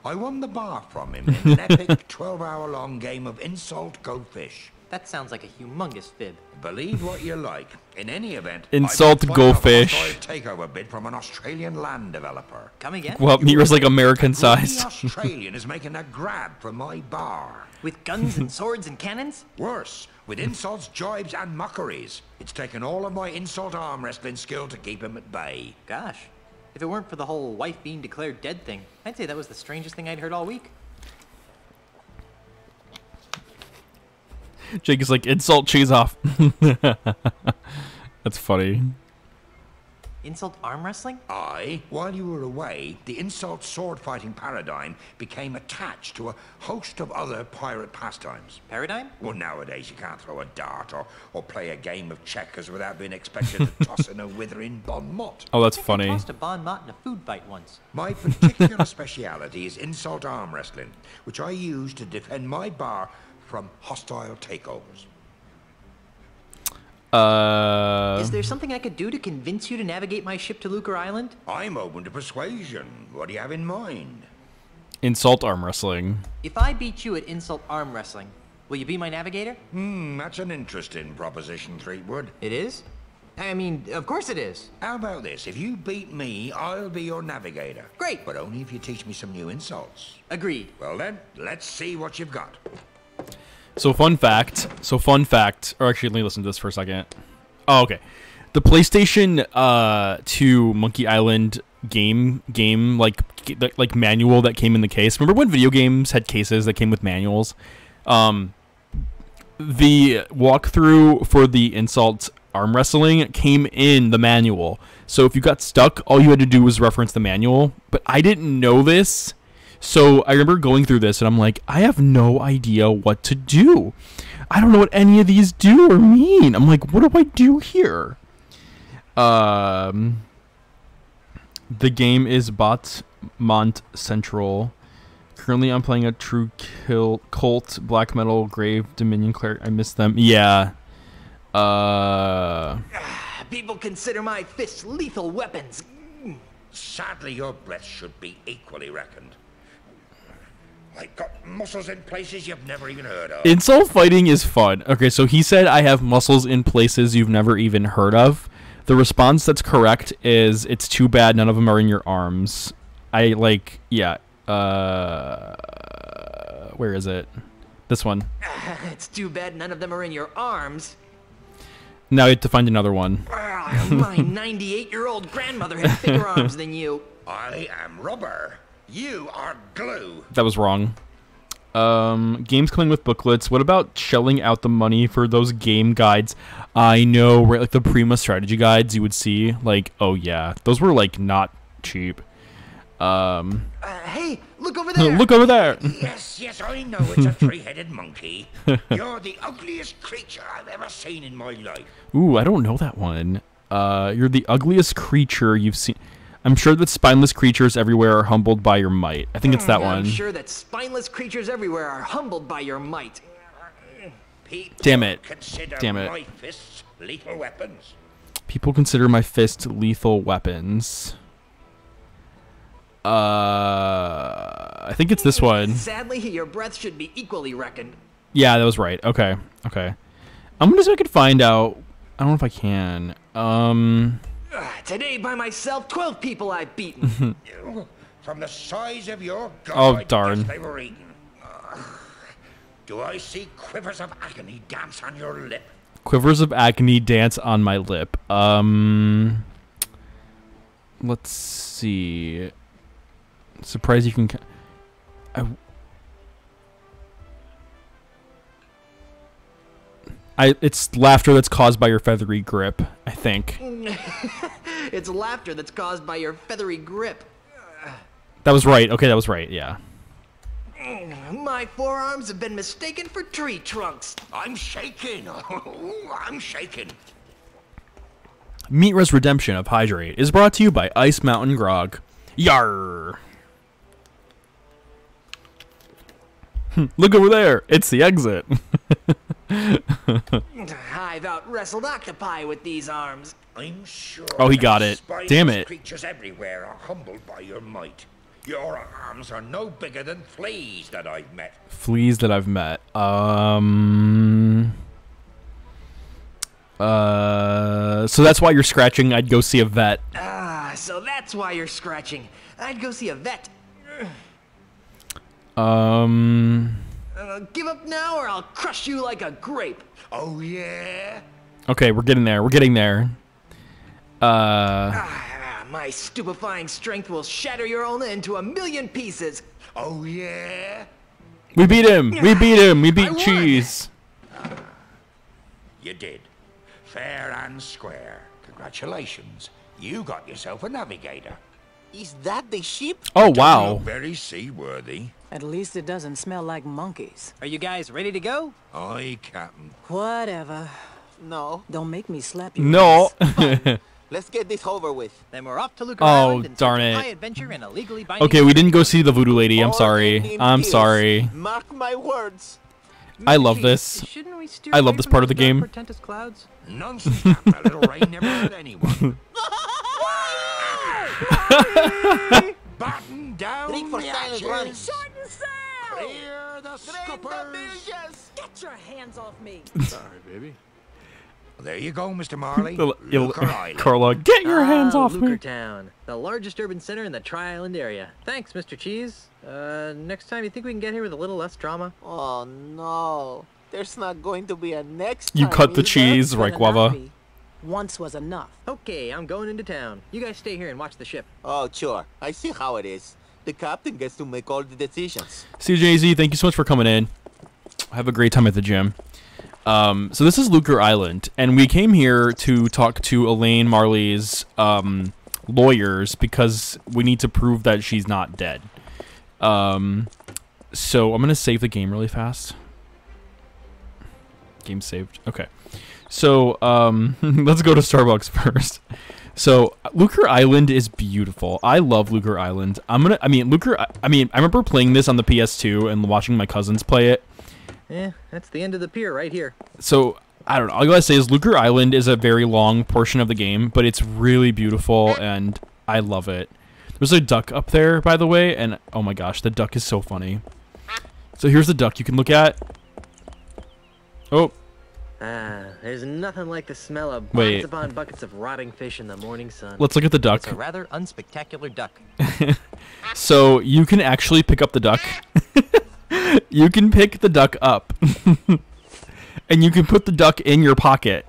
I won the bar from him in an epic 12-hour-long game of insult go fish. That sounds like a humongous fib. Believe what you like. In any event, Insult I go fish. takeover bid from an Australian land developer. Come again? Well, Mira's like American The sized. Australian is making a grab for my bar. With guns and swords and cannons? Worse, with insults, jibes, and mockeries. It's taken all of my insult arm wrestling skill to keep him at bay. Gosh, if it weren't for the whole wife being declared dead thing, I'd say that was the strangest thing I'd heard all week. Jake is like, insult cheese off. That's funny. Insult arm wrestling? Aye. While you were away, the insult sword fighting paradigm became attached to a host of other pirate pastimes. Paradigm? Well, nowadays you can't throw a dart or play a game of checkers without being expected to toss in a withering bon mot. Oh, that's funny. I tossed a bon mot in a food fight once. My particular speciality is insult arm wrestling, which I use to defend my bar from hostile takeovers. Is there something I could do to convince you to navigate my ship to Lucre Island? I'm open to persuasion. What do you have in mind? Insult arm wrestling. If I beat you at insult arm wrestling, will you be my navigator? That's an interesting proposition, Threepwood. It is? I mean, of course it is. How about this? If you beat me, I'll be your navigator. Great. But only if you teach me some new insults. Agreed. Well then, let's see what you've got. So fun fact, or actually let me listen to this for a second. Oh, okay. The PlayStation 2 Monkey Island game like manual that came in the case. Remember when video games had cases that came with manuals? The walkthrough for the insult arm wrestling came in the manual. So if you got stuck, all you had to do was reference the manual. But I didn't know this. So I remember going through this and I'm like, I have no idea what to do. I don't know what any of these do or mean. I'm like, what do I do here? The game is Botmont Central. Currently I'm playing a True Kill Cult, Black Metal, Grave, Dominion Cleric. I missed them. Yeah. People consider my fists lethal weapons. Sadly, your breath should be equally reckoned. I've got muscles in places you've never even heard of. Insult fighting is fun. Okay, so he said I have muscles in places you've never even heard of. The response that's correct is, it's too bad none of them are in your arms. Where is it? This one. It's too bad none of them are in your arms. Now you have to find another one. My 98-year-old grandmother had bigger arms than you. I am rubber. You are glue. That was wrong. Games coming with booklets. What about shelling out the money for those game guides? I know, right? Like the Prima strategy guides you would see. Like, oh yeah, those were like not cheap. Hey, look over there. Look over there. Yes, I know it's a three-headed monkey. You're the ugliest creature I've ever seen in my life. Ooh, I don't know that one. You're the ugliest creature you've seen. I'm sure that spineless creatures everywhere are humbled by your might. I think it's that one. I'm sure that spineless creatures everywhere are humbled by your might. Damn it. Damn it. My fists lethal weapons. People consider my fist lethal weapons. I think it's this one. Sadly, your breath should be equally reckoned. Yeah, that was right. Okay. Okay. I'm gonna see if I can find out. I don't know if I can. Today by myself, 12 people I've beaten. From the size of your gut, Oh, I darn. guess they were eaten. Do I see quivers of agony dance on your lip? Quivers of agony dance on my lip. Let's see. Surprise! You can. It's laughter that's caused by your feathery grip, I think. It's laughter that's caused by your feathery grip. That was right. Okay, that was right. Yeah. My forearms have been mistaken for tree trunks. I'm shaking. I'm shaking. Meat Res Redemption of Hydrate is brought to you by Ice Mountain Grog. Yarr! Look over there. It's the exit. I've out-wrestled octopi with these arms. I'm sure. Oh, he got it. Damn it. Creatures everywhere are humbled by your might. Your arms are no bigger than fleas that I've met. Fleas that I've met. So that's why you're scratching. I'd go see a vet. So that's why you're scratching. I'd go see a vet. Give up now or I'll crush you like a grape. Oh, yeah? Okay, we're getting there. We're getting there. My stupefying strength will shatter your ulna into 1,000,000 pieces. Oh, yeah? We beat him. We beat him. We beat Cheese. You did. Fair and square. Congratulations. You got yourself a navigator. Is that the ship? Oh, wow. Very seaworthy. At least it doesn't smell like monkeys. Are you guys ready to go? Aye, Captain. Whatever. No. Don't make me slap you. No. Let's get this over with. Then we're off to Lucre Island and darn search it. high adventure in a legally binding Okay, we didn't go see the voodoo lady. I'm sorry. I'm sorry. Mark my words. I love this. Shouldn't we steer I love away this from part of the those dark, game. portentous clouds? Nonsense, Captain. A little rain never hurt anyone. Batten down Drink for the silent ashes. running. Shorten sail! Clear the scuppers. Get your hands off me. Sorry, baby. There you go, Mr. Marley. You'll- Lucre Island. Carla, get your hands off Lucre me. Town, the largest urban center in the Tri-Island area. Thanks, Mr. Cheese. Next time, you think we can get here with a little less drama? Oh, no. There's not going to be a next You time, cut the is cheese, there? right, Guava? Once was enough. Okay, I'm going into town. You guys stay here and watch the ship. Oh, sure. I see how it is. The captain gets to make all the decisions. CJZ, thank you so much for coming in. Have a great time at the gym. So this is Lucre Island, and we came here to talk to Elaine Marley's lawyers because we need to prove that she's not dead. So I'm gonna save the game really fast. Game saved. Okay. So let's go to Starbucks first. So Lucre Island is beautiful. I love Lucre Island. I remember playing this on the PS2 and watching my cousins play it. That's the end of the pier right here. So, I don't know. All I gotta say is Lucre Island is a very long portion of the game, but it's really beautiful, and I love it. There's a duck up there, by the way, and oh my gosh, the duck is so funny. So here's the duck you can look at. Oh. There's nothing like the smell of Wait. buckets upon buckets of rotting fish in the morning sun. Let's look at the duck. It's a rather unspectacular duck. So, you can actually pick up the duck. You can pick the duck up. And you can put the duck in your pocket.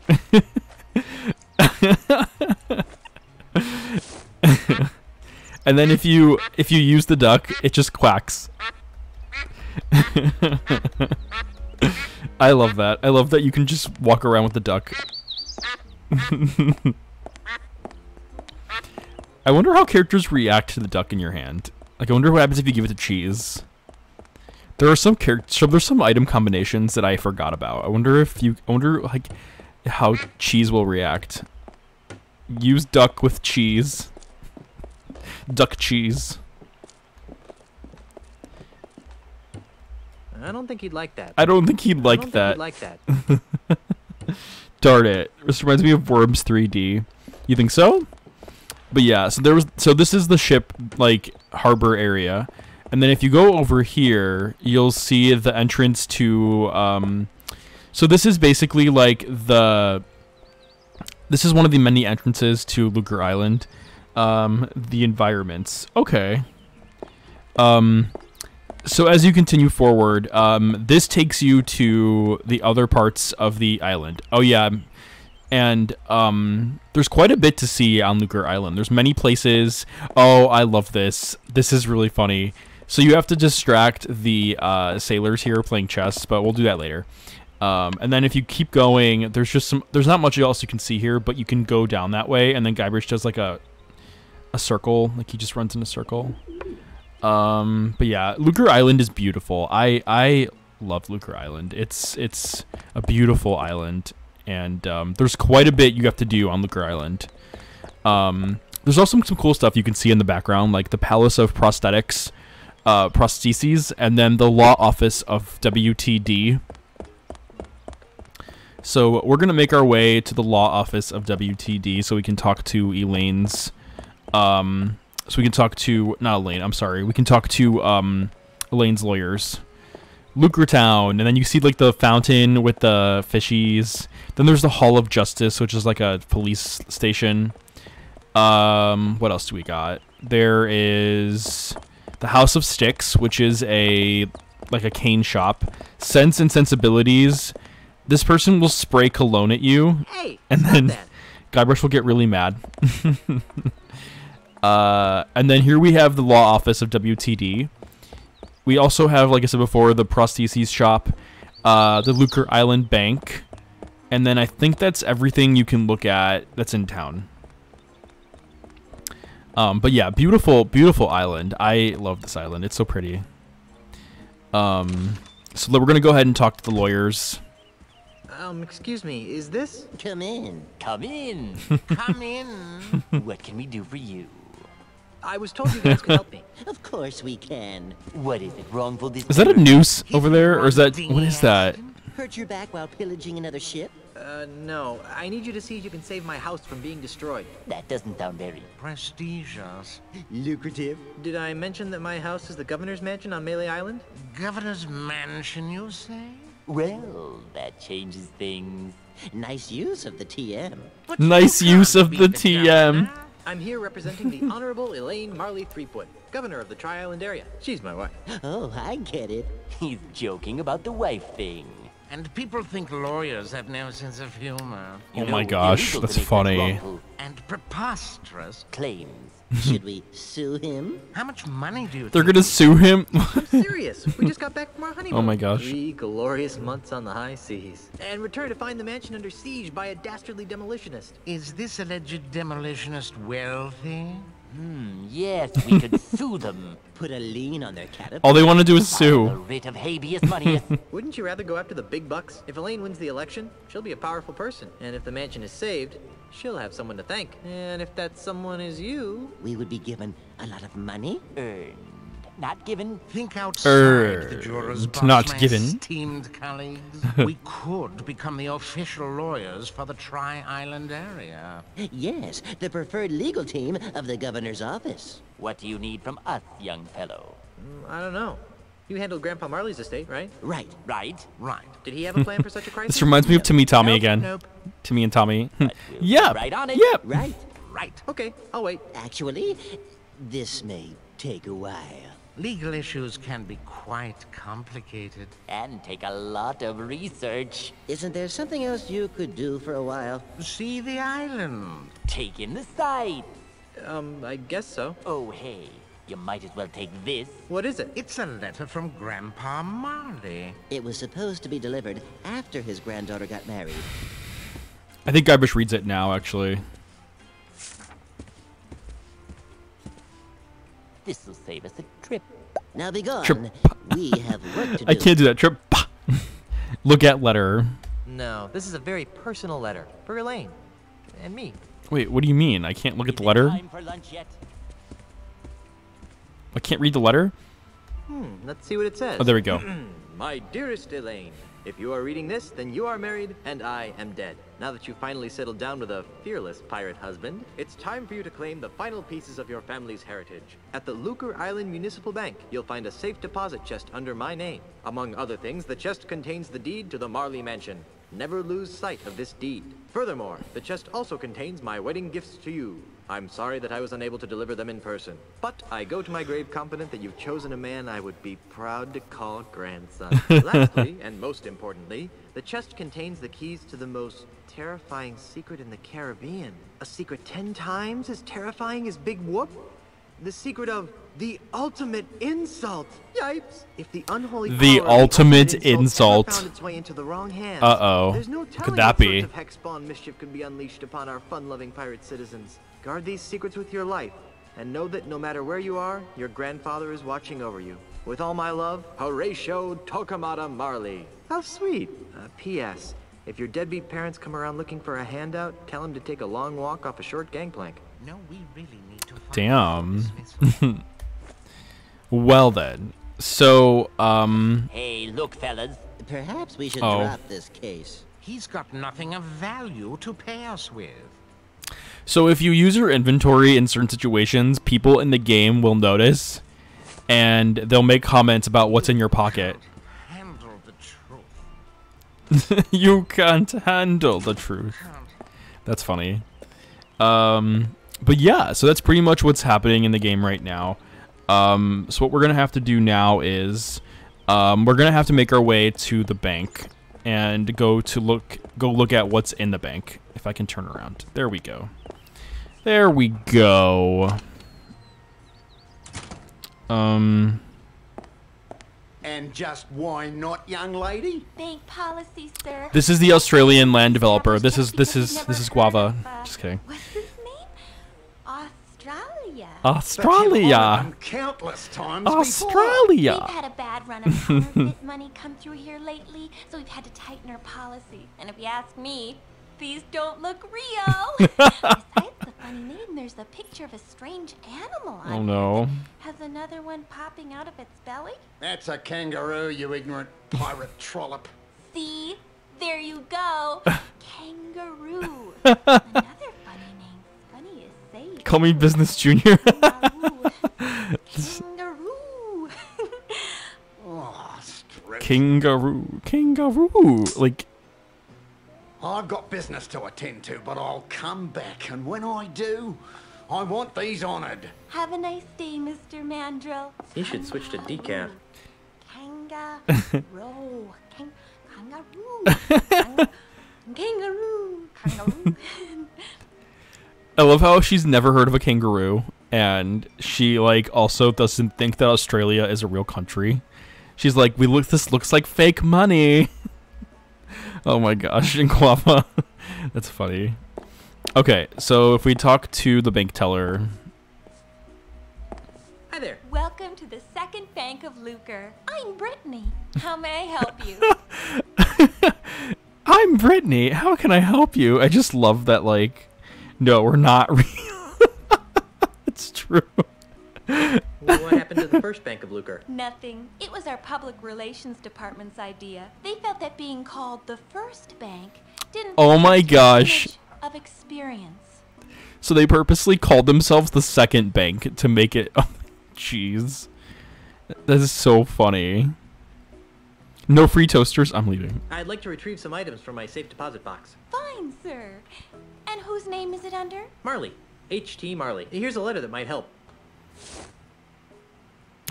And then if you use the duck, it just quacks. I love that. I love that you can just walk around with the duck. I wonder how characters react to the duck in your hand. Like, I wonder what happens if you give it to Cheese. There are some there's some item combinations that I forgot about. I wonder like how Cheese will react. Use duck with cheese. Duck cheese. I don't think he'd like that. I don't think he'd like that. Darn it. This reminds me of Worms 3D. You think so? But yeah, so this is the ship like harbor area. And then if you go over here, you'll see the entrance to so this is basically like this is one of the many entrances to Lucre Island. The environments. Okay. So as you continue forward, this takes you to the other parts of the island. Oh yeah, and there's quite a bit to see on Lucre Island. There's many places. Oh, I love this. This is really funny. So you have to distract the sailors here playing chess, but we'll do that later. And then if you keep going, there's not much else you can see here, but you can go down that way, and then Guybrush does like a circle, like he just runs in a circle. But yeah, Lucre Island is beautiful. I love Lucre Island. It's a beautiful island, and there's quite a bit you have to do on Lucre Island. There's also some cool stuff you can see in the background, like the Palace of Prostheses, and then the Law Office of WTD. So we're gonna make our way to the Law Office of WTD so we can talk to Elaine's. So we can talk to, not Elaine, I'm sorry. We can talk to Elaine's lawyers. Lucre Town, and then you see like the fountain with the fishies. Then there's the Hall of Justice, which is like a police station. What else do we got? There is the House of Sticks, which is like a cane shop. Sense and Sensibilities. This person will spray cologne at you, and then Guybrush will get really mad. And then here we have the Law Office of WTD. We also have, like I said before, the Prostheses shop, the Lucre Island Bank, and then I think that's everything you can look at that's in town. But yeah, beautiful, beautiful island. I love this island. It's so pretty. So we're gonna go ahead and talk to the lawyers. Excuse me, is this? Come in. Come in. Come in. What can we do for you? I was told you guys could help me. Of course we can. What is it, wrongful dismemberment? Is that a noose over there, or is that, what is that? Hurt your back while pillaging another ship? No. I need you to see if you can save my house from being destroyed. That doesn't sound very prestigious. Lucrative. Did I mention that my house is the governor's mansion on Melee Island? Governor's mansion, you say? Well, that changes things. Nice use of the TM. Nice use of the TM. I'm here representing the Honorable Elaine Marley Threepwood, governor of the Tri-Island area. She's my wife. Oh, I get it. He's joking about the wife thing. And people think lawyers have no sense of humor. Oh my gosh, that's funny. And preposterous claims. Should we sue him? How much money do you They're gonna sue him? I'm serious. We just got back from our honeymoon. Oh my gosh. 3 glorious months on the high seas. And returned to find the mansion under siege by a dastardly demolitionist. Is this alleged demolitionist wealthy? Yes, we could sue them. Put a lien on their catapult. All they want to do is sue. A writ of habeas money. Wouldn't you rather go after the big bucks? If Elaine wins the election, she'll be a powerful person. And if the mansion is saved, she'll have someone to thank. And if that someone is you... We would be given a lot of money? Earned. Not given. Think outside the jurors box, not my given. esteemed colleagues. We could become the official lawyers for the Tri-Island area. Yes, the preferred legal team of the governor's office. What do you need from us, young fellow? I don't know. You handled Grandpa Marley's estate, right? Right. Right? Right. Did he have a plan for such a crisis? This reminds me of Timmy Tommy Nope, again. Nope. Timmy and Tommy. Yeah. Right on it. Yep. Right. Right. Okay, I'll wait. Actually, this may take a while. Legal issues can be quite complicated. And take a lot of research. Isn't there something else you could do for a while? See the island. Take in the sight. I guess so. Oh, hey. You might as well take this. What is it? It's a letter from Grandpa Marley. It was supposed to be delivered after his granddaughter got married. I think Guybrush reads it now, actually. This will save us a trip. Now be gone. Trip. We have work to do. I can't do that. Trip. Look at letter. No, this is a very personal letter for Elaine and me. Wait, what do you mean? I can't look at the letter? Time for lunch yet? I can't read the letter? Let's see what it says. Oh, there we go. My dearest Elaine, if you are reading this, then you are married and I am dead. Now that you've finally settled down with a fearless pirate husband, it's time for you to claim the final pieces of your family's heritage. At the Lucre Island Municipal Bank, you'll find a safe deposit chest under my name. Among other things, the chest contains the deed to the Marley Mansion. Never lose sight of this deed. Furthermore, the chest also contains my wedding gifts to you. I'm sorry that I was unable to deliver them in person, but I go to my grave confident that you've chosen a man I would be proud to call grandson. Lastly, and most importantly, the chest contains the keys to the most terrifying secret in the Caribbean. A secret 10 times as terrifying as Big Whoop? The secret of the ultimate insult. Yipes! If the unholy the ultimate insult. Found its way into the wrong hands, uh-oh. There's no telling Could that be? What sorts of hex-spawn mischief could be unleashed upon our fun-loving pirate citizens. Guard these secrets with your life, and know that no matter where you are, your grandfather is watching over you. With all my love, Horatio Tokamata Marley. How sweet. P.S. If your deadbeat parents come around looking for a handout, tell them to take a long walk off a short gangplank. No, we really need to find Damn. Well then. So, Hey, look, fellas. Perhaps we should Oh. drop this case. He's got nothing of value to pay us with. So if you use your inventory in certain situations, people in the game will notice, and they'll make comments about what's in your pocket. Handle the truth. You can't handle the truth. That's funny. But yeah, so that's pretty much what's happening in the game right now. So what we're gonna have to do now is, we're gonna have to make our way to the bank and go look at what's in the bank. If I can turn around, there we go. There we go. And just why not, young lady? Bank policy, sir. This is the Australian land developer. This is Guava. Just kidding. What's his name? Australia. Australia. Countless times Australia. We've had a bad run of counterfeit money come through here lately, so we've had to tighten our policy. And if you ask me, these don't look real. Besides the funny name, there's a picture of a strange animal on Oh no. it. Has another one popping out of its belly? That's a kangaroo, you ignorant pirate trollop. See? There you go. Kangaroo. Another funny name. Funny as say. Call me Business Junior. Kangaroo. Oh, strip. Kangaroo. Like, I've got business to attend to, but I'll come back, and when I do, I want these honored. Have a nice day, Mr. Mandrill. You should switch to decaf. Kangaroo. Kangaroo. Kangaroo. I love how she's never heard of a kangaroo, and she like also doesn't think that Australia is a real country. She's like, this looks like fake money. Oh my gosh, and Guava. That's funny. Okay, so if we talk to the bank teller. Hi there. Welcome to the second bank of Lucre. I'm Brittany. How may I help you? I'm Brittany. How can I help you? I just love that, like, no, we're not real. It's true. What happened to the first bank of Lucre? Nothing. It was our public relations department's idea. They felt that being called the first bank didn't Oh my gosh. of experience. So they purposely called themselves the second bank to make it. Oh, jeez. That is so funny. No free toasters. I'm leaving. I'd like to retrieve some items from my safe deposit box. Fine, sir. And whose name is it under? Marley. H.T. Marley. Here's a letter that might help.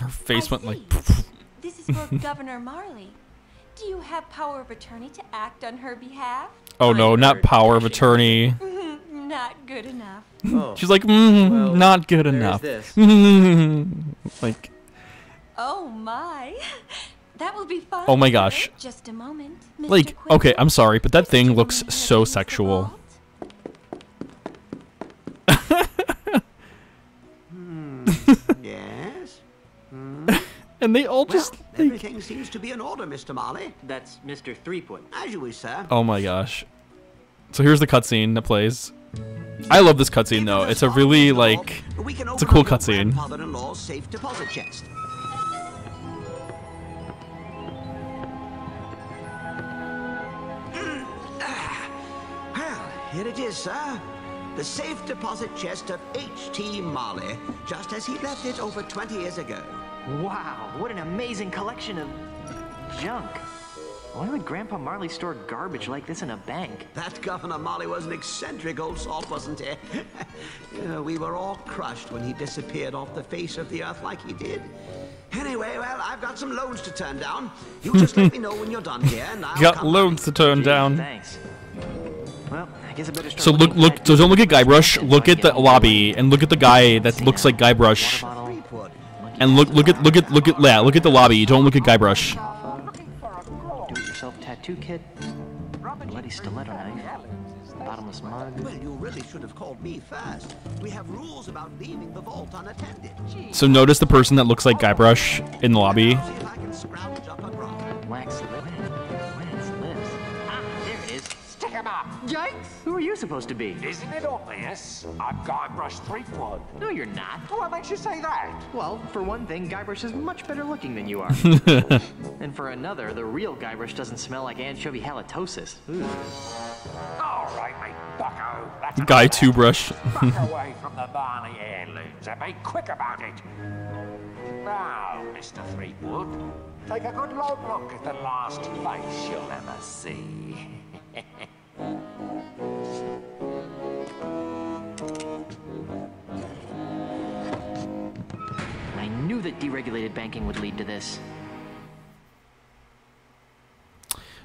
Her face went like. This is for Governor Marley. Do you have power of attorney to act on her behalf? Oh no, not power of attorney. Not good enough. Oh. She's like, Well, not good there's enough. this. Like, Oh my. That will be fun. oh my gosh. Just a moment. Like, okay, I'm sorry, but that thing looks so sexual. Yes? And they all just. Well, everything seems to be in order, Mr. Marley. That's Mr. Threepwood. As you wish, sir. Oh my gosh. So here's the cutscene that plays. I love this cutscene though. It's a really like, it's a cool cutscene. Grandfather-in-law's safe deposit chest. Well, here it is, sir. The safe deposit chest of H.T. Marley, just as he left it over 20 years ago. Wow, what an amazing collection of junk. Why would Grandpa Marley store garbage like this in a bank? That Governor Marley was an eccentric old salt, wasn't he? We were all crushed when he disappeared off the face of the earth like he did. Anyway, well, I've got some loans to turn down. You just let me know when you're done here, and I'll got loans to turn down. Thanks. Well, I guess I better start. So look. So don't look at Guybrush. Look at the lobby, and look at the guy that looks like Guybrush. And look at the lobby. Don't look at Guybrush. Do-it-yourself tattoo kit. Bloody stiletto knife. Bottomless mug. Well, you really should have called me first. We have rules about leaving the vault unattended. So notice the person that looks like Guybrush in the lobby. Wax lips. Ah, there it is. Stick him up. Yikes! Who are you supposed to be? Isn't it obvious? I'm Guybrush Threepwood. No, you're not. What makes you say that? Well, for one thing, Guybrush is much better looking than you are. And for another, the real Guybrush doesn't smell like anchovy halitosis. All right, mate, bucko. That's Guy Two Brush. Back away from the Barney heirlooms and be quick about it. Now, Mr. Threepwood, take a good long look at the last face you'll ever see. I knew that deregulated banking would lead to this.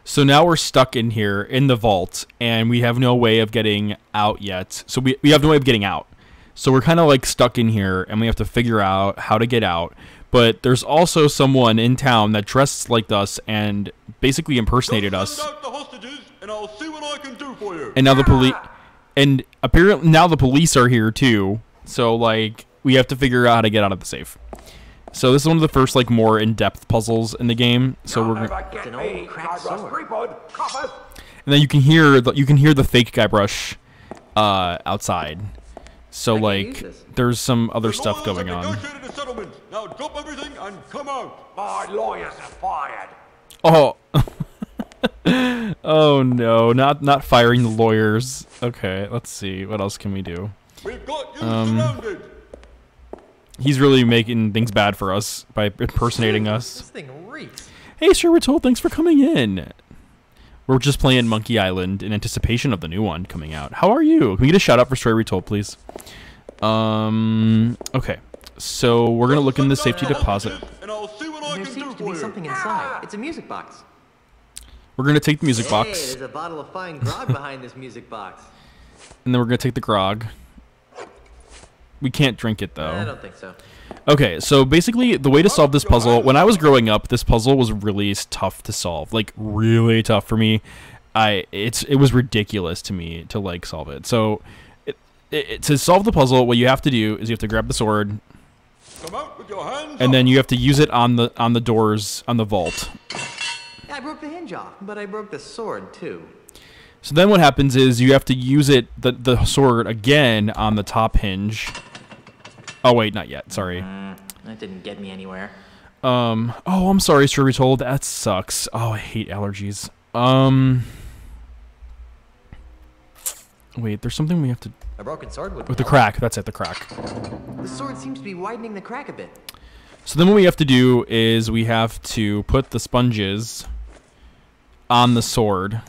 So now we're stuck in here in the vault, and we have no way of getting out yet. So we have no way of getting out. So we're kind of like stuck in here, and we have to figure out how to get out. But there's also someone in town that dressed like us and basically impersonated us. And I'll see what I can do for you. And now and apparently now the police are here too. So like we have to figure out how to get out of the safe. So this is one of the first like more in-depth puzzles in the game. So we're It's an old cracked sword. and then you can hear the fake Guybrush outside. So like there's some other stuff going on. Now drop everything and come out. My lawyers are fired. Oh. Oh no, not firing the lawyers. Okay, let's see. What else can we do? We've got you surrounded. He's really making things bad for us by impersonating us. This thing reeks. Hey, Sir Retold, thanks for coming in. We're just playing Monkey Island in anticipation of the new one coming out. How are you? Can we get a shout out for Stray Retold, please? Okay. So we're gonna look in the safety deposit. And I'll see what I There can seems do to be for something you. inside. It's a music box. We're gonna take the music Hey, box, there's a bottle of fine grog behind this music box. and then we're gonna take the grog. We can't drink it though. I don't think so. Okay, so basically the way to solve this puzzle, when I was growing up, this puzzle was really tough to solve, like really tough for me. It was ridiculous to me to like solve it. So to solve the puzzle, what you have to do is you have to grab the sword, Come out with your hands and then you have to use it on the doors on the vault. Yeah, I broke the hinge off, but I broke the sword too. So then what happens is you have to use the sword again on the top hinge. Oh wait, not yet. Sorry. That didn't get me anywhere. Oh, I'm sorry, Sir Retold. That sucks. Oh, I hate allergies. Wait, there's something we have to. A broken sword would. With the crack. That's it. The crack. The sword seems to be widening the crack a bit. So then what we have to do is we have to put the sponges on the sword.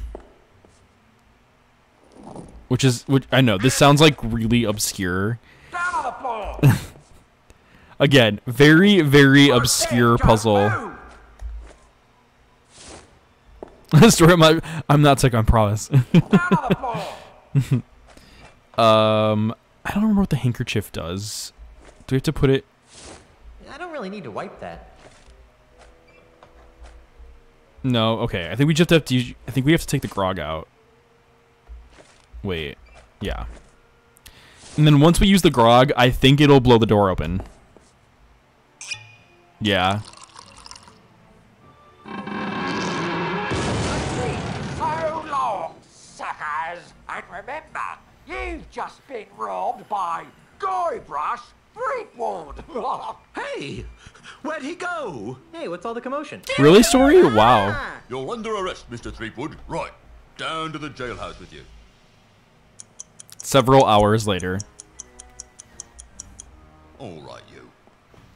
Which I know, this sounds like really obscure. Down on the floor. Again, very, very obscure puzzle. Story I'm not sick, I promise. Down on the floor. I don't remember what the handkerchief does. Do we have to put it? I don't really need to wipe that. No, okay. I think we just have to use, I think we have to take the grog out. Wait. Yeah. And then once we use the grog, I think it'll blow the door open. Yeah. So long, suckers. And remember, You've just been robbed by Guybrush Threepwood. Hey, where'd he go? Hey, what's all the commotion? Really, Story? Wow. You're under arrest, Mr. Threepwood. Right, down to the jailhouse with you. Several hours later. All right, you.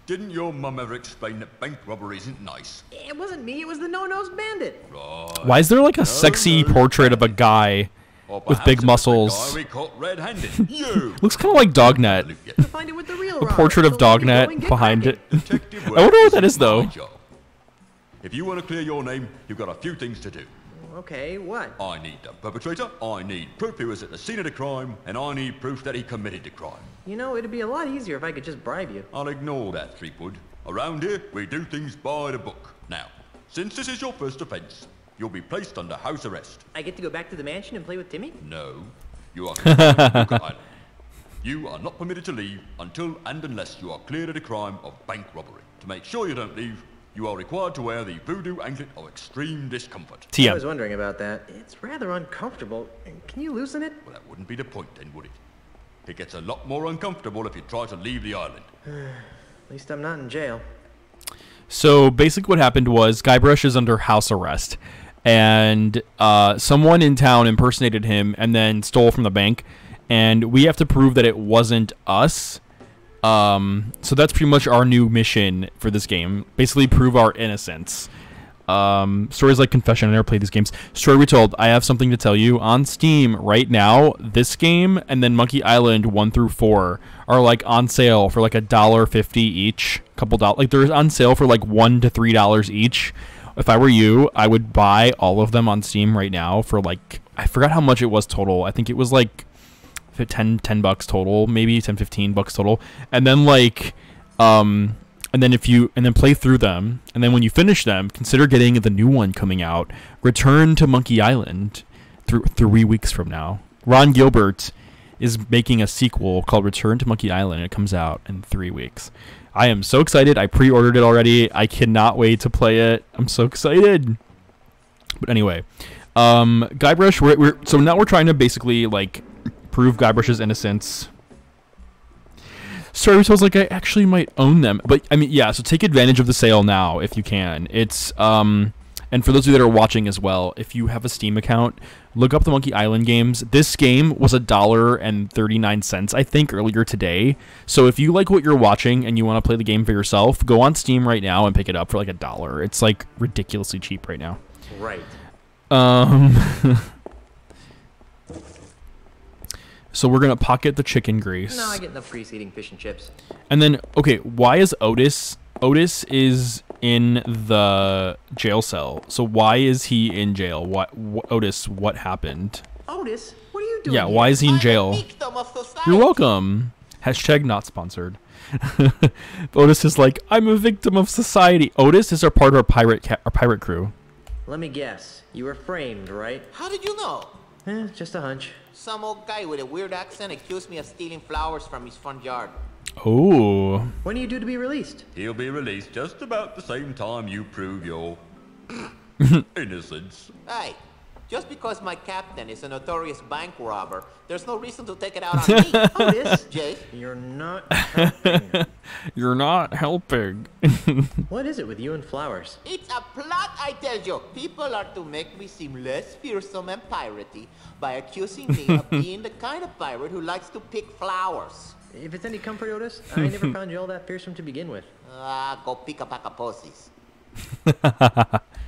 Didn't your mum ever explain that bank robbery isn't nice? It wasn't me, it was the no-nosed bandit. Right. Why is there like a sexy portrait of a guy with big muscles? Guy we caught red-handed. You. Looks kind of like Dognet. Find it with the real A portrait of Dognet behind it. I wonder what that is though. If you want to clear your name, you've got a few things to do. Okay, what? I need the perpetrator, I need proof he was at the scene of the crime, and I need proof that he committed the crime. You know, it'd be a lot easier if I could just bribe you. I'll ignore that, Threepwood. Around here, we do things by the book. Now, since this is your first offense, you'll be placed under house arrest. I get to go back to the mansion and play with Timmy? No, you are confined to Lucre Island. You are not permitted to leave until and unless you are cleared of the crime of bank robbery. To make sure you don't leave, you are required to wear the voodoo anklet of extreme discomfort. TM. I was wondering about that. It's rather uncomfortable. Can you loosen it? Well, that wouldn't be the point then, would it? It gets a lot more uncomfortable if you try to leave the island. At least I'm not in jail. So basically what happened was Guybrush is under house arrest, and someone in town impersonated him and then stole from the bank, and we have to prove that it wasn't us. So that's pretty much our new mission for this game. Basically prove our innocence. Stories like Confession. I never played these games. Story Retold. I have something to tell you. On Steam right now, this game and then Monkey Island 1 through 4 are like on sale for like $1.50 each. Couple dollars. Like they're on sale for like $1 to $3 each. If I were you, I would buy all of them on Steam right now for like, I forgot how much it was total. I think it was like $10 total, maybe 15 bucks total. And then like, and then play through them, and then when you finish them, consider getting the new one coming out, Return to Monkey Island, 3 weeks from now. Ron Gilbert is making a sequel called Return to Monkey Island, and it comes out in 3 weeks. I am so excited. I pre-ordered it already. I cannot wait to play it. I'm so excited. But anyway, Guybrush, so now we're trying to basically like prove Guybrush's innocence. Story was like, I actually might own them, but I mean, yeah. So take advantage of the sale now if you can. It's and for those of you that are watching as well, if you have a Steam account, look up the Monkey Island games. This game was $1.39, I think, earlier today. So if you like what you're watching and you want to play the game for yourself, go on Steam right now and pick it up for like $1. It's like ridiculously cheap right now. Right. So we're gonna pocket the chicken grease. No, I get enough grease eating fish and chips. And then, okay, why is Otis? Otis is in the jail cell. So why is he in jail? Otis, what happened? Otis, what are you doing? Yeah, why is he in jail? You're welcome. Hashtag not sponsored. Otis is like, I'm a victim of society. Otis is our part of our pirate crew. Let me guess. You were framed, right? How did you know? Just a hunch. Some old guy with a weird accent accused me of stealing flowers from his front yard. Oh. When are you due to be released? He'll be released just about the same time you prove your innocence. Hey, just because my captain is a notorious bank robber, there's no reason to take it out on me. Otis, Jay, you're not helping. You're not helping. What is it with you and flowers? It's a plot, I tell you. People are to make me seem less fearsome and piratey by accusing me of being the kind of pirate who likes to pick flowers. If it's any comfort, Otis, I never found you all that fearsome to begin with. Go pick a pack of pussies.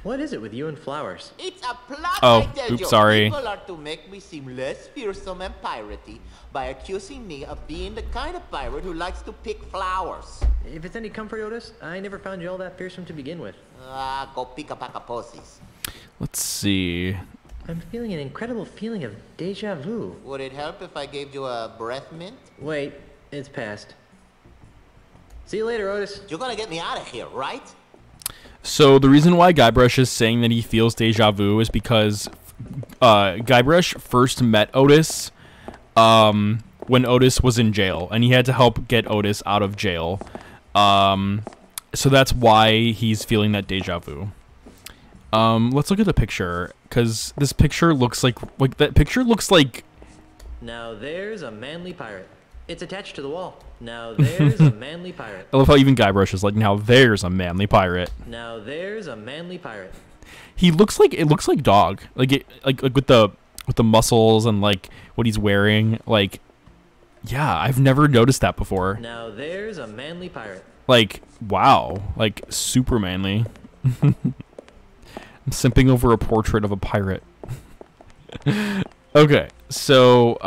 What is it with you and flowers? It's a plot, oh, I tell you. Sorry. People are to make me seem less fearsome and piratey by accusing me of being the kind of pirate who likes to pick flowers. If it's any comfort, Otis, I never found you all that fearsome to begin with. Go pick a pack of pussies. Let's see. I'm feeling an incredible feeling of deja vu. Would it help if I gave you a breath mint? Wait, it's past. See you later, Otis. You're gonna get me out of here, right? So the reason why Guybrush is saying that he feels deja vu is because Guybrush first met Otis when Otis was in jail, and he had to help get Otis out of jail. So that's why he's feeling that deja vu. Let's look at the picture, because this picture looks like that picture looks like Now there's a manly pirate. It's attached to the wall. Now there's a manly pirate. I love how even Guybrush is like, now there's a manly pirate. Now there's a manly pirate. He looks like, it looks like Dog. Like with the muscles and like what he's wearing. Like, yeah, I've never noticed that before. Now there's a manly pirate. Like, wow. Like, super manly. I'm simping over a portrait of a pirate. Okay, so,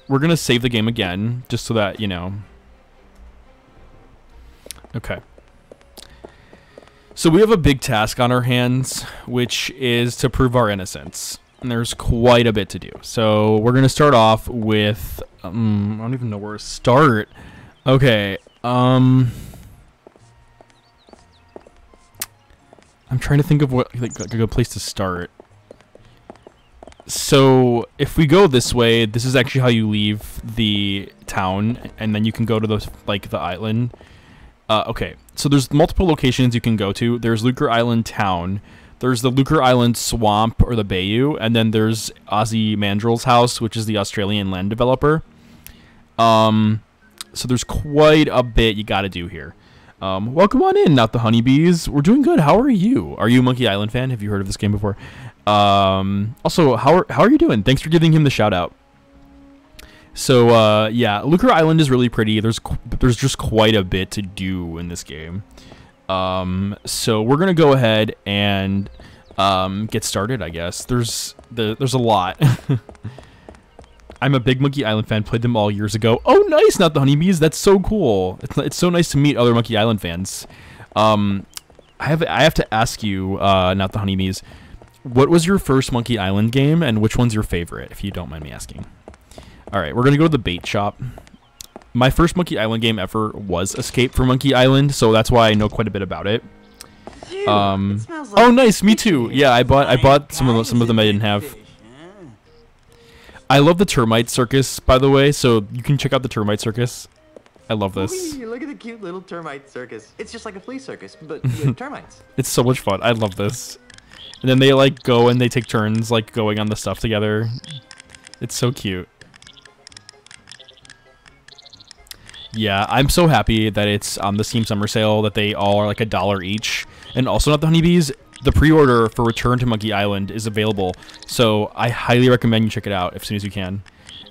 we're gonna save the game again, just so that, you know. Okay. So we have a big task on our hands, which is to prove our innocence. And there's quite a bit to do. So we're gonna start off with, I don't even know where to start. Okay, I'm trying to think of what, like, a good place to start. So if we go this way, this is actually how you leave the town, and then you can go to the island. Okay, so there's multiple locations you can go to. There's Lucre Island town. There's the Lucre Island swamp or the bayou, and then there's Ozzie Mandrill's house, which is the Australian land developer. So there's quite a bit you got to do here. Welcome on in, not the honeybees. We're doing good. How are you? Are you a Monkey Island fan? Have you heard of this game before? Also, how are you doing? Thanks for giving him the shout out. So yeah, Lucre Island is really pretty. There's just quite a bit to do in this game. So we're gonna go ahead and get started, I guess. There's a lot. I'm a big Monkey Island fan. Played them all years ago. Oh, nice! Not the honeybees. That's so cool. It's so nice to meet other Monkey Island fans. I have to ask you, not the honeybees. What was your first Monkey Island game, and which one's your favorite, if you don't mind me asking? All right, we're gonna go to the bait shop. My first Monkey Island game ever was Escape from Monkey Island, so that's why I know quite a bit about it. Dude, it smells like oh, nice, me too. Yeah, I bought some of them I didn't have. I love the Termite Circus, by the way, so you can check out the Termite Circus. I love this. Whee, look at the cute little Termite Circus. It's just like a flea circus, but with termites. It's so much fun. I love this. And then they like go and they take turns like going on the stuff together. It's so cute. Yeah, I'm so happy that it's on the Steam Summer Sale, that they all are like $1 each. And also, not the honeybees, the pre-order for Return to Monkey Island is available. So I highly recommend you check it out as soon as you can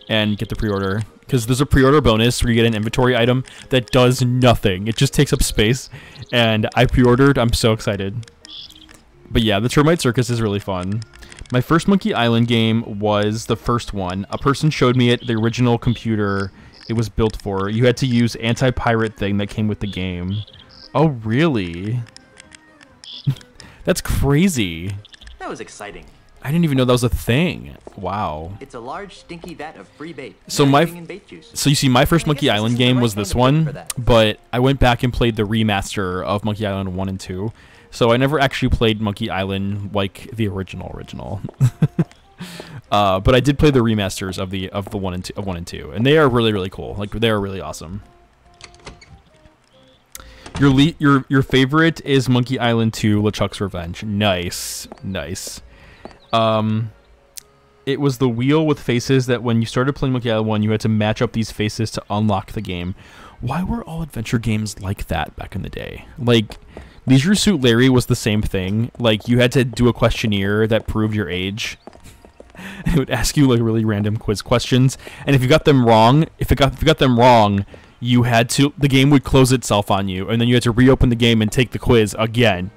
and get the pre-order. Because there's a pre-order bonus where you get an inventory item that does nothing. It just takes up space. And I pre-ordered. I'm so excited. But yeah, the Termite Circus is really fun. My first Monkey Island game was the first one. A person showed me it, the original computer it was built for. You had to use anti-pirate thing that came with the game. Oh, really? That's crazy. That was exciting. I didn't even know that was a thing. Wow. It's a large stinky vat of free bait. So you see, my first Monkey Island game was this one, but I went back and played the remaster of Monkey Island 1 and 2. So I never actually played Monkey Island like the original. But I did play the remasters of the 1 and 2, and they are really cool. Like, they are really awesome. Your favorite is Monkey Island 2: LeChuck's Revenge. Nice. It was the wheel with faces that when you started playing Monkey Island 1, you had to match up these faces to unlock the game. Why were all adventure games like that back in the day? Like, Leisure Suit Larry was the same thing. Like, you had to do a questionnaire that proved your age. It would ask you like really random quiz questions, and if you got them wrong, you had to, the game would close itself on you, and then you had to reopen the game and take the quiz again.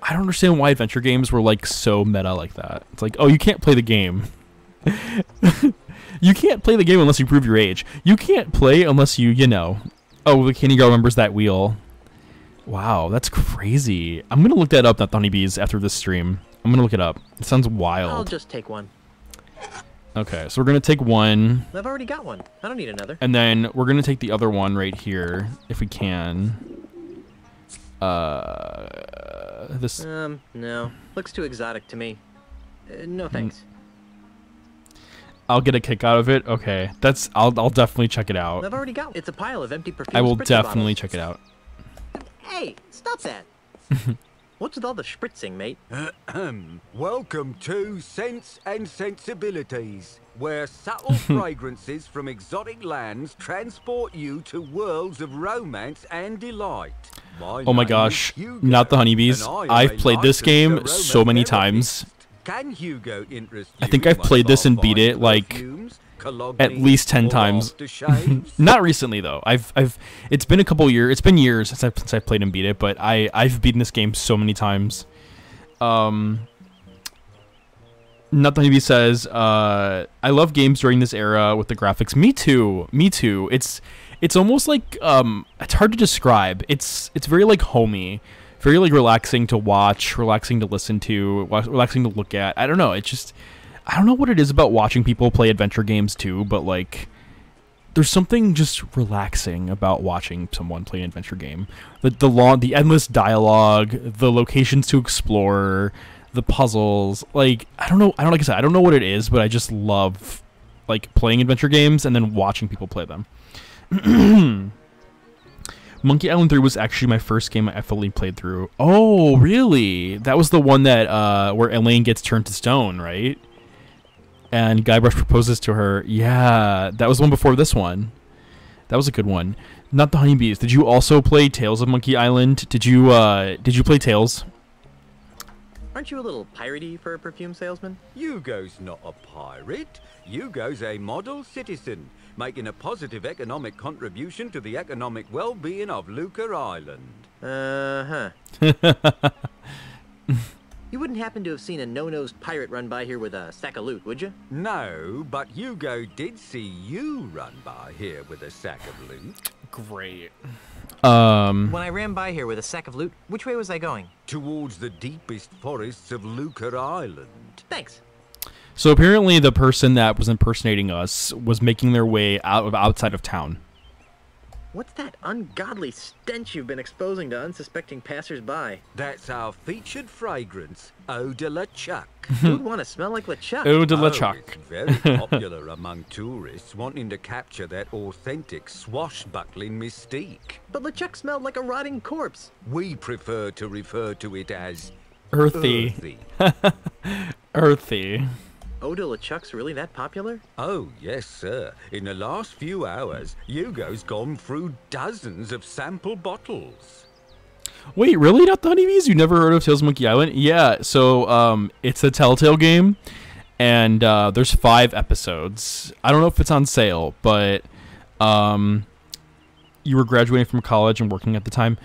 I don't understand why adventure games were like so meta like that. It's like, oh, you can't play the game. You can't play the game unless you prove your age. You can't play unless you know. Oh, the Candy Girl remembers that wheel. Wow, that's crazy. I'm gonna look that up, not the honeybees, after this stream. I'm gonna look it up. It sounds wild. I'll just take one. Okay, so we're gonna take one. I've already got one. I don't need another. And then we're gonna take the other one right here, if we can. This. No. Looks too exotic to me. No thanks. I'll get a kick out of it. Okay, that's. I'll definitely check it out. I've already got. It's a pile of empty perfume. I will definitely check it out. Hey, stop that. What's with all the spritzing, mate? Welcome to Sense and Sensibilities, where subtle fragrances from exotic lands transport you to worlds of romance and delight. Oh my gosh, not the honeybees. I've played this game so many times. Can Hugo interest I think I've played this and beat it like at least 10 times. Not recently though. It's been a couple years. It's been years since I've played and beat it, but I've beaten this game so many times. Not the Honeybee says, I love games during this era with the graphics. Me too. Me too. It's almost like it's hard to describe. It's very like homey, very like relaxing to watch, relaxing to listen to, relaxing to look at. I don't know. It's just I don't know what it is about watching people play adventure games too, but like there's something just relaxing about watching someone play an adventure game. The endless dialogue, the locations to explore, the puzzles. Like I don't know like I said, I don't know what it is, but I just love like playing adventure games and then watching people play them. Monkey Island 3 was actually my first game I fully played through. Oh, really? That was the one that where Elaine gets turned to stone, right? And Guybrush proposes to her. Yeah, that was one before this one. That was a good one. Not the Honeybees. Did you also play Tales of Monkey Island? Did you play Tales? Aren't you a little piratey for a perfume salesman? Hugo's not a pirate. Hugo's a model citizen, making a positive economic contribution to the economic well-being of Lucre Island. Uh-huh. You wouldn't happen to have seen a no-nosed pirate run by here with a sack of loot, would you? No, but Hugo did see you run by here with a sack of loot. Great. When I ran by here with a sack of loot, which way was I going? Towards the deepest forests of Lucre Island. Thanks. So apparently the person that was impersonating us was making their way outside of town. What's that ungodly stench you've been exposing to unsuspecting passers-by? That's our featured fragrance, Eau de la Chuck. Who'd want to smell like LeChuck? Eau de la Chuck. It's very popular among tourists wanting to capture that authentic swashbuckling mystique. But LeChuck smelled like a rotting corpse. We prefer to refer to it as earthy. Earthy. Eau de la Chuck's really that popular? Oh, yes, sir. In the last few hours, Hugo's gone through dozens of sample bottles. Wait, really? Not the Honeybees? You never heard of Tales of Monkey Island? Yeah, so it's a Telltale game, and there's 5 episodes. I don't know if it's on sale, but you were graduating from college and working at the time.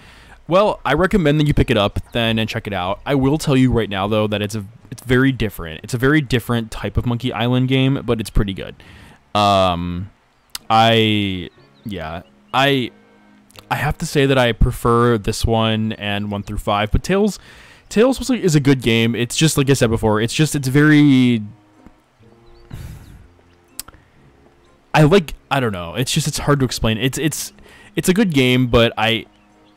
Well, I recommend that you pick it up then and check it out. I will tell you right now, though, that it's very different. It's a very different type of Monkey Island game, but it's pretty good. I have to say that I prefer this one and 1 through 5, but Tales is a good game. It's just like I said before. It's very. I don't know. It's hard to explain. It's a good game, but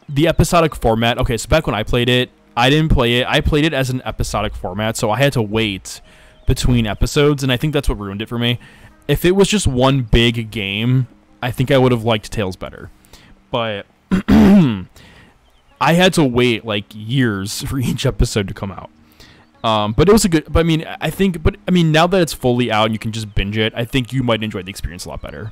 the episodic format. Okay, so back when I played it, I didn't play it. I played it as an episodic format, so I had to wait between episodes, and I think that's what ruined it for me. If it was just one big game, I think I would have liked Tales better. But I had to wait like years for each episode to come out. But it was a good. But I mean, now that it's fully out and you can just binge it, I think you might enjoy the experience a lot better.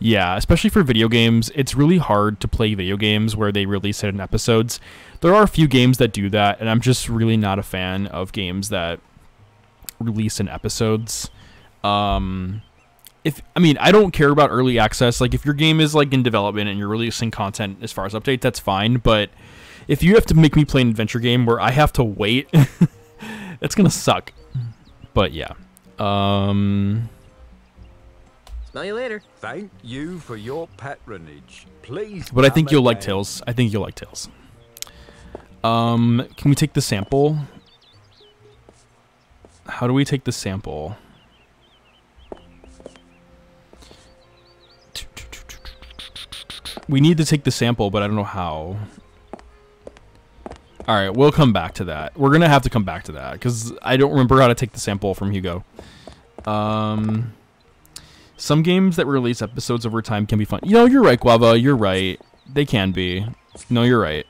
Yeah, especially for video games, it's really hard to play video games where they release it in episodes. There are a few games that do that, and I'm just really not a fan of games that release in episodes. I don't care about early access. Like, if your game is like in development and you're releasing content as far as updates, that's fine. But if you have to make me play an adventure game where I have to wait, it's gonna suck. But yeah. Smell you later. Thank you for your patronage. Please. But I think you'll like Tales. Can we take the sample? How do we take the sample? We need to take the sample, but I don't know how. Alright, we'll come back to that. We're going to have to come back to that, because I don't remember how to take the sample from Hugo. Some games that release episodes over time can be fun. You know, you're right, Guava. You're right. They can be. No, you're right.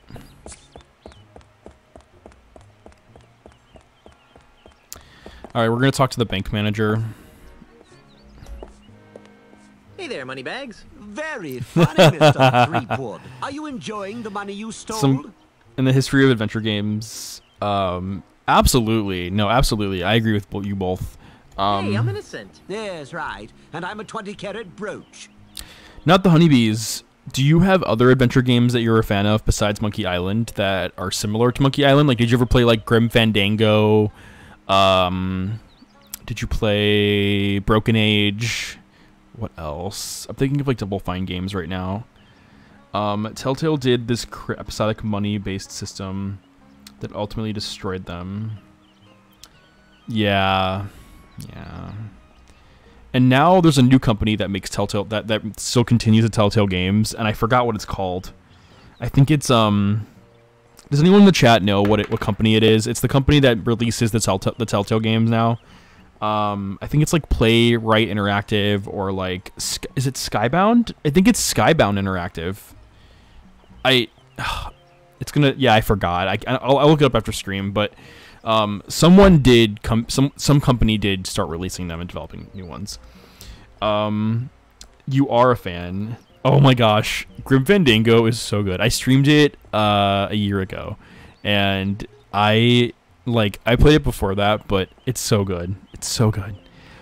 All right, we're gonna talk to the bank manager. Hey there, moneybags. Very funny, Mr. Threepwood. Are you enjoying the money you stole? In the history of adventure games, absolutely. No, absolutely. I agree with you both. Hey, I'm innocent. Yes, right. And I'm a 20-carat brooch. Not the honeybees. Do you have other adventure games that you're a fan of besides Monkey Island that are similar to Monkey Island? Like, did you ever play, like, Grim Fandango? Did you play Broken Age? What else? I'm thinking of, like, Double Fine games right now. Telltale did this episodic money-based system that ultimately destroyed them. Yeah. And now there's a new company that makes Telltale that still continues the Telltale games, and I forgot what it's called. I think it's does anyone in the chat know what company it is? It's the company that releases the Telltale games now. I think it's like Playwright Interactive, or like is it Skybound? I think it's Skybound Interactive. It's gonna, yeah, I forgot. I'll look it up after stream, but someone did some company did start releasing them and developing new ones. You are a fan. Oh my gosh, Grim Fandango is so good. I streamed it a year ago, and I played it before that, but it's so good. It's so good.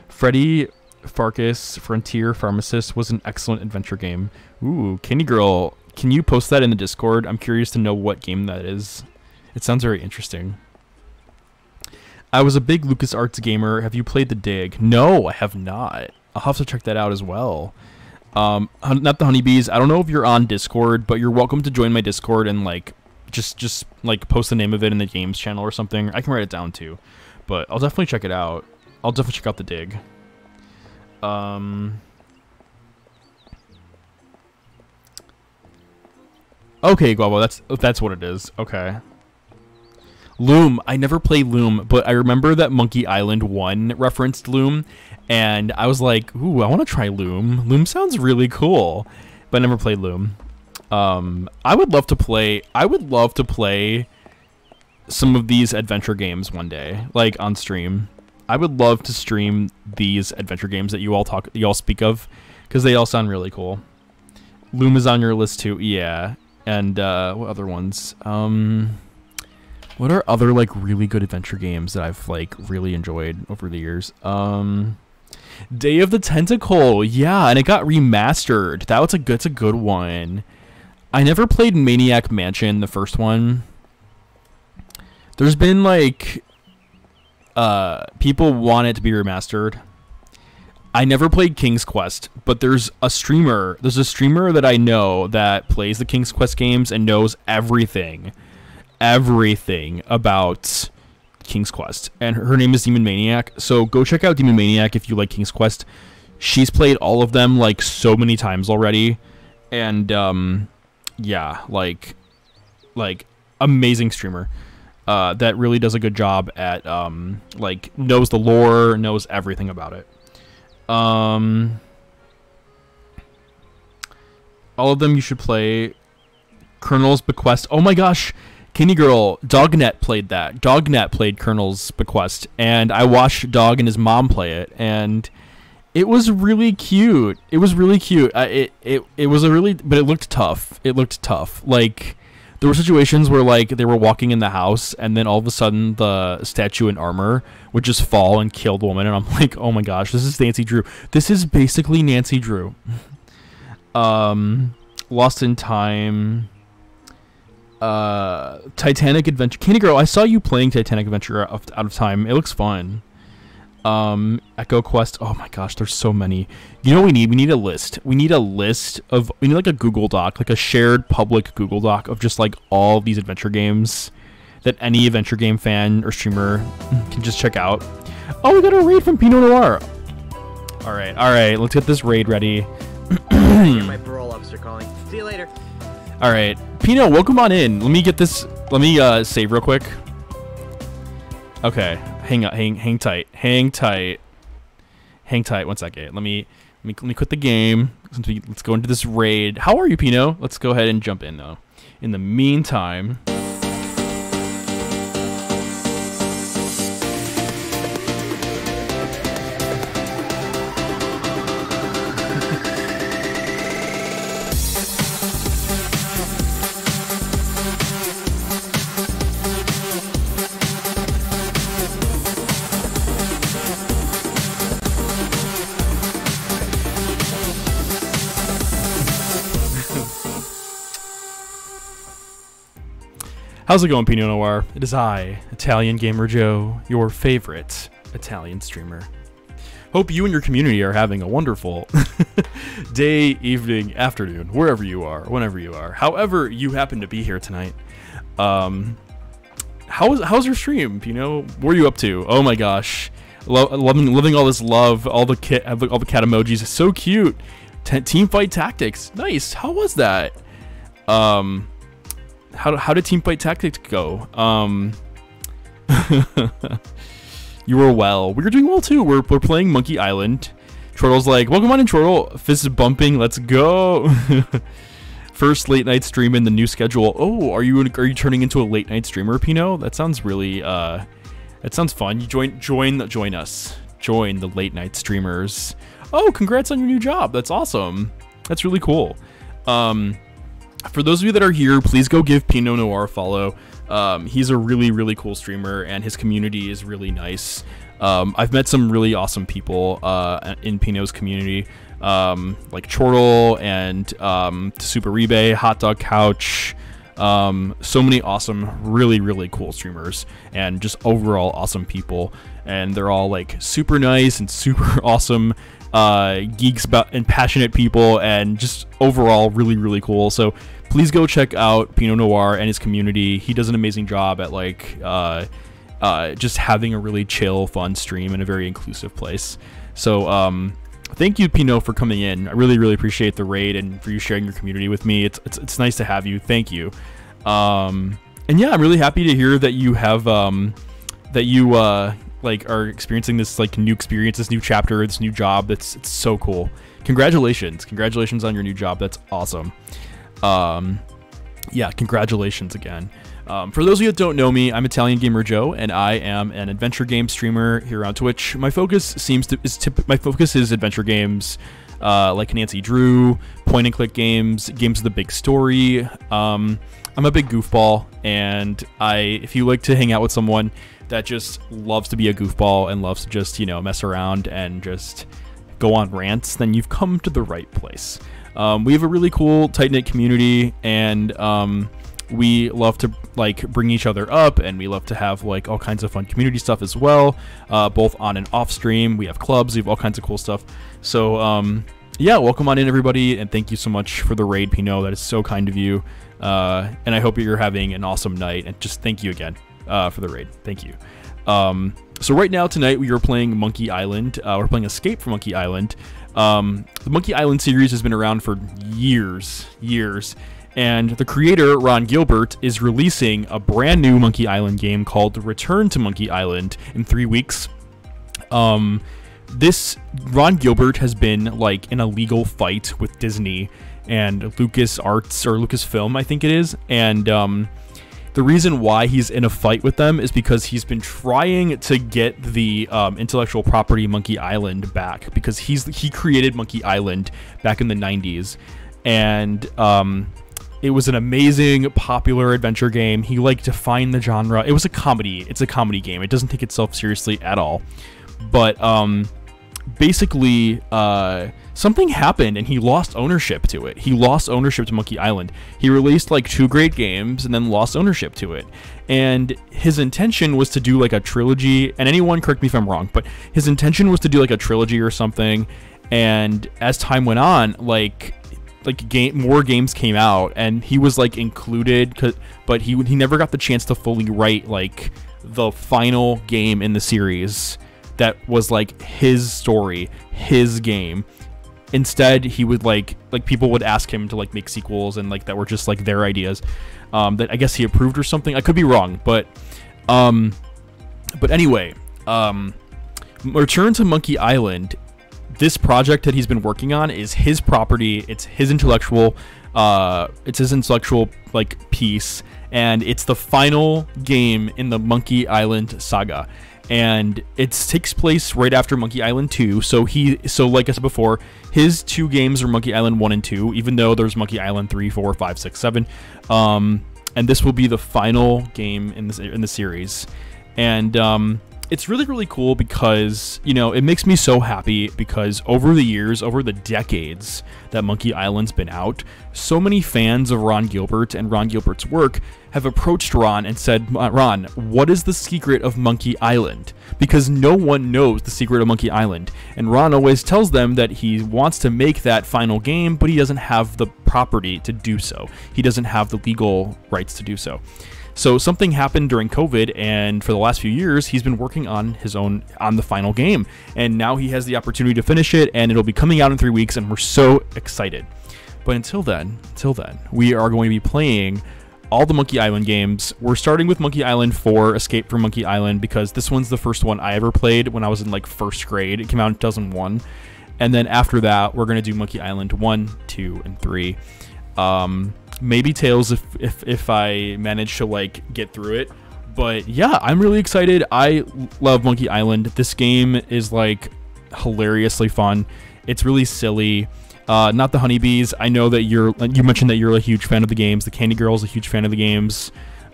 Freddy Farkas Frontier Pharmacist was an excellent adventure game. Ooh, Candy Girl, can you post that in the Discord? I'm curious to know what game that is. It sounds very interesting. I was a big LucasArts gamer. Have you played The Dig? No, I have not. I'll have to check that out as well. Not the honeybees. I don't know if you're on Discord, but you're welcome to join my Discord and like just like post the name of it in the games channel or something. I can write it down too, but I'll definitely check it out. I'll definitely check out The Dig. Okay, Guavo, that's what it is. Okay. Loom. I never played Loom, but I remember that Monkey Island 1 referenced Loom, and I was like, ooh, I want to try Loom. Loom sounds really cool, but I never played Loom. I would love to play some of these adventure games one day, like on stream. I would love to stream these adventure games that you all speak of, because they all sound really cool. Loom is on your list too, yeah. And what other ones? What are other like really good adventure games that I've like really enjoyed over the years? Day of the Tentacle, yeah, and it got remastered. That's a good one. I never played Maniac Mansion, the first one. There's been like people want it to be remastered. I never played King's Quest, but there's a streamer that I know that plays the King's Quest games and knows everything about King's Quest, and her name is Demon Maniac. So go check out Demon Maniac if you like King's Quest. She's played all of them like so many times already, and yeah, like amazing streamer that really does a good job at like knows the lore, knows everything about it. All of them you should play. Colonel's Bequest. Oh my gosh, Kenny Girl, Dognet played that. Dognet played Colonel's Bequest, and I watched Dog and his mom play it, and it was really cute. It was really cute. It was a really, but it looked tough. It looked tough. Like there were situations where like they were walking in the house, and then all of a sudden the statue in armor would just fall and kill the woman, and I'm like, oh my gosh, this is Nancy Drew. This is basically Nancy Drew. Lost in Time. Titanic Adventure. Candy Girl, I saw you playing Titanic Adventure out of Time. It looks fun. Echo Quest. Oh my gosh, there's so many. You know what we need? We need a list. We need like a Google Doc, like a shared public Google Doc of just like all these adventure games that any adventure game fan or streamer can just check out. Oh, we got a raid from Pinot Noir. All right, let's get this raid ready. My parole officer calling. See you later. All right, Pino, welcome on in. Let me get this. Let me save real quick. Okay, hang tight. Hang tight. 1 second. Let me quit the game. Let's go into this raid. How are you, Pino? Let's go ahead and jump in though. In the meantime. How's it going, Pinot Noir? It is I, Italian Gamer Joe, your favorite Italian streamer. Hope you and your community are having a wonderful day, evening, afternoon, wherever you are, whenever you are, however you happen to be here tonight. How's your stream, Pinot? What are you up to? Oh my gosh, loving all this love, all the cat emojis, it's so cute. Team fight tactics, nice. How was that? How did team fight tactics go? You were well. We were doing well too. We're playing Monkey Island. Chortle's like, welcome on in, Chortle. Fists bumping. Let's go. First late night stream in the new schedule. Oh, are you turning into a late night streamer, Pinot? That sounds really that sounds fun. You join us. Join the late night streamers. Oh, congrats on your new job. That's awesome. That's really cool. For those of you that are here, please go give Pinot Noir a follow. He's a really, really cool streamer, and his community is really nice. I've met some really awesome people in Pinot's community, like Chortle and Super Rebe, Hot Dog Couch. So many awesome, really, really cool streamers, and just overall awesome people. And they're all like super nice and super awesome geeks and passionate people, and just overall really, really cool. So please go check out Pinot Noir and his community. He does an amazing job at like just having a really chill, fun stream in a very inclusive place. So thank you, Pinot, for coming in. I really, really appreciate the raid and for you sharing your community with me. It's nice to have you. Thank you. And yeah, I'm really happy to hear that you have that you like are experiencing this like new experience, this new chapter, this new job. It's so cool. Congratulations on your new job. That's awesome. Yeah, congratulations again. For those of you that don't know me, I'm Italian Gamer Joe, and I am an adventure game streamer here on Twitch. My focus is adventure games, like Nancy Drew, point and click games with a big story. I'm a big goofball, and if you like to hang out with someone that just loves to be a goofball and loves to just, mess around and just go on rants, then you've come to the right place. We have a really cool, tight-knit community, and we love to like bring each other up, and we love to have like all kinds of fun community stuff as well, both on and off stream. We have clubs, we have all kinds of cool stuff. So yeah, welcome on in, everybody, and thank you so much for the raid, Pinot. That is so kind of you, and I hope you're having an awesome night, and just thank you again for the raid. Thank you. So right now, tonight, we are playing Monkey Island. We're playing Escape from Monkey Island. The Monkey Island series has been around for years, and the creator, Ron Gilbert, is releasing a brand new Monkey Island game called Return to Monkey Island in 3 weeks. This Ron Gilbert has been like in a legal fight with Disney and Lucas Arts, or Lucasfilm, I think it is, and the reason why he's in a fight with them is because he's been trying to get the intellectual property Monkey Island back, because he created Monkey Island back in the 90s, and it was an amazing, popular adventure game. He like defined the genre. It was a comedy. It's a comedy game. It doesn't take itself seriously at all. But basically, something happened and he lost ownership to it. He lost ownership to Monkey Island. He released like 2 great games and then lost ownership to it. And his intention was to do like a trilogy, and anyone correct me if I'm wrong, but his intention was to do like a trilogy or something. And as time went on, more games came out, and he was like included, but he never got the chance to fully write like the final game in the series that was like his story, his game. Instead, he would like people would ask him to like make sequels, and like that were just like their ideas that I guess he approved or something. I could be wrong, but anyway, Return to Monkey Island. This project that he's been working on is his property. It's his intellectual like piece, and it's the final game in the Monkey Island saga. And it takes place right after Monkey Island 2. So like I said before, his 2 games are Monkey Island 1 and 2, even though there's Monkey Island 3, 4, 5, 6, 7. And this will be the final game in the series. And it's really, really cool because, it makes me so happy, because over the years, over the decades that Monkey Island's been out, so many fans of Ron Gilbert and Ron Gilbert's work have approached Ron and said, Ron, what is the secret of Monkey Island? Because no one knows the secret of Monkey Island. And Ron always tells them that he wants to make that final game, but he doesn't have the property to do so. He doesn't have the legal rights to do so. So something happened during COVID, and for the last few years, he's been working on the final game. And now he has the opportunity to finish it, and it'll be coming out in 3 weeks, and we're so excited. But until then, we are going to be playing all the Monkey Island games. We're starting with Monkey Island 4, Escape from Monkey Island, because this one's the first one I ever played when I was in like first grade. It came out in 2001. And then after that, we're going to do Monkey Island 1, 2, and 3. Maybe Tails if I manage to like get through it. But yeah, I'm really excited. I love Monkey Island. This game is like hilariously fun. It's really silly. Not the honeybees. I know that you mentioned that you're a huge fan of the games. The Candy Girl's a huge fan of the games.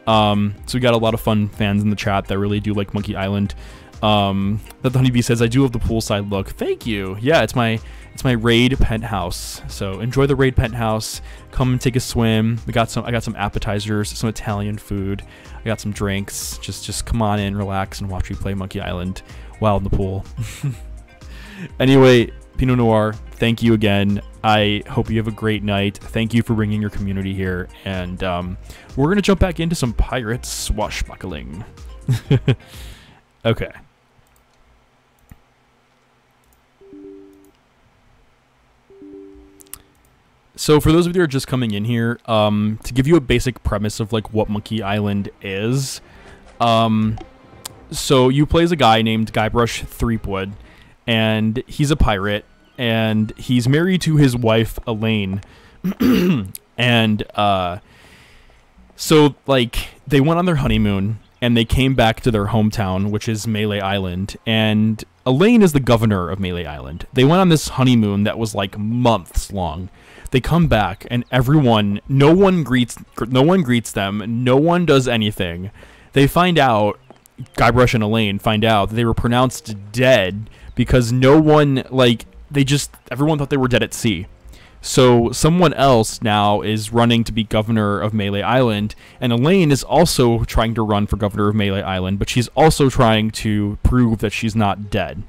So we got a lot of fun fans in the chat that really do like Monkey Island. That the honeybee says, I do love the poolside look. Thank you. Yeah, it's my raid penthouse. So enjoy the raid penthouse. Come and take a swim. I got some appetizers, some Italian food. I got some drinks. Just come on in, relax, and watch me play Monkey Island while in the pool. Anyway, Pinot Noir, thank you again. I hope you have a great night. Thank you for bringing your community here. And we're going to jump back into some pirate swashbuckling. Okay. So for those of you who are just coming in here, to give you a basic premise of like what Monkey Island is, so you play as a guy named Guybrush Threepwood, and he's a pirate, and he's married to his wife Elaine, and so like they went on their honeymoon, and they came back to their hometown, which is Melee Island, and Elaine is the governor of Melee Island. They went on this honeymoon that was like months long. They come back, and no one greets them. No one does anything. They find out, Guybrush and Elaine find out that they were pronounced dead because everyone thought they were dead at sea. So someone else now is running to be governor of Melee Island, and Elaine is also trying to run for governor of Melee Island, but she's also trying to prove that she's not dead.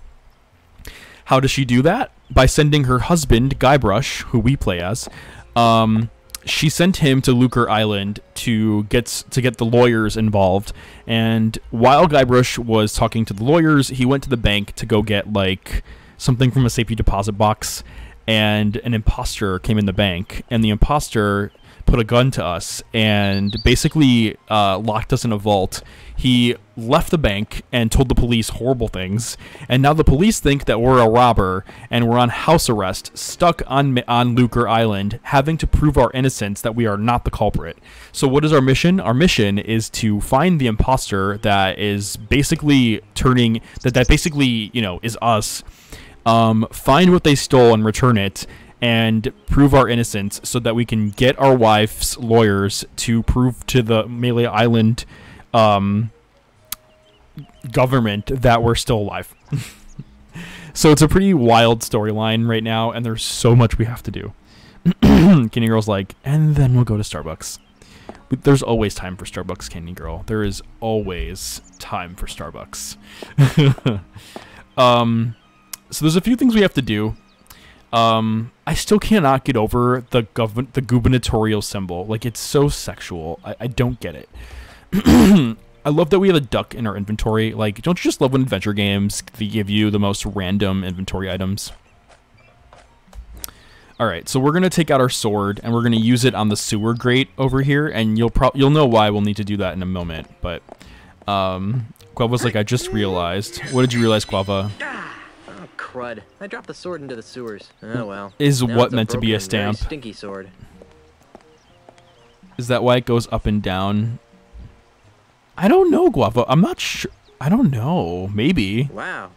How does she do that? By sending her husband, Guybrush, who we play as, she sent him to Lucre Island to get the lawyers involved. And while Guybrush was talking to the lawyers, he went to the bank to go get like something from a safety deposit box. And an imposter came in the bank, and the imposter put a gun to us and basically locked us in a vault. He left the bank and told the police horrible things, and now the police think that we're a robber and we're on house arrest, stuck on Lucre Island, having to prove our innocence, that we are not the culprit. So what is our mission? Our mission is to find the imposter that is basically that basically, is us. Find what they stole and return it, and prove our innocence so that we can get our wife's lawyers to prove to the Melee Island government that we're still alive. So it's a pretty wild storyline right now, and there's so much we have to do. Candy Girl's like, and then we'll go to Starbucks. There's always time for Starbucks, Candy Girl. There is always time for Starbucks. So there's a few things we have to do. I still cannot get over the gubernatorial symbol. Like, it's so sexual. I don't get it. I love that we have a duck in our inventory. Like, don't you just love when adventure games they give you the most random inventory items? All right, so we're gonna take out our sword and we're gonna use it on the sewer grate over here, and you'll know why we'll need to do that in a moment. But Quava's like, I just realized. What did you realize, Quava? Oh, crud! I dropped the sword into the sewers. Oh well. Is Now what it's meant to be a broken, very stamp? stinky sword. Is that why it goes up and down? I don't know, Guava. I'm not sure. I don't know. Maybe. Wow,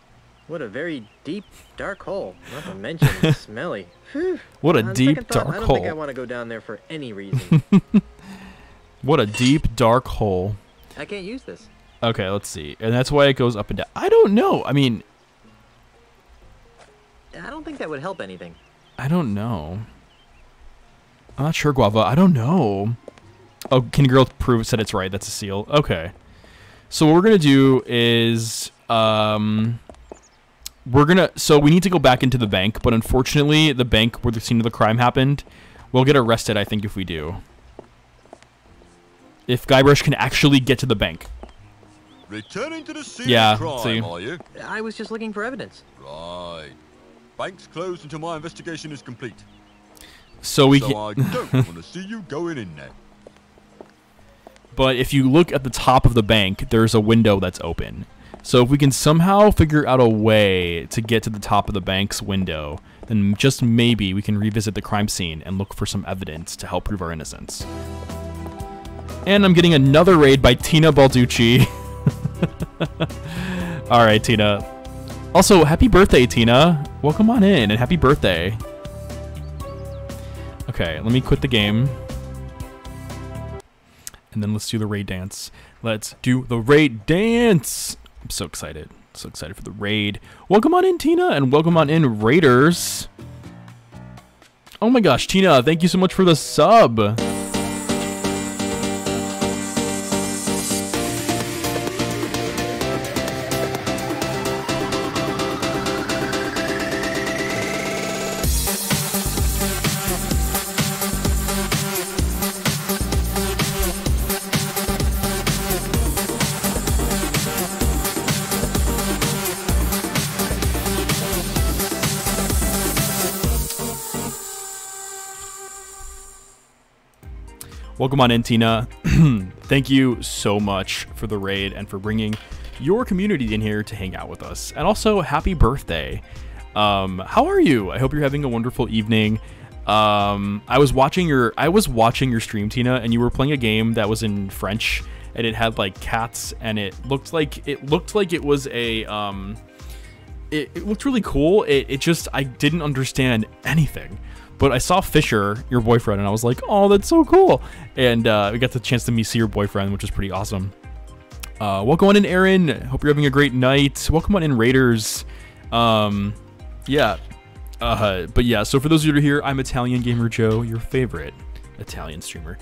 what a very deep, dark hole. Not to mention smelly. Whew. What a On deep, second thought, dark I don't think I hole. want to go down there for any reason. What a deep, dark hole. I can't use this. Okay, let's see. And that's why it goes up and down. I don't know. I mean, I don't think that would help anything. I don't know. I'm not sure, Guava. I don't know. Oh, can girl prove said it's right? That's a seal. Okay. So what we're gonna do is so we need to go back into the bank, but unfortunately the bank where the scene of the crime happened, we'll get arrested, I think, if we do. If Guybrush can actually get to the bank. Returning to the scene of crime, see. are you? I was just looking for evidence. Right. Bank's closed until my investigation is complete. So we I don't want to see you going in there. But if you look at the top of the bank, there's a window that's open. So if we can somehow figure out a way to get to the top of the bank's window, then just maybe we can revisit the crime scene and look for some evidence to help prove our innocence. And I'm getting another raid by Tina Balducci. Alright, Tina. Also, happy birthday, Tina. Welcome on in, and happy birthday. Okay, let me quit the game. And then let's do the raid dance. Let's do the raid dance! I'm so excited. So excited for the raid. Welcome on in, Tina, and welcome on in, Raiders. Oh my gosh, Tina, thank you so much for the sub. Welcome on in, Tina. Thank you so much for the raid and for bringing your community in here to hang out with us. And also, happy birthday. How are you? I hope you're having a wonderful evening. I was watching your stream, Tina, and you were playing a game that was in French, and it had like cats, and it looked like it was a it looked really cool. It just, I didn't understand anything. But I saw Fisher, your boyfriend, and I was like, oh, that's so cool. And we got the chance to see your boyfriend, which is pretty awesome. Welcome on in, Aaron. Hope you're having a great night. Welcome on in, Raiders. Yeah. But yeah, so for those of you who are here, I'm Italian Gamer Joe, your favorite Italian streamer.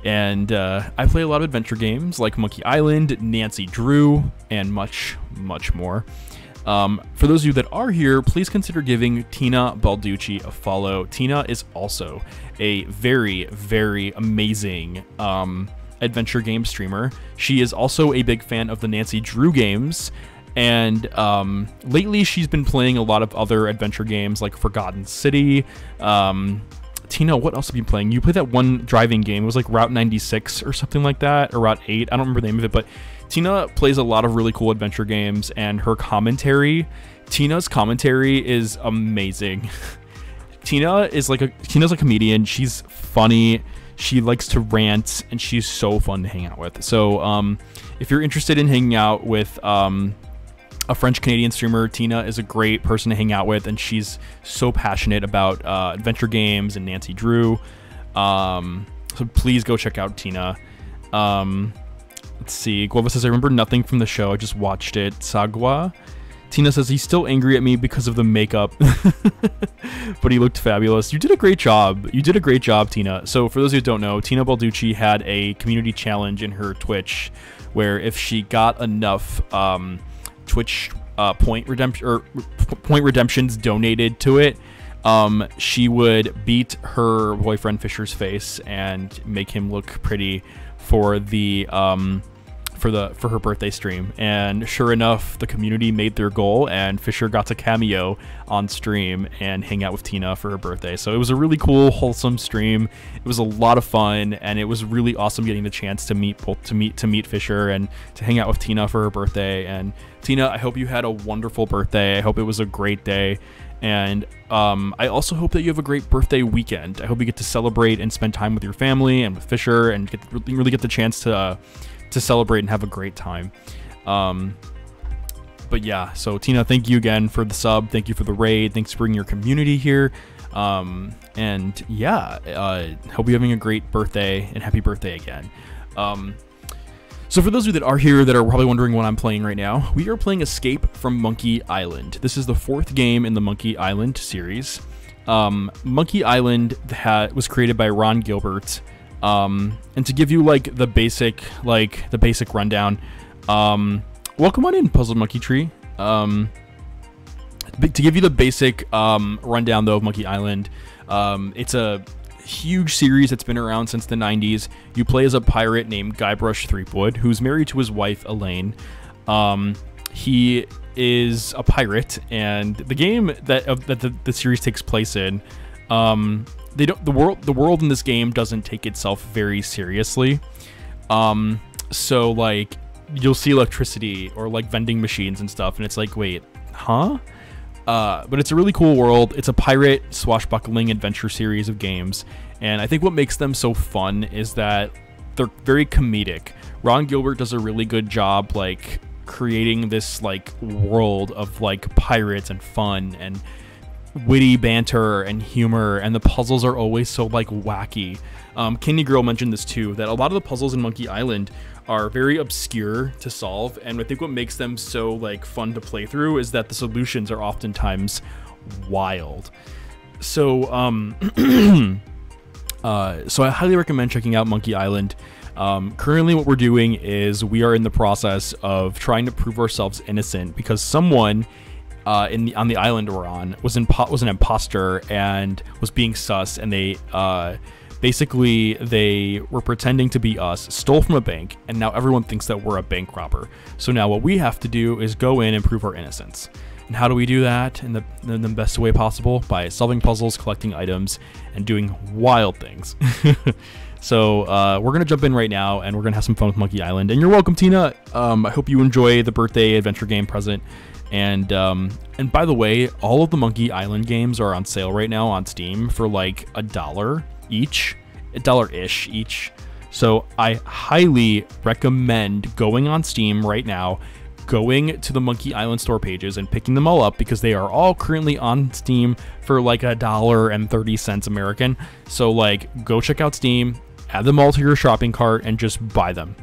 And I play a lot of adventure games like Monkey Island, Nancy Drew, and much, much more. For those of you that are here, please consider giving Tina Balducci a follow. Tina is also a very, very amazing adventure game streamer. She is also a big fan of the Nancy Drew games, and lately she's been playing a lot of other adventure games like Forgotten City. Tina, what else have you been playing? You played that one driving game. It was like Route 96 or something like that, or Route 8. I don't remember the name of it, but Tina plays a lot of really cool adventure games, and her commentary, Tina's commentary is amazing. Tina's like a comedian. She's funny. She likes to rant, and she's so fun to hang out with. So if you're interested in hanging out with a French-Canadian streamer, Tina is a great person to hang out with, and she's so passionate about adventure games and Nancy Drew. So please go check out Tina. Let's see. Guava says, I remember nothing from the show. I just watched it. Sagwa. Tina says, he's still angry at me because of the makeup. But he looked fabulous. You did a great job. You did a great job, Tina. So for those who don't know, Tina Balducci had a community challenge in her Twitch where if she got enough Twitch point redemptions donated to it, she would beat her boyfriend Fisher's face and make him look pretty for the for her birthday stream. And sure enough, the community made their goal, and Fisher got to cameo on stream and hang out with Tina for her birthday. So it was a really cool, wholesome stream. It was a lot of fun, and it was really awesome getting the chance to meet Fisher and to hang out with Tina for her birthday. And Tina, I hope you had a wonderful birthday. I hope it was a great day. And I also hope that you have a great birthday weekend. I hope you get to celebrate and spend time with your family and with Fisher, and really get the chance to celebrate and have a great time. But yeah, so Tina, thank you again for the sub. Thank you for the raid. Thanks for bringing your community here. And yeah, hope you're having a great birthday, and happy birthday again. So for those of you that are here that are probably wondering what I'm playing right now, we are playing Escape from Monkey Island. This is the 4th game in the Monkey Island series. Monkey Island was created by Ron Gilbert, And to give you like the basic rundown, welcome on in, Puzzled Monkey Tree. To give you the basic rundown though of Monkey Island, it's a huge series that's been around since the 90s. You play as a pirate named Guybrush Threepwood, who's married to his wife Elaine. He is a pirate, and the game that the series takes place in, the world in this game doesn't take itself very seriously. So like you'll see electricity or like vending machines and stuff, and it's like, wait, huh? But it's a really cool world. It's a pirate swashbuckling adventure series of games, and I think what makes them so fun is that they're very comedic. Ron Gilbert does a really good job like creating this like world of like pirates and fun and witty banter and humor, and the puzzles are always so like wacky. Candy Girl mentioned this too, that a lot of the puzzles in Monkey Island are very obscure to solve, and I think what makes them so like fun to play through is that the solutions are oftentimes wild. So so I highly recommend checking out Monkey Island. Currently what we're doing is we are in the process of trying to prove ourselves innocent, because someone on the island we're on was an imposter and was being sus, and they basically they were pretending to be us, stole from a bank, and now everyone thinks that we're a bank robber. So now what we have to do is go in and prove our innocence. And how do we do that in the best way possible? By solving puzzles, collecting items, and doing wild things. So we're going to jump in right now, and we're going to have some fun with Monkey Island. And you're welcome, Tina. I hope you enjoy the birthday adventure game present. And by the way, all of the Monkey Island games are on sale right now on Steam for like $1 each, $1-ish each. So I highly recommend going on Steam right now, going to the Monkey Island store pages and picking them all up, because they are all currently on Steam for like $1.30 American. So like go check out Steam, add them all to your shopping cart, and just buy them.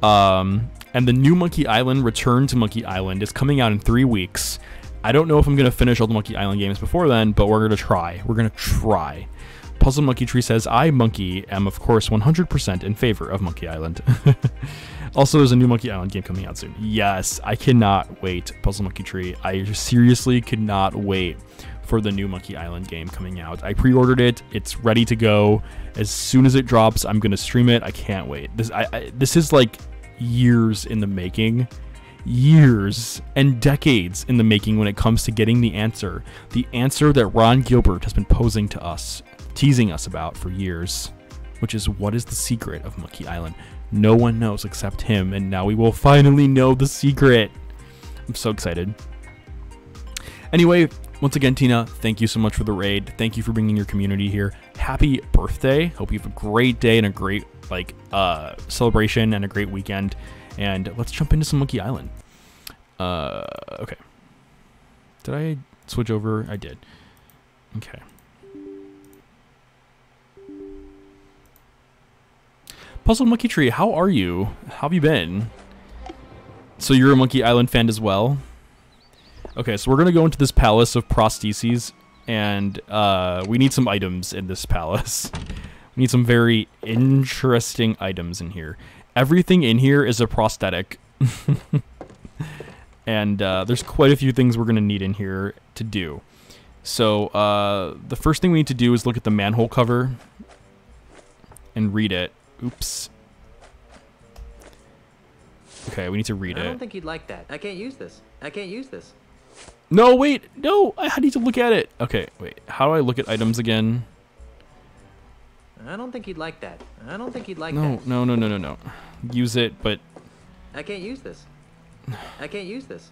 And the new Monkey Island, Return to Monkey Island, is coming out in 3 weeks. I don't know if I'm going to finish all the Monkey Island games before then, but we're going to try. We're going to try. Puzzle Monkey Tree says, I, Monkey, am of course 100% in favor of Monkey Island. Also, there's a new Monkey Island game coming out soon. Yes, I cannot wait, Puzzle Monkey Tree. I seriously could not wait for the new Monkey Island game coming out. I pre-ordered it. It's ready to go. As soon as it drops, I'm going to stream it. I can't wait. This is like years in the making. Years and decades in the making when it comes to getting the answer that Ron Gilbert has been posing to us, teasing us about for years, which is, what is the secret of Monkey Island? No one knows except him, and now we will finally know the secret. I'm so excited. Anyway, once again, Tina, thank you so much for the raid. Thank you for bringing your community here. Happy birthday. Hope you have a great day and a great celebration and a great weekend. And let's jump into some Monkey Island. Okay. Did I switch over? I did. Okay. Puzzle Monkey Tree, how are you? How have you been? So you're a Monkey Island fan as well? Okay, so we're going to go into this palace of prostheses, and we need some items in this palace. We need some very interesting items in here. Everything in here is a prosthetic. And there's quite a few things we're going to need in here to do. So the first thing we need to do is look at the manhole cover and read it. Oops. Okay, we need to read it. I don't think you'd like that. I can't use this. I can't use this. No, wait. No, I need to look at it. Okay, wait. How do I look at items again? I don't think you'd like that. I don't think you'd like that. No. Use it, but... I can't use this. I can't use this.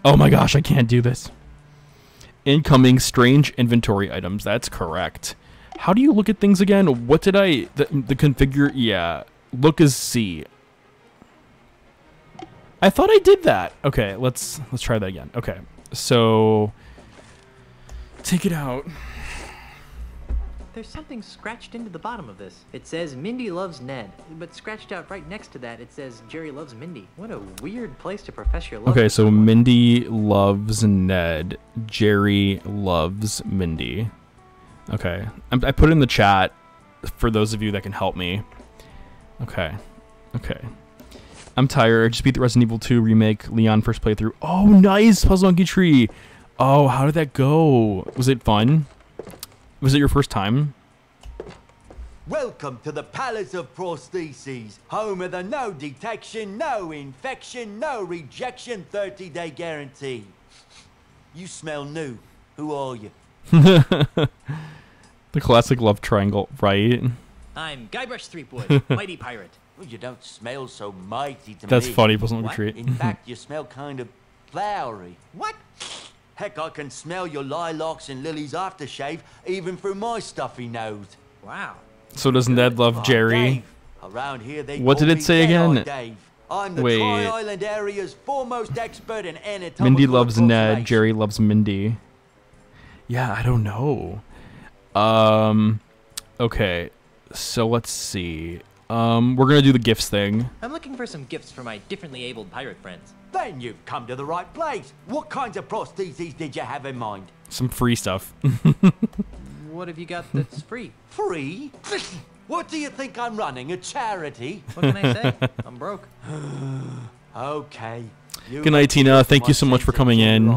Oh my gosh, I can't do this. Incoming strange inventory items. That's correct. How do you look at things again? What did I... The configure... Yeah. Look as C. I thought I did that. Okay, let's try that again. Okay, so... Take it out. There's something scratched into the bottom of this. It says Mindy loves Ned, but scratched out right next to that it says Jerry loves Mindy. What a weird place to profess your love. Okay, so Mindy loves Ned. Jerry loves Mindy. Okay, I put it in the chat. for those of you that can help me. Okay. Okay. I'm tired. I just beat the Resident Evil 2 remake, Leon first playthrough. Oh, nice! Puzzle Monkey Tree! Oh, how did that go? Was it fun? Was it your first time? Welcome to the Palace of Prostheses, home of the no detection, no infection, no rejection 30-day guarantee. You smell new. Who are you? The classic love triangle, right? I'm Guybrush Threepwood, mighty pirate. Well, you don't smell so mighty to me. That's funny, Puzzle Monkey Tree. In fact, you smell kind of flowery. What? Heck, I can smell your lilacs and lilies aftershave even through my stuffy nose. Wow. So does Ned love Jerry? Around here they What did call it me say again? Dead-Eye Dave. I'm the Wait. Tri-Island area's foremost expert in anatomical Mindy loves Ned, approximation. Jerry loves Mindy. Yeah, I don't know. Okay. So let's see. We're gonna do the gifts thing. I'm looking for some gifts for my differently abled pirate friends. Then you've come to the right place. What kinds of prostheses did you have in mind? Some free stuff. What have you got that's free? Free? What do you think I'm running, a charity? What can I say? I'm broke. Okay. Good night, Tina. Thank you so much for coming in.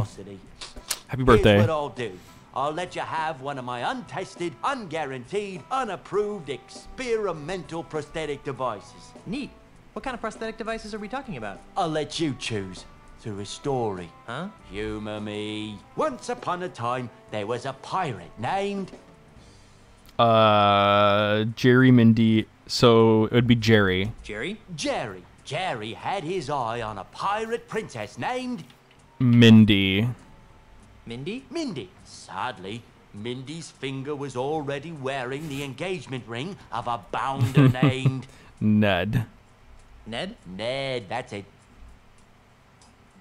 Happy birthday. Here's what I'll do. I'll let you have one of my untested, unguaranteed, unapproved experimental prosthetic devices. Neat. What kind of prosthetic devices are we talking about? I'll let you choose. Through a story. Huh? Humor me. Once upon a time, there was a pirate named... Jerry, Mindy. So it would be Jerry. Jerry? Jerry. Jerry had his eye on a pirate princess named... Mindy. Mindy? Mindy. Sadly, Mindy's finger was already wearing the engagement ring of a bounder named... Ned. Ned? Ned, that's it.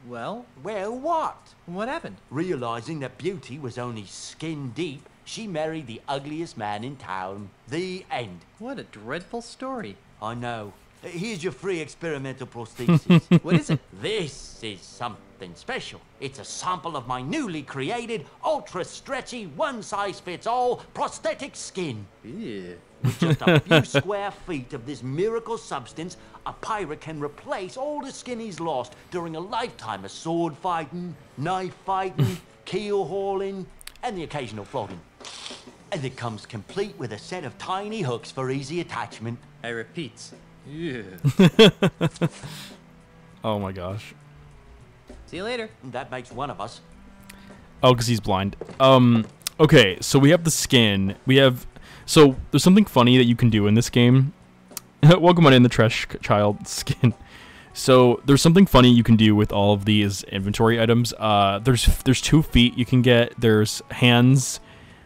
Well? Well, what? What happened? Realizing that beauty was only skin deep, she married the ugliest man in town. The end. What a dreadful story. I know. Here's your free experimental prosthesis. What is it? This is something special. It's a sample of my newly created, ultra-stretchy, one-size-fits-all prosthetic skin. Ew. With just a few square feet of this miracle substance, a pirate can replace all the skin he's lost during a lifetime of sword fighting, knife fighting, keel hauling, and the occasional flogging. And it comes complete with a set of tiny hooks for easy attachment. I repeat. Yeah. Oh my gosh. See you later. That makes one of us. Oh, because he's blind. Okay, so we have the skin. We have... So, there's something funny that you can do in this game. Welcome on in, the trash child skin. So, there's something funny you can do with all of these inventory items. There's 2 feet you can get. There's hands.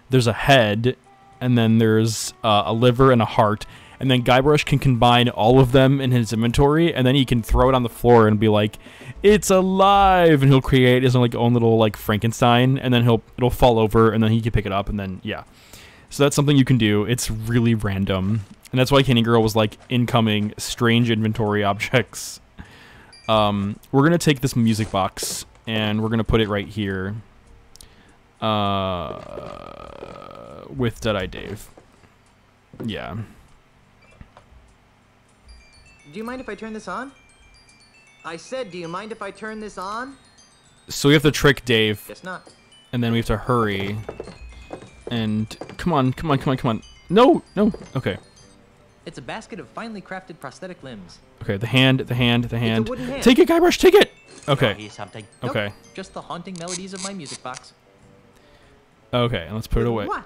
There's a head. And then there's a liver and a heart. And then Guybrush can combine all of them in his inventory. And then he can throw it on the floor and be like, it's alive! And he'll create his own little, like, Frankenstein. And then it'll fall over. And then he can pick it up. And then, yeah. So that's something you can do. It's really random. And that's why Candy Girl was like, incoming strange inventory objects. We're going to take this music box and we're going to put it right here. With Dead-Eye Dave. Yeah. Do you mind if I turn this on? I said, do you mind if I turn this on? So we have to trick Dave. Guess not. And then we have to hurry. And come on. No. Okay. It's a basket of finely crafted prosthetic limbs. Okay, the hand. It's a wooden hand. Take it, Guybrush, take it! Okay. Here's something. Okay. Nope, just the haunting melodies of my music box. Okay, and let's put it away. What?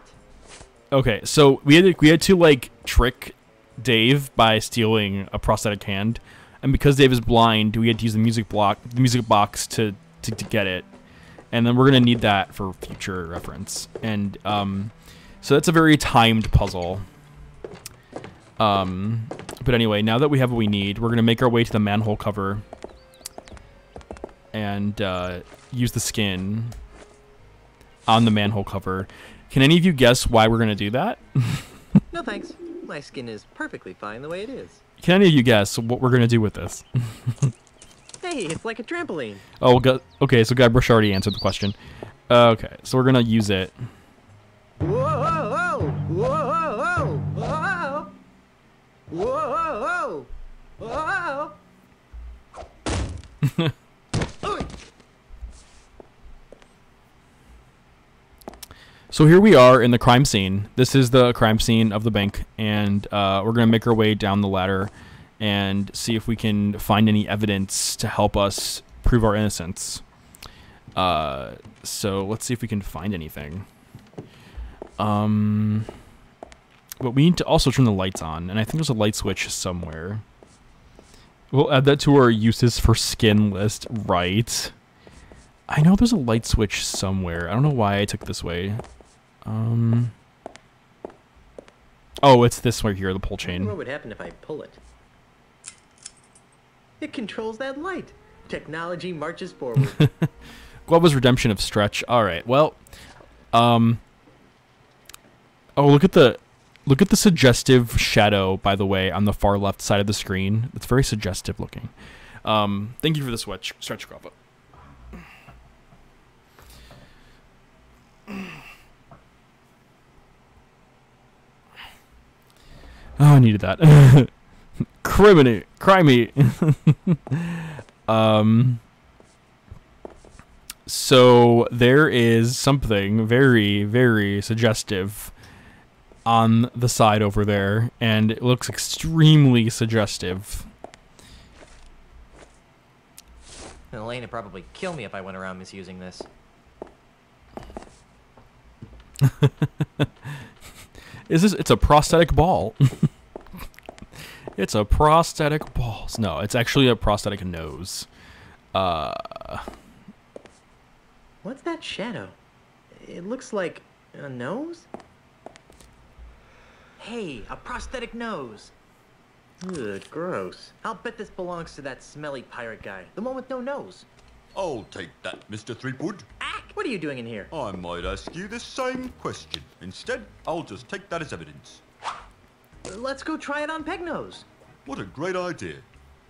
Okay, so we had to like trick Dave by stealing a prosthetic hand. And because Dave is blind, we had to use the music box to get it. And then we're going to need that for future reference. And so that's a very timed puzzle. But anyway, now that we have what we need, we're going to make our way to the manhole cover. And use the skin on the manhole cover. Can any of you guess why we're going to do that? No thanks. My skin is perfectly fine the way it is. Can any of you guess what we're going to do with this? Hey, it's like a trampoline. Oh, okay, so Guybrush already answered the question. Okay, so we're going to use it. Whoa, whoa, whoa, whoa, whoa, whoa. Whoa! Whoa! So here we are in the crime scene. This is the crime scene of the bank, and we're going to make our way down the ladder and see if we can find any evidence to help us prove our innocence. So let's see if we can find anything. But we need to also turn the lights on, and I think there's a light switch somewhere. We'll add that to our uses for skin list, right? I know there's a light switch somewhere. I don't know why I took this way. Oh, it's this right here, the pull chain. What would happen if I pull it? It controls that light. Technology marches forward. Globa's redemption of stretch. All right. Well, oh, look at the suggestive shadow, by the way, on the far left side of the screen. It's very suggestive looking. Thank you for the stretch, Globa. Oh, I needed that. Criminy. So there is something very, very suggestive on the side over there, and it looks extremely suggestive. Elaine would probably kill me if I went around misusing this. It's a prosthetic ball. It's a prosthetic balls. No, it's actually a prosthetic nose. What's that shadow? It looks like a nose? Hey, a prosthetic nose. Ugh, gross. I'll bet this belongs to that smelly pirate guy, the one with no nose. I'll take that, Mr. Threepwood. What are you doing in here? I might ask you the same question. Instead, I'll just take that as evidence. Let's go try it on Pegnose. What a great idea.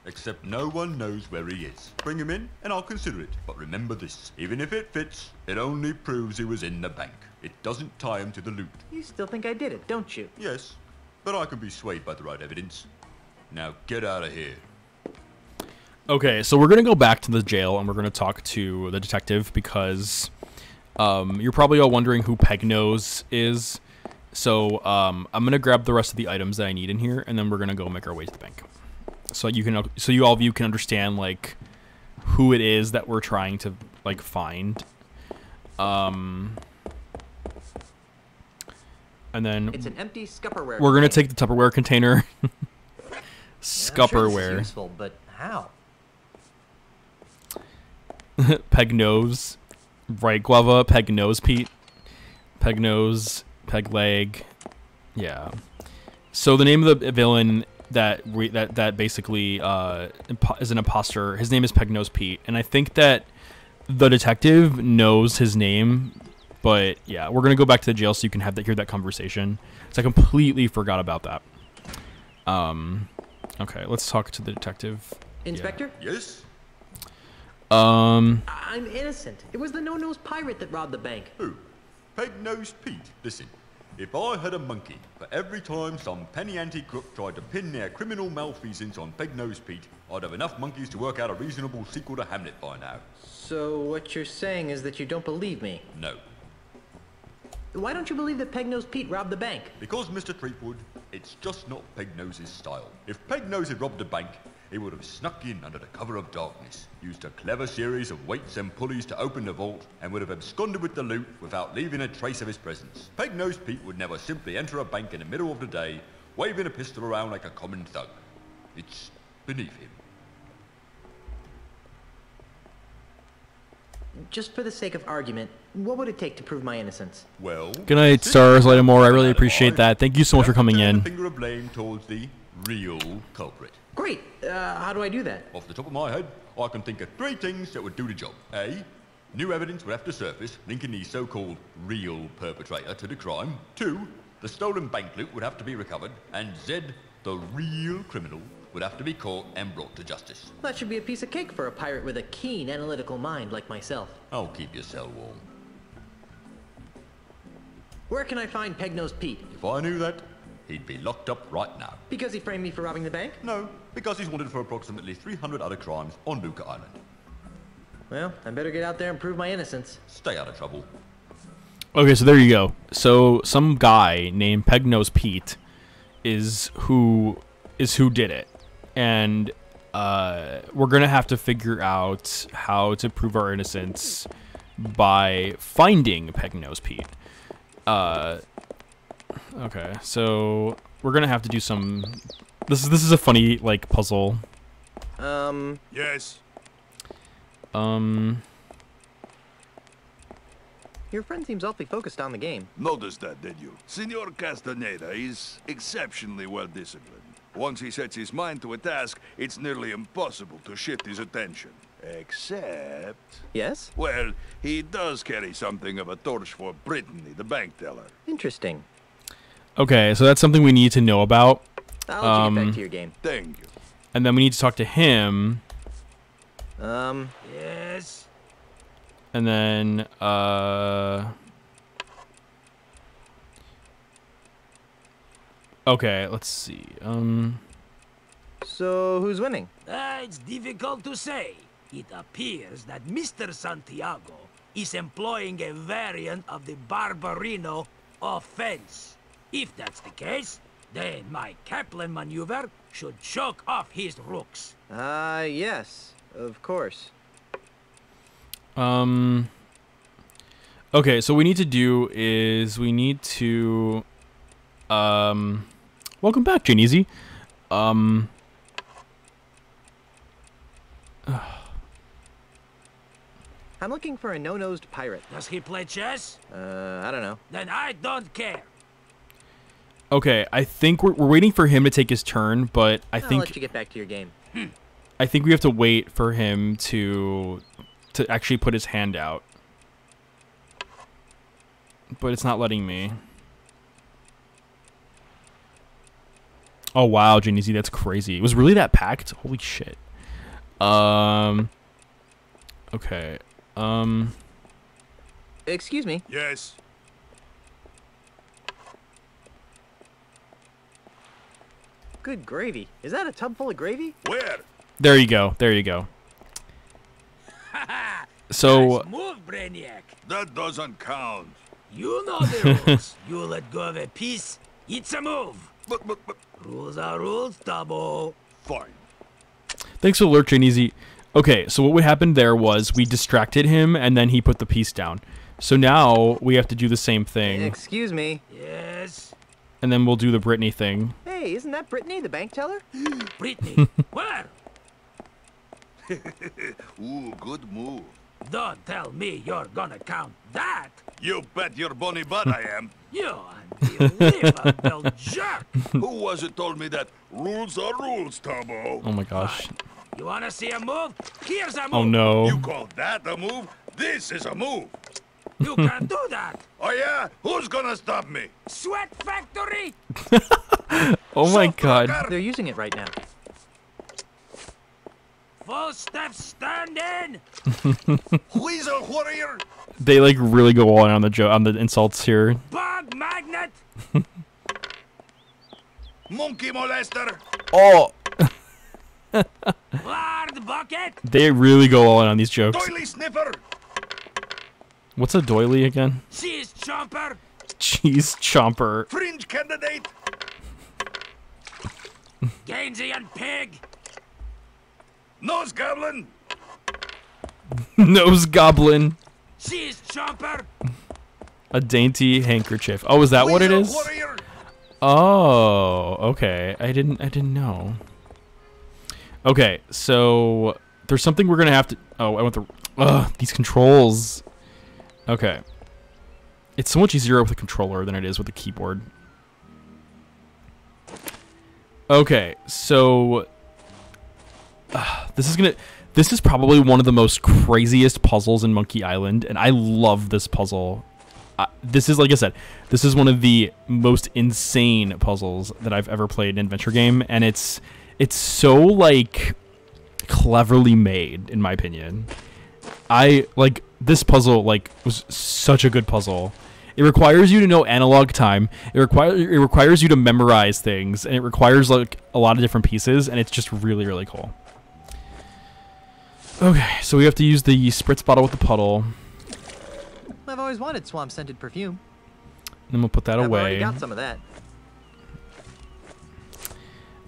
Except no one knows where he is. Bring him in, and I'll consider it. But remember this, even if it fits, it only proves he was in the bank. It doesn't tie him to the loot. You still think I did it, don't you? Yes, but I can be swayed by the right evidence. Now get out of here. Okay, so we're going to go back to the jail, and we're going to talk to the detective, because you're probably all wondering who Pegnose is. So I'm going to grab the rest of the items that I need in here, and then we're going to go make our way to the bank. So you all of you can understand, like, who it is that we're trying to, like, find. And then it's an empty Scupperware. We're going to take the Tupperware container. Scupperware. Sure this is useful, but how? Pegnose. Right, Guava. Pegnose Pete. Pegnose. Peg leg. Yeah. So the name of the villain that basically is an imposter, his name is Pegnose Pete, and I think that the detective knows his name, but yeah, we're gonna go back to the jail so you can hear that conversation. So I completely forgot about that. Okay, let's talk to the detective. Inspector? Yeah. Yes? I'm innocent. It was the no-nose pirate that robbed the bank. Who? Pegnose Pete. Listen, if I had a monkey for every time some penny ante crook tried to pin their criminal malfeasance on Pegnose Pete, I'd have enough monkeys to work out a reasonable sequel to Hamlet by now. So what you're saying is that you don't believe me? No. Why don't you believe that Pegnose Pete robbed the bank? Because, Mr. Threepwood, it's just not Pegnose's style. If Pegnose had robbed a bank, he would have snuck in under the cover of darkness, used a clever series of weights and pulleys to open the vault, and would have absconded with the loot without leaving a trace of his presence. Pegnose Pete would never simply enter a bank in the middle of the day, waving a pistol around like a common thug. It's beneath him. Just for the sake of argument, what would it take to prove my innocence? Well, good night, Stars Lightamore. I really appreciate that. Thank you so much for coming in. Finger of blame towards the real culprit. Great. How do I do that? Off the top of my head, I can think of 3 things that would do the job. A, new evidence would have to surface, linking the so-called real perpetrator to the crime. 2, the stolen bank loot would have to be recovered. And Z, the real criminal, would have to be caught and brought to justice. That should be a piece of cake for a pirate with a keen analytical mind like myself. I'll keep your cell warm. Where can I find Pegnose Pete? If I knew that, he'd be locked up right now. Because he framed me for robbing the bank? No, because he's wanted for approximately 300 other crimes on Lucre Island. Well, I better get out there and prove my innocence. Stay out of trouble. Okay, so there you go. So some guy named Pegnose Pete is who did it, and we're gonna have to figure out how to prove our innocence by finding Pegnose Pete. Okay, so we're gonna have to do some. This is a funny like puzzle. Yes. Your friend seems awfully focused on the game. Noticed that, did you? Senor Castaneda is exceptionally well disciplined. Once he sets his mind to a task, it's nearly impossible to shift his attention. Except... Yes? Well, he does carry something of a torch for Brittany, the bank teller. Interesting. Okay, so that's something we need to know about. I'll let you get back to your game. Thank you. And then we need to talk to him. Yes? And then, okay, let's see. So, who's winning? It's difficult to say. It appears that Mr. Santiago is employing a variant of the Barbarino offense. If that's the case, then my Kaplan maneuver should choke off his rooks. Yes, of course. Okay, so what we need to do is we need to, welcome back, Jane Easy. I'm looking for a no-nosed pirate. Does he play chess? I don't know. Then I don't care. Okay, I think we're waiting for him to take his turn, but I'll let you get back to your game. I think we have to wait for him to actually put his hand out. But it's not letting me. Oh wow, Genesee, that's crazy. It was really that packed? Holy shit. Okay. Excuse me. Yes. Good gravy. Is that a tub full of gravy? Where? There you go. There you go. So Nice move, Brainiac. That doesn't count. You know the rules. You let go of a piece, it's a move. But rules are rules, Tabo. Fine. Thanks for the alert, Genesee. Okay, so what happened there was we distracted him and then he put the piece down. So now we have to do the same thing. Excuse me. Yes. And then we'll do the Brittany thing. Hey, isn't that Brittany, the bank teller? Brittany, where? Ooh, good move. Don't tell me you're gonna count that. You bet your bonny butt I am. You unbelievable jerk. Who was it told me that rules are rules, Tabo? Oh my gosh. You wanna see a move? Here's a move. Oh no. You call that a move? This is a move. You can't do that. Oh yeah? Who's gonna stop me? Sweat factory. Oh my god. They're using it right now. Full step standing. Weasel warrior. They like really go all in on the insults here. Bug magnet. Monkey molester. Oh. Lard bucket. They really go all in on these jokes. Doily sniffer. What's a doily again? Cheese chomper. Cheese chomper. Fringe candidate. Gainsian pig. Nose goblin. Nose goblin. Cheese chomper. A dainty handkerchief. Oh, is that what it is? Warrior. Oh, okay. I didn't know. Okay, so there's something we're gonna have to. Oh, I want these controls. Okay, it's so much easier with a controller than it is with a keyboard. Okay, so this is probably one of the most craziest puzzles in Monkey Island, and I love this puzzle. This is, like I said, this is one of the most insane puzzles that I've ever played in an adventure game, and it's so like cleverly made, in my opinion. I like this puzzle, like, was such a good puzzle, It requires you to know analog time. It requires you to memorize things, and it requires like a lot of different pieces, and it's just really, really cool. Okay, so we have to use the spritz bottle with the puddle. I've always wanted swamp-scented perfume. Then we'll put that I've away. already got some of that.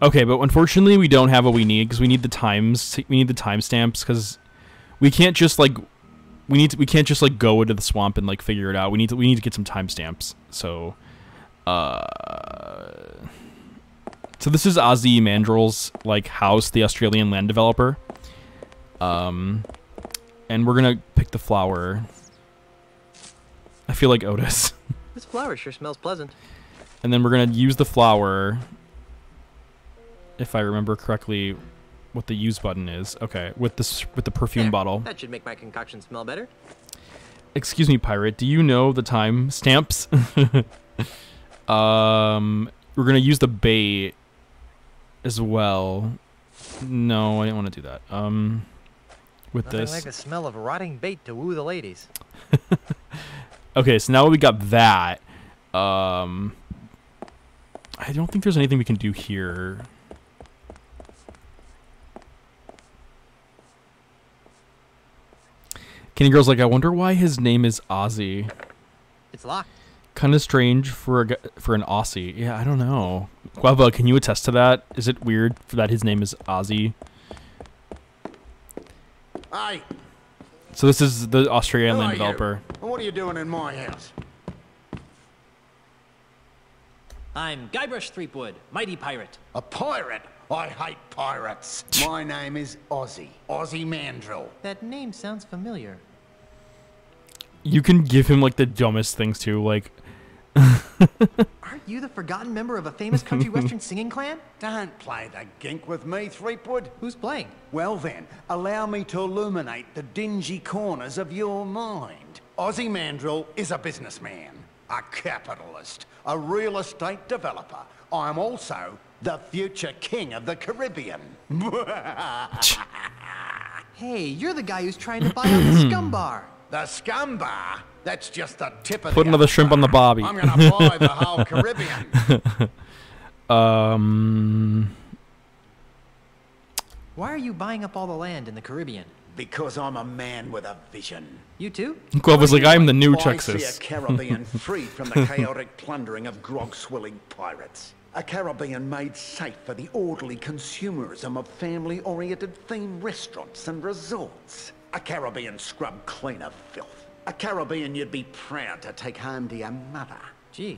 Okay, but unfortunately we don't have what we need because we need the times. We need the timestamps because we can't just like we can't just like go into the swamp and like figure it out. We need to get some timestamps. So, so this is Ozzie Mandrill's like house, the Australian land developer. And we're gonna pick the flower. I feel like Otis. This flower sure smells pleasant. And then we're gonna use the flower. If I remember correctly, what the use button is. Okay, with the perfume bottle. That should make my concoction smell better. Excuse me, pirate. Do you know the time stamps? We're gonna use the bait as well. No, I didn't want to do that. With Nothing this. like the smell of rotting bait to woo the ladies. Okay, so now we got that. I don't think there's anything we can do here. Kenny Girl's like, I wonder why his name is Ozzie. It's locked. Kind of strange for an Aussie. Yeah, I don't know. Guava, can you attest to that? Is it weird that his name is Ozzie? Hey. So this is the Australian Who land are you? developer. And what are you doing in my house? I'm Guybrush Threepwood, mighty pirate. A pirate? I hate pirates. My name is Ozzie. Ozzie Mandrill. That name sounds familiar. You can give him like the dumbest things too, like. Aren't you the forgotten member of a famous country western singing clan? Don't play the gink with me, Threepwood. Who's playing? Well then, allow me to illuminate the dingy corners of your mind. Ozzie Mandrill is a businessman, a capitalist, a real estate developer. I'm also the future king of the Caribbean. Hey, you're the guy who's trying to buy out the scum bar. The scum bar? That's just the tip of Put the another shrimp on the bobby. I'm gonna buy the whole Caribbean. Why are you buying up all the land in the Caribbean? Because I'm a man with a vision. You too? Guava's like, I'm the new I Texas. see a Caribbean freed from the chaotic plundering of grog-swilling pirates. A Caribbean made safe for the orderly consumerism of family-oriented themed restaurants and resorts. A Caribbean scrub clean of filth. A Caribbean you'd be proud to take home to your mother. Gee,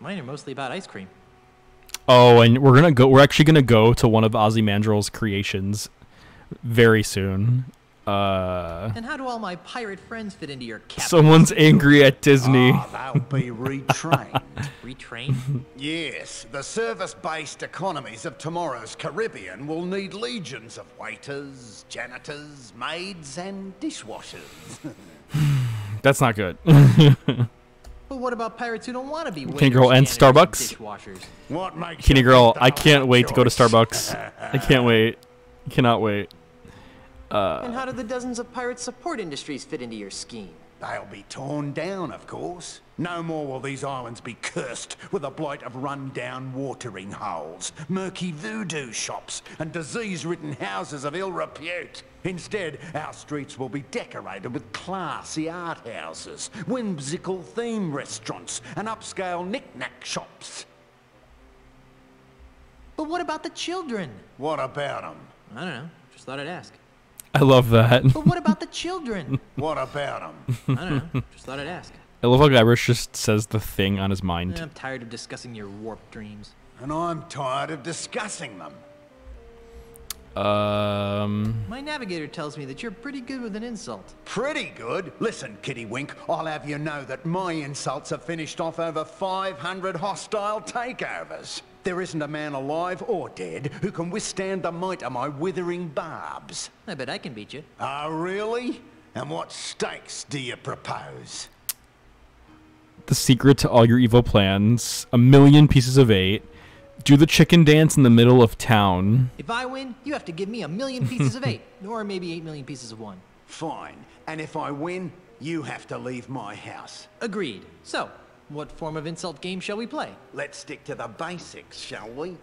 mine are mostly about ice cream. Oh, and we're actually gonna go to one of Ozzie Mandrill's creations very soon. And how do all my pirate friends fit into your cap? Someone's angry at Disney. Oh, they'll be retrained. Retrained? Yes, the service-based economies of tomorrow's Caribbean will need legions of waiters, janitors, maids, and dishwashers. That's not good. But what about pirates who don't want to be waiters, Kenny Girl and janitors, Starbucks? Dishwashers? What makes Kenny you Girl, think I that can't I'm wait to go to choice? Starbucks. I can't wait. Cannot wait. And how do the dozens of pirate support industries fit into your scheme? They'll be torn down, of course. No more will these islands be cursed with a blight of run-down watering holes, murky voodoo shops, and disease-ridden houses of ill repute. Instead, our streets will be decorated with classy art houses, whimsical theme restaurants, and upscale knick-knack shops. But what about the children? What about them? I don't know. Just thought I'd ask. I love that. But what about the children? What about them? I don't know. Just thought I'd ask. I love how Guybrush just says the thing on his mind. I'm tired of discussing your warped dreams. And I'm tired of discussing them. My navigator tells me that you're pretty good with an insult. Pretty good? Listen, Kitty Wink, I'll have you know that my insults have finished off over 500 hostile takeovers. There isn't a man alive or dead who can withstand the might of my withering barbs. I bet I can beat you. Oh, really? And what stakes do you propose? The secret to all your evil plans. 1,000,000 pieces of 8. Do the chicken dance in the middle of town. If I win, you have to give me 1,000,000 pieces of 8. Or maybe 8,000,000 pieces of 1. Fine. And if I win, you have to leave my house. Agreed. So, What form of insult game shall we play? Let's stick to the basics, shall we?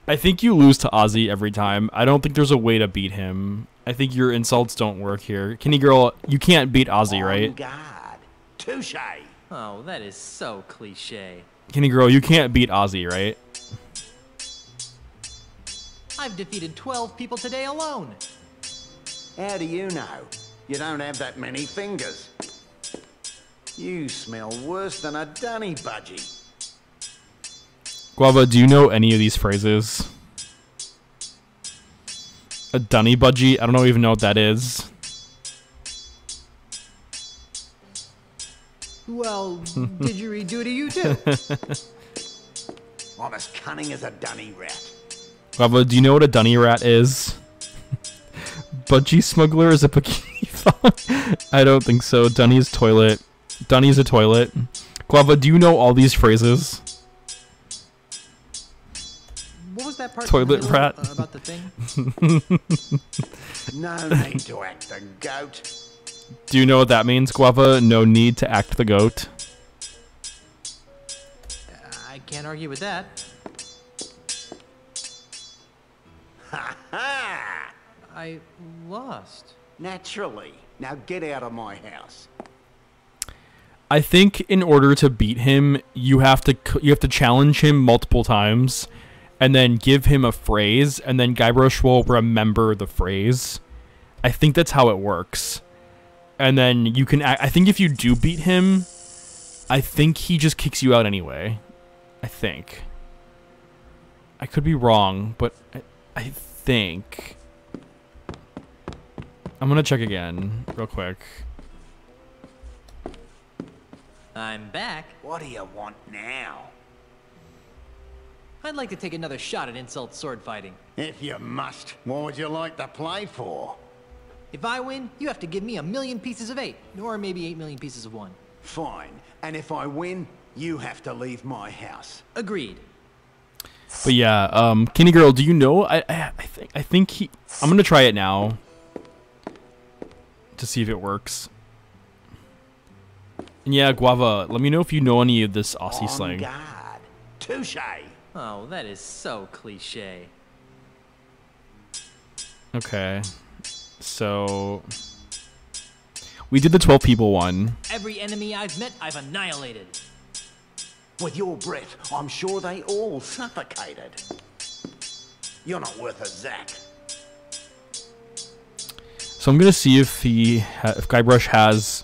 I think you lose to Ozzie every time. I don't think there's a way to beat him. I think your insults don't work here. Kenny girl, you can't beat Ozzie, right? God. Touche. Oh, that is so cliche. Kenny girl, you can't beat Ozzie, right? I've defeated 12 people today alone. How do you know? You don't have that many fingers. You smell worse than a dunny budgie. Guava, do you know any of these phrases? A dunny budgie? I don't even know what that is. Well, did you redo to you too? I'm as cunning as a dunny rat. Guava, do you know what a dunny rat is? Budgie smuggler is a bikini thong? I don't think so. Dunny is toilet. Dunny is a toilet. Guava, do you know all these phrases? What was that part Toilet rat. About the thing? No need to act the goat. Do you know what that means, Guava? No need to act the goat. I can't argue with that. Ha ha! I lost. Naturally. Now get out of my house. I think in order to beat him, you have to challenge him multiple times, and then give him a phrase, and then Guybrush will remember the phrase. I think that's how it works. And then you can. I think if you do beat him, I think he just kicks you out anyway. I think. I could be wrong, but I think. I'm gonna check again, real quick. I'm back. What do you want now? I'd like to take another shot at insult sword fighting. If you must, what would you like to play for? If I win, you have to give me 1,000,000 pieces of 8, or maybe 8,000,000 pieces of 1. Fine. And if I win, you have to leave my house. Agreed. But yeah, Kenny girl, do you know? I think he. I'm gonna try it now to see if it works. And yeah, Guava, let me know if you know any of this Aussie slang. God. Touche. Oh, that is so cliche. Okay. So we did the 12 people one. Every enemy I've met, I've annihilated. With your breath, I'm sure they all suffocated. You're not worth a zack. So I'm gonna see if if Guybrush has.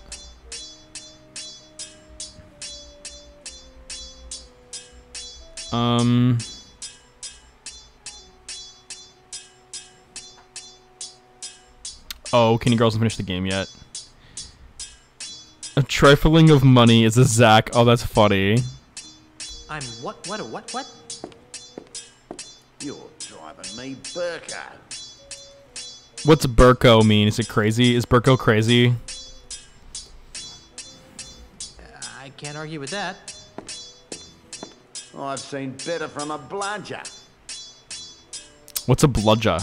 Oh, Kenny Girl hasn't finished the game yet. A trifling of money is a Zack. Oh, that's funny. I'm what? You're driving me Burko. What's Burko mean? Is it crazy? Is Burko crazy? I can't argue with that. I've seen better from a bludger. What's a bludger?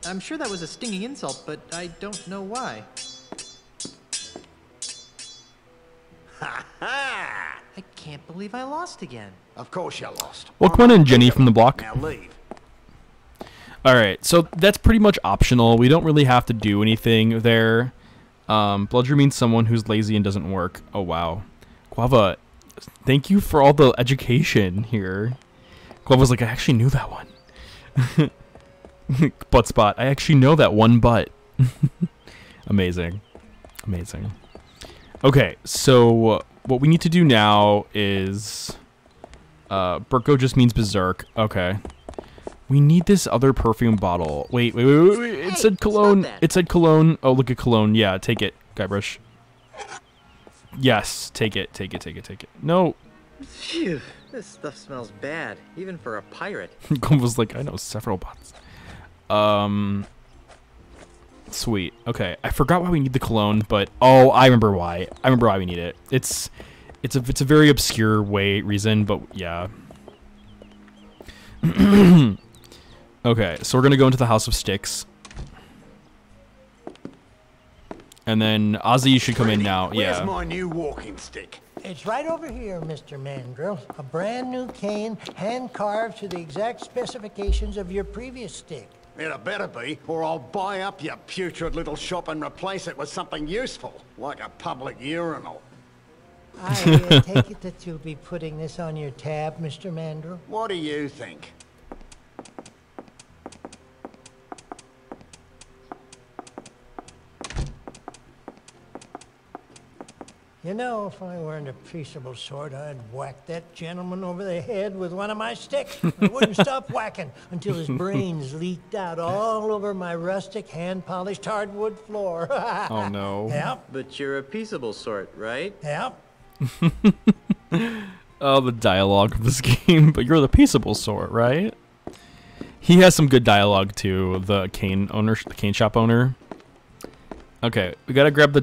I'm sure that was a stinging insult, but I don't know why. Ha ha! I can't believe I lost again. Of course you lost. Welcome on in, Jenny from the block. Now leave. Alright, so that's pretty much optional. We don't really have to do anything there. Bludger means someone who's lazy and doesn't work. Oh, wow. Guava, thank you for all the education here. Guava's like, I actually knew that one. Butt spot. I actually know that one butt. Amazing. Amazing. Okay, so what we need to do now is... Burko just means berserk. Okay. We need this other perfume bottle. Wait. It said cologne. It said cologne. Oh, look at cologne. Yeah, take it, Guybrush. Yes, take it. No. Phew, this stuff smells bad, even for a pirate. Was like, I know several bots. Sweet. Okay, I forgot why we need the cologne, but oh, I remember why. I remember why we need it. It's a very obscure reason, but yeah. Okay, so we're gonna go into the House of Sticks. And then Ozzie, you should come in now. Where's Yeah. my new walking stick? It's right over here, Mr. Mandrill. A brand new cane, hand-carved to the exact specifications of your previous stick. It better be, or I'll buy up your putrid little shop and replace it with something useful, like a public urinal. I take it that you'll be putting this on your tab, Mr. Mandrill? What do you think? You know, if I weren't a peaceable sort, I'd whack that gentleman over the head with one of my sticks. I wouldn't stop whacking until his brains leaked out all over my rustic, hand-polished hardwood floor. Oh, no. Yep. But you're a peaceable sort, right? Yep. Oh, the dialogue of this game. But you're the peaceable sort, right? He has some good dialogue too. The cane owner, the cane shop owner. Okay, we gotta grab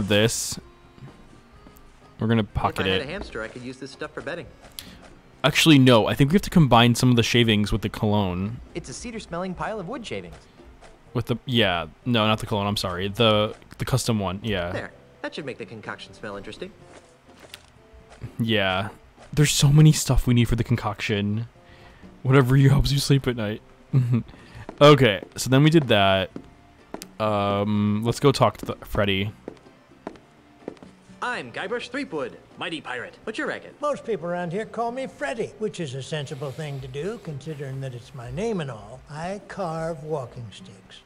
this. We're gonna pocket If I it. had a hamster, I could use this stuff for bedding. Actually, no. I think we have to combine some of the shavings with the cologne. It's a cedar-smelling pile of wood shavings. With the no, not the cologne. I'm sorry. The custom one. Yeah. There. That should make the concoction smell interesting. Yeah. There's so many stuff we need for the concoction. Whatever helps you sleep at night. Okay, so then we did that. Let's go talk to Freddy. I'm Guybrush Threepwood, mighty pirate. What's your racket? Most people around here call me Freddy, which is a sensible thing to do, considering that it's my name and all. I carve walking sticks.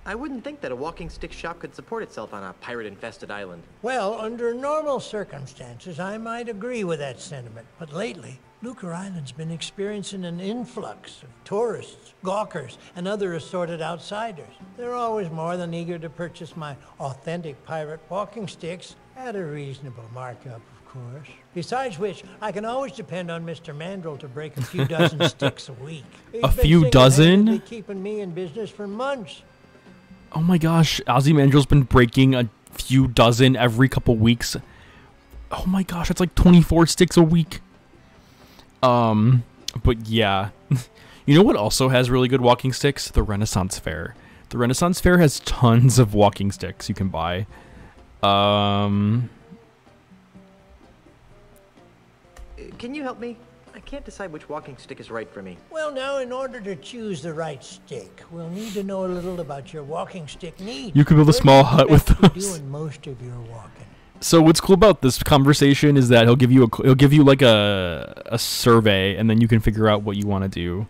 I wouldn't think that a walking stick shop could support itself on a pirate-infested island. Well, under normal circumstances, I might agree with that sentiment. But lately, Lucre Island's been experiencing an influx of tourists, gawkers, and other assorted outsiders. They're always more than eager to purchase my authentic pirate walking sticks at a reasonable markup, of course. Besides which, I can always depend on Mr. Mandrill to break a few dozen sticks a week. He's A been few dozen? single-handedly keeping me in business for months. Oh my gosh, Ozzie Mandrill's been breaking a few dozen every couple weeks. Oh my gosh, that's like 24 sticks a week. But yeah. You know what also has really good walking sticks? The Renaissance Fair. The Renaissance Fair has tons of walking sticks you can buy. Can you help me? I can't decide which walking stick is right for me. Well, now, in order to choose the right stick, we'll need to know a little about your walking stick needs. You could build a small hut with those. Doing most of your walking. So what's cool about this conversation is that he'll give you like a survey, and then you can figure out what you want to do,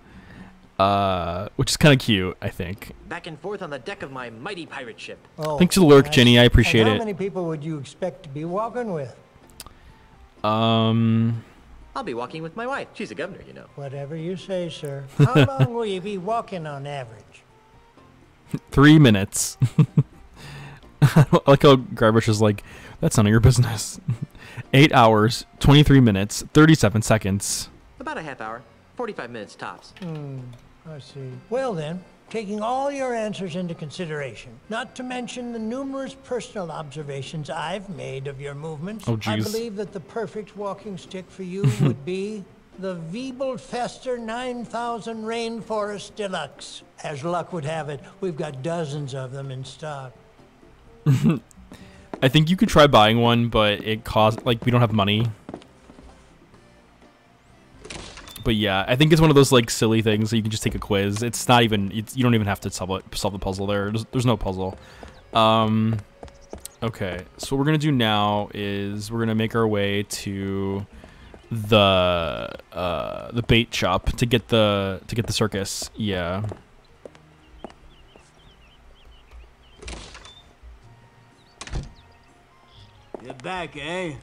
which is kind of cute, I think. Back and forth on the deck of my mighty pirate ship. Oh, Thanks for the lurk, Jenny. I appreciate and it. How many people would you expect to be walking with? I'll be walking with my wife. She's a governor, you know. Whatever you say, sir. How long will you be walking on average? 3 minutes. I like how Guybrush is like, that's none of your business. 8 hours, 23 minutes, 37 seconds. About a half hour. 45 minutes tops. I see. Well then, taking all your answers into consideration, not to mention the numerous personal observations I've made of your movements, Oh, I jeez. believe that the perfect walking stick for you would be the Wiebelfester 9000 Rainforest Deluxe. As luck would have it, we've got dozens of them in stock. I think you could try buying one, but it costs, like, we don't have money. But yeah, I think it's one of those like silly things that you can just take a quiz. It's not even, you don't even have to solve the puzzle there. There's no puzzle. Okay, so what we're gonna do now is we're gonna make our way to the bait shop to get the circus. Yeah. You're back, eh?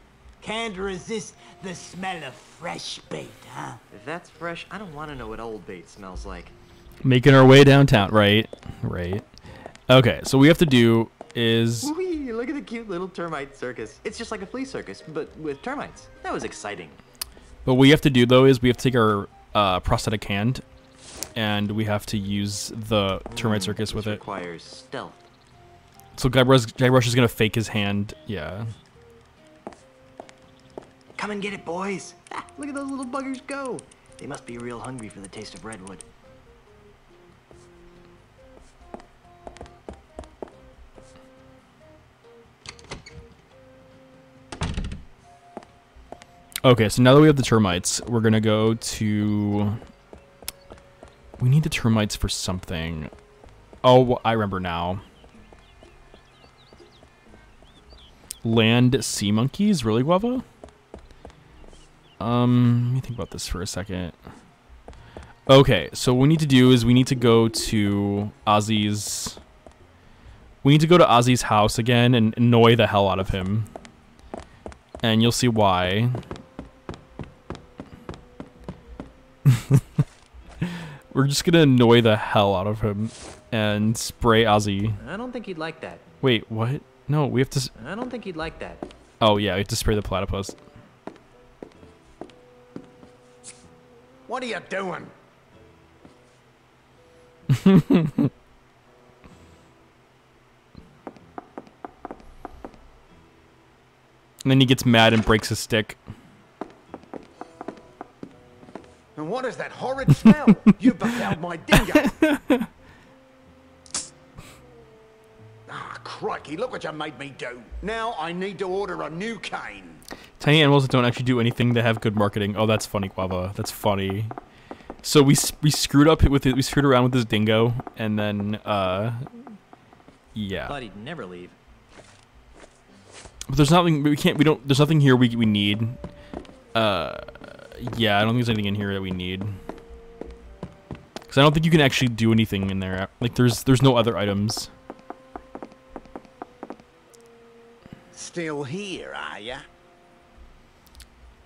Can't resist the smell of fresh bait, huh? If that's fresh, I don't want to know what old bait smells like. Making our way downtown, right? Right. Okay, so what we have to do is Whee, look at the cute little termite circus. It's just like a flea circus, but with termites. That was exciting. But what we have to do though is we have to take our prosthetic hand, and we have to use the termite circus with it. Requires stealth. So Guybrush is gonna fake his hand. Yeah. Come and get it, boys. Ah, look at those little buggers go. They must be real hungry for the taste of redwood. Okay, so now that we have the termites, we're gonna go to... We need the termites for something. Oh, I remember now. Land sea monkeys? Really, Guava? Let me think about this for a second. Okay, so what we need to do is we need to go to Ozzie's... We need to go to Ozzie's house again and annoy the hell out of him. And you'll see why. We're just gonna annoy the hell out of him and spray Ozzie. I don't think he'd like that. Wait, what? No, we have to... I don't think he'd like that. Oh, yeah, we have to spray the platypus. What are you doing? And then he gets mad and breaks his stick. And what is that horrid smell? You befouled my dingo. Ah, crikey, look what you made me do. Now I need to order a new cane. Tiny animals that don't actually do anything that have good marketing. Oh, that's funny, Guava. That's funny. So we screwed up with it. We screwed around with this dingo, and then yeah. Thought he'd never leave. But there's nothing we can't. We don't. There's nothing here we need. Yeah, I don't think there's anything in here that we need. Because I don't think you can actually do anything in there. Like there's no other items. Still here, are ya?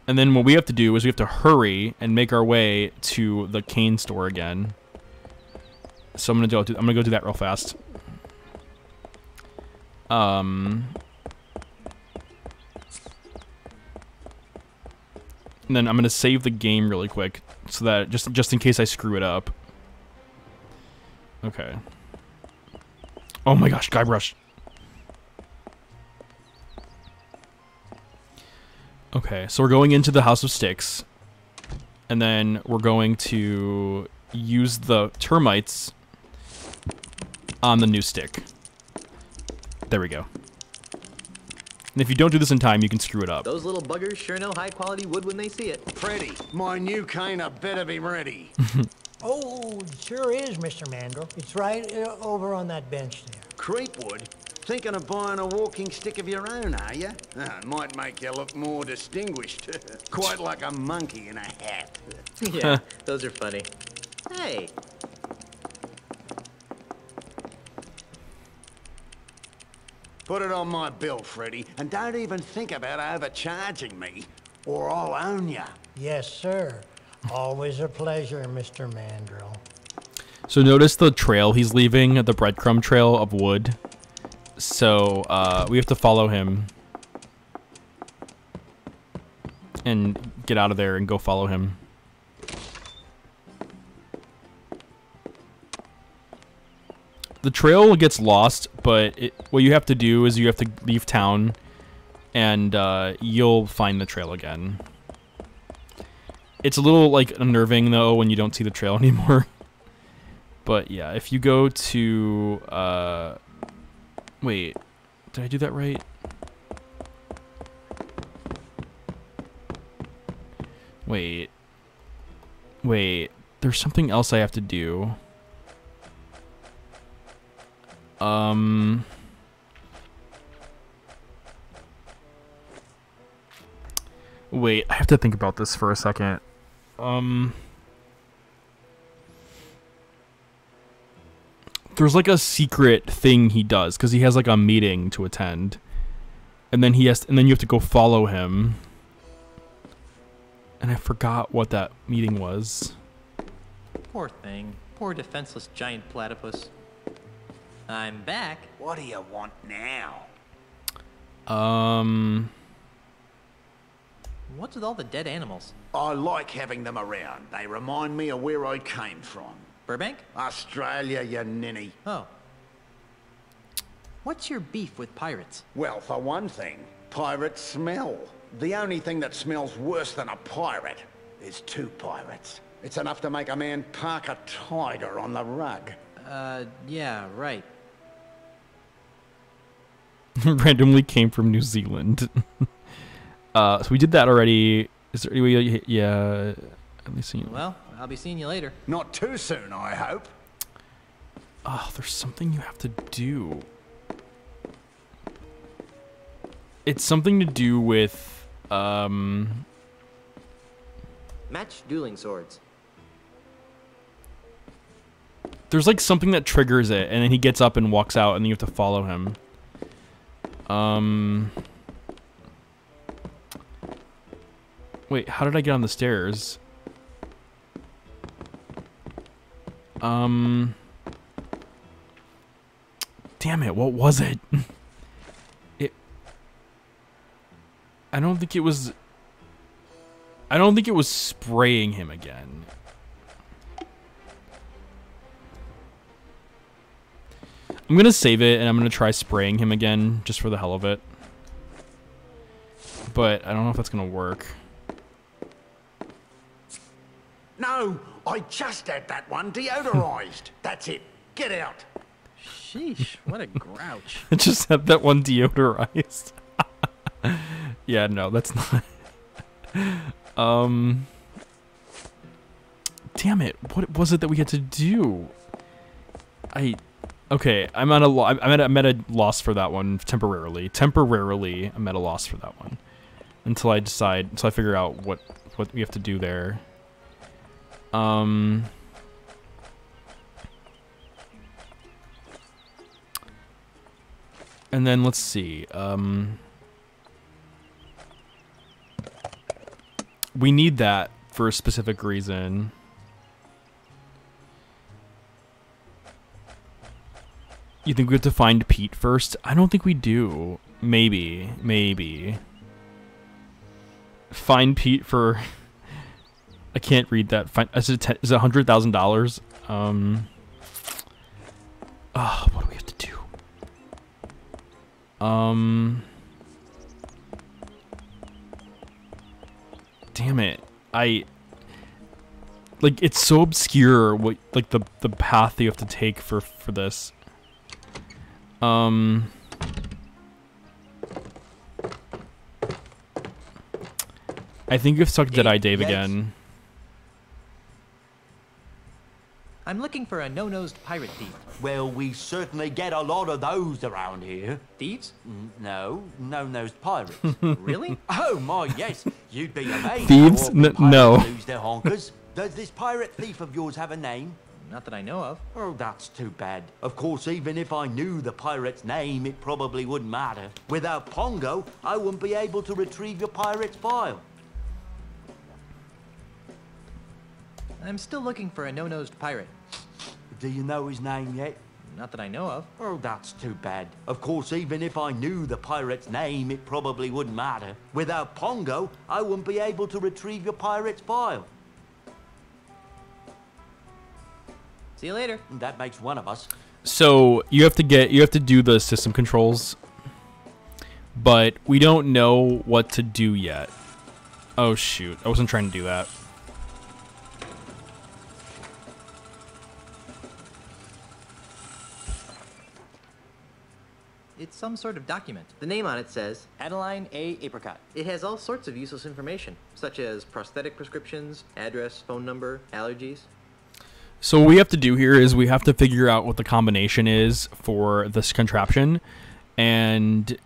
And then what we have to do is we have to hurry and make our way to the cane store again. So I'm gonna go do that real fast. And then I'm gonna save the game really quick so that just in case I screw it up. Okay. Oh my gosh, Guybrush. Okay, so we're going into the House of Sticks, and then we're going to use the termites on the new stick. There we go. And if you don't do this in time, you can screw it up. Those little buggers sure know high-quality wood when they see it. Freddy, my new cane had better be ready. Oh, it sure is, Mr. Mandrill. It's right over on that bench there. Creepwood? Thinking of buying a walking stick of your own, are you? Might make you look more distinguished. Quite like a monkey in a hat. Yeah, those are funny. Hey. Put it on my bill, Freddy, and don't even think about overcharging me, or I'll own ya. Yes, sir. Always a pleasure, Mr. Mandrill. So notice the trail he's leaving, the breadcrumb trail of wood. So we have to follow him and get out of there and go follow him. The trail gets lost, but what you have to do is you have to leave town and you'll find the trail again. It's a little like unnerving though when you don't see the trail anymore. But yeah, if you go to wait, did I do that right? Wait, there's something else I have to do. Wait, I have to think about this for a second. There's like a secret thing he does because he has like a meeting to attend, and then you have to go follow him. And I forgot what that meeting was. Poor thing. Poor defenseless giant platypus. I'm back. What do you want now? What's with all the dead animals? I like having them around. They remind me of where I came from. Burbank? Australia, you ninny. Oh. What's your beef with pirates? Well, for one thing, pirates smell. The only thing that smells worse than a pirate is two pirates. It's enough to make a man park a tiger on the rug. Yeah, right. Randomly came from New Zealand. So we did that already. Is there any way? Yeah. At least Well, I'll be seeing you later. Not too soon, I hope. Oh, there's something you have to do. It's something to do with Match dueling swords. There's like something that triggers it, and then he gets up and walks out, and then you have to follow him. Wait, how did I get on the stairs? Damn it, what was it? I don't think it was spraying him again. I'm gonna save it and I'm gonna try spraying him again just for the hell of it. But I don't know if that's gonna work. No, I just had that one deodorized. That's it. Get out. Sheesh, what a grouch. I just had that one deodorized. Yeah, no, that's not. Damn it! What was it that we had to do? Okay, I'm at a loss for that one temporarily. Temporarily, I'm at a loss for that one until I figure out what we have to do there. And then let's see. We need that for a specific reason. You think we have to find Pete first? I don't think we do. Maybe. Find Pete for... I can't read that. Is it $100,000? What do we have to do? Damn it. Like, it's so obscure what, like, the path that you have to take for this. I think you've stuck Deadeye Dave again. I'm looking for a no-nosed pirate thief. Well, we certainly get a lot of those around here. Thieves? No, no-nosed pirates. Really? Oh my, yes. You'd be amazed. Thieves? No. Lose their honkers. Does this pirate thief of yours have a name? Not that I know of. Oh, that's too bad. Of course, even if I knew the pirate's name, it probably wouldn't matter. Without Pongo, I wouldn't be able to retrieve your pirate's file. I'm still looking for a no-nosed pirate. Do you know his name yet? Not that I know of. Oh, that's too bad. Of course, even if I knew the pirate's name, it probably wouldn't matter. Without Pongo, I wouldn't be able to retrieve your pirate's file. See you later. That makes one of us. So you have to do the system controls, but we don't know what to do yet. Oh shoot, I wasn't trying to do that. It's some sort of document. The name on it says Adeline A. Apricot. It has all sorts of useless information, such as prosthetic prescriptions, address, phone number, allergies. So what we have to do here is we have to figure out what the combination is for this contraption, and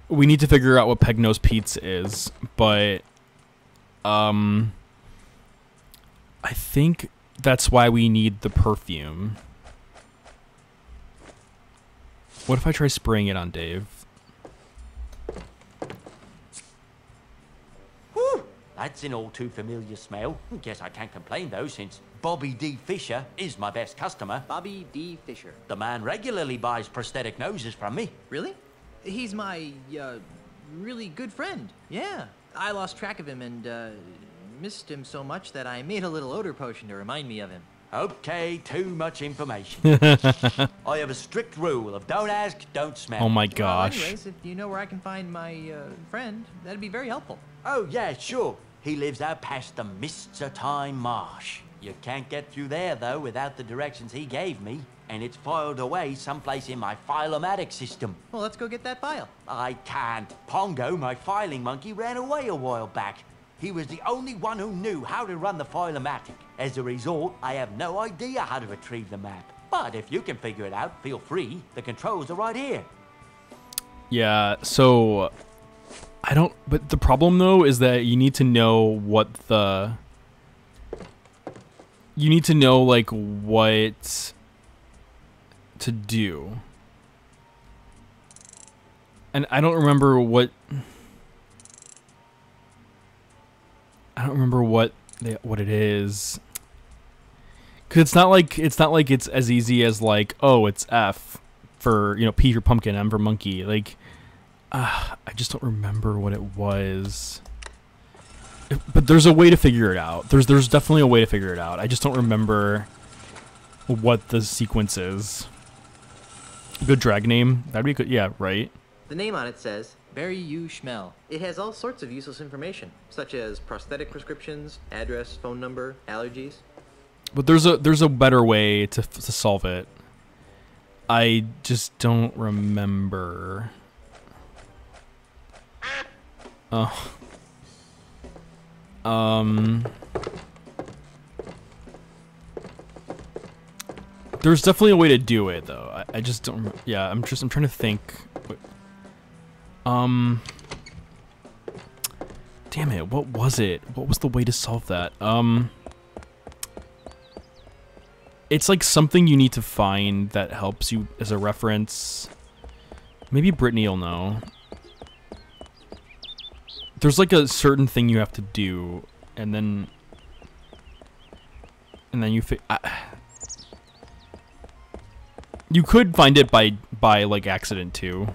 we need to figure out what Pegnose Pete's is, but I think that's why we need the perfume. What if I try spraying it on Dave? Whew, that's an all too familiar smell. Guess I can't complain though, since Bobby D. Fisher is my best customer. Bobby D. Fisher. The man regularly buys prosthetic noses from me. Really? He's my, really good friend. Yeah. I lost track of him and, missed him so much that I made a little odor potion to remind me of him. Okay, too much information. I have a strict rule of don't ask, don't smell. Oh my gosh. Well, anyways, if you know where I can find my, friend, that'd be very helpful. Oh, yeah, sure. He lives out past the Mists of Time Marsh. You can't get through there, though, without the directions he gave me. And it's filed away someplace in my file-o-matic system. Well, let's go get that file. I can't. Pongo, my filing monkey, ran away a while back. He was the only one who knew how to run the Filomatic. As a result, I have no idea how to retrieve the map. But if you can figure it out, feel free. The controls are right here. Yeah, so I don't, but the problem though is that you need to know what the, you need to know like what to do. And I don't remember what, what it is. Cause it's not like it's as easy as like, oh, it's F for, you know, P for pumpkin, M for monkey. Like, I just don't remember what it was. But there's a way to figure it out. There's definitely a way to figure it out. I just don't remember what the sequence is. Good drag name. That'd be good. Yeah, right. The name on it says, Bury You Schmel. It has all sorts of useless information, such as prosthetic prescriptions, address, phone number, allergies. But there's a better way to solve it. I just don't remember. Oh. There's definitely a way to do it though. I just don't. Yeah, I'm trying to think. Damn it! What was it? What was the way to solve that? It's like something you need to find that helps you as a reference. Maybe Brittany will know. There's like a certain thing you have to do, and then you you could find it by like accident too.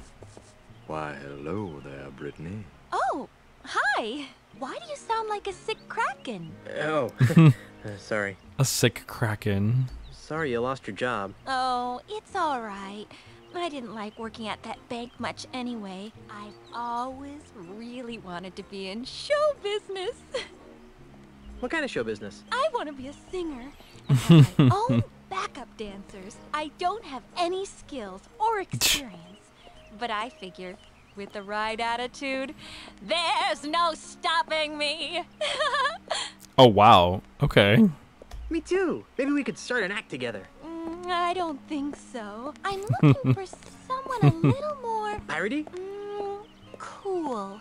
Why, hello there, Brittany. Oh, hi. Why do you sound like a sick kraken? Oh, sorry. A sick kraken. Sorry you lost your job. Oh, it's all right. I didn't like working at that bank much anyway. I've always really wanted to be in show business. What kind of show business? I want to be a singer and have my own backup dancers. I don't have any skills or experience, but I figure with the right attitude, there's no stopping me. Oh, wow. Okay. Me too. Maybe we could start an act together. I don't think so. I'm looking for someone a little more... Piratey? Cool.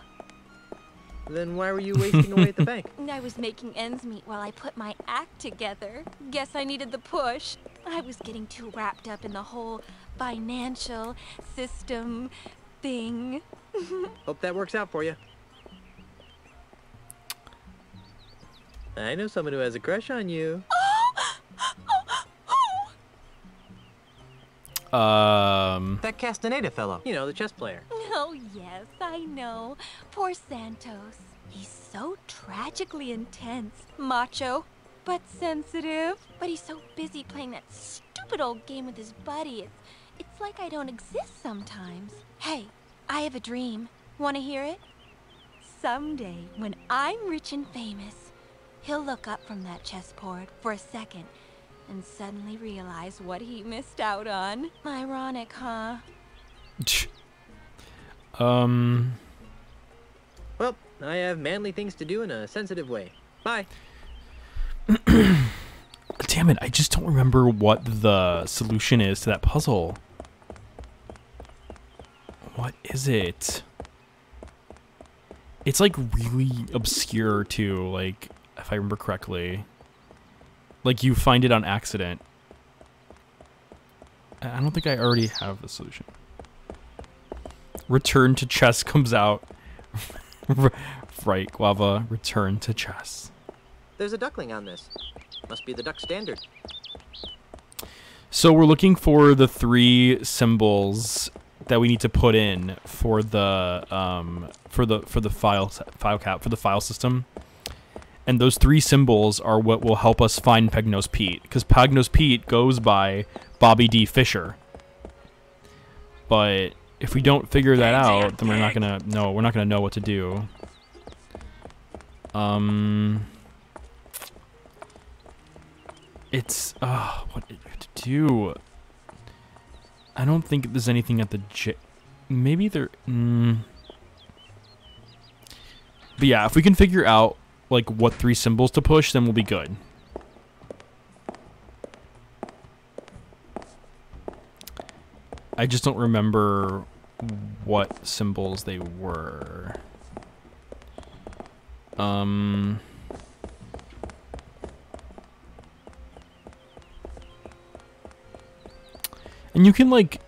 Then why were you wasting away at the bank? I was making ends meet while I put my act together. Guess I needed the push. I was getting too wrapped up in the whole financial system thing. Hope that works out for you. I know someone who has a crush on you. That Castaneda fellow. You know, the chess player. Oh, yes, I know. Poor Santos. He's so tragically intense. Macho, but sensitive. But he's so busy playing that stupid old game with his buddy. It's like I don't exist sometimes. Hey, I have a dream. Want to hear it? Someday, when I'm rich and famous, he'll look up from that chessboard for a second and suddenly realize what he missed out on. Ironic, huh? Well, I have manly things to do in a sensitive way. Bye. Damn it, I just don't remember what the solution is to that puzzle. What is it? It's like really obscure too, like, if I remember correctly. Like, you find it on accident. I don't think I already have the solution. Return to chess comes out. Right, Guava. Return to chess. There's a duckling on this. Must be the duck standard. So we're looking for the 3 symbols that we need to put in for the file system. And those 3 symbols are what will help us find Pegnose Pete, because Pegnose Pete goes by Bobby D. Fisher. But if we don't figure that out, then we're not gonna know what to do. It's what do we have to do? I don't think there's anything at the maybe there. But yeah, if we can figure out like what 3 symbols to push, then we'll be good. I just don't remember what symbols they were. And you can like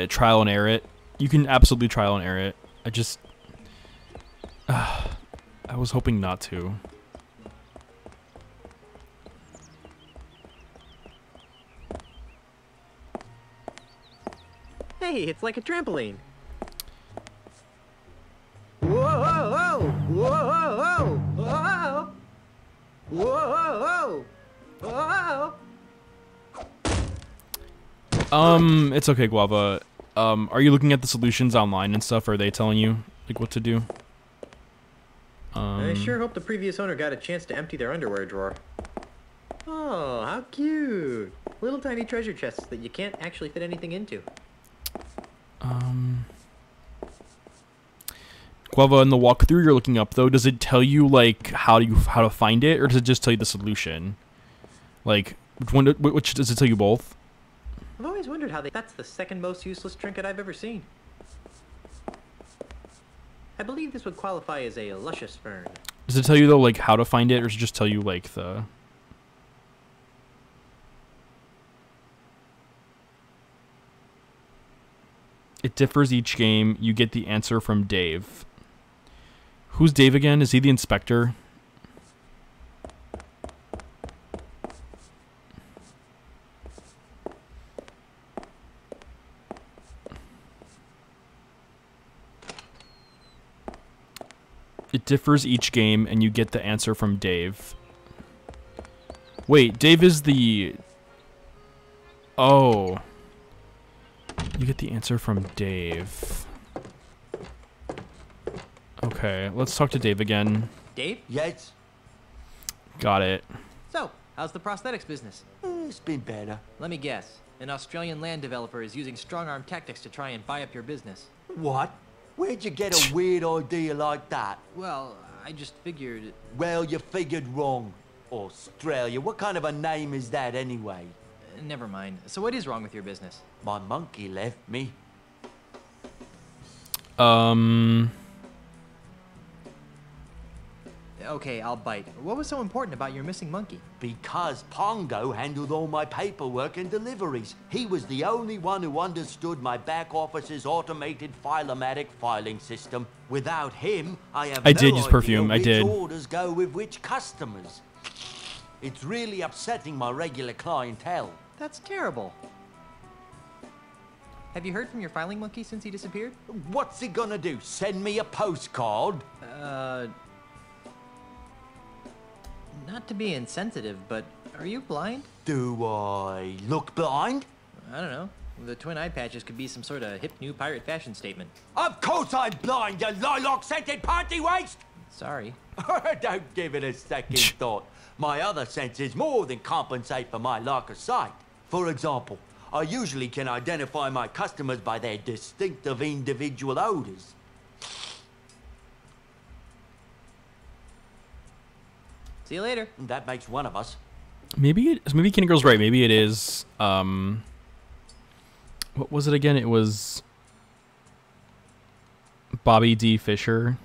trial and error it. You can absolutely trial and error it. I was hoping not to. Hey, it's like a trampoline. Whoa, whoa, whoa, whoa, whoa, whoa, whoa. It's okay, Guava. Are you looking at the solutions online and stuff? Are they telling you like what to do? I sure hope the previous owner got a chance to empty their underwear drawer. Oh, how cute! Little tiny treasure chests that you can't actually fit anything into. Guava, in the walkthrough you're looking up though, does it tell you like how to find it, or does it just tell you the solution? Like which does it tell you both? I've always wondered how that's the second most useless trinket I've ever seen. I believe this would qualify as a luscious fern. Does it tell you though like how to find it, or does it just tell you like the... It differs each game. You get the answer from Dave. Who's Dave again? Is he the inspector? It differs each game, and you get the answer from Dave. Wait, Dave is the... Oh. You get the answer from Dave. Okay, let's talk to Dave again. Dave? Yes? Got it. So, how's the prosthetics business? It's been better. Let me guess. An Australian land developer is using strong-arm tactics to try and buy up your business. What? Where'd you get a weird idea like that? Well, I just figured... Well, you figured wrong. Australia, what kind of a name is that anyway? Never mind. So what is wrong with your business? My monkey left me. Okay, I'll bite. What was so important about your missing monkey? Because Pongo handled all my paperwork and deliveries. He was the only one who understood my back office's automated filomatic filing system. Without him, I have I did use perfume. I did. Which orders go with which customers. It's really upsetting my regular clientele. That's terrible. Have you heard from your filing monkey since he disappeared? What's he gonna do? Send me a postcard? Not to be insensitive, but are you blind? Do I look blind? I don't know. The twin eye patches could be some sort of hip new pirate fashion statement. Of course I'm blind, you lilac-scented party waste! Sorry. Don't give it a second thought. My other senses more than compensate for my lack of sight. For example, I usually can identify my customers by their distinctive individual odors. See you later. That makes one of us. Maybe Kenny Girl's right. Maybe it is. What was it again? It was Bobby D. Fischer.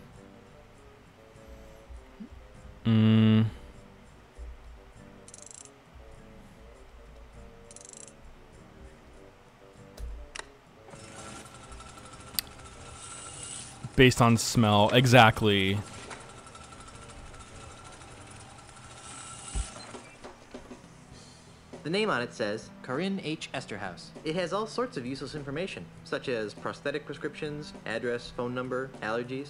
Based on smell, exactly. The name on it says Corinne H. Esterhaus. It has all sorts of useless information, such as prosthetic prescriptions, address, phone number, allergies.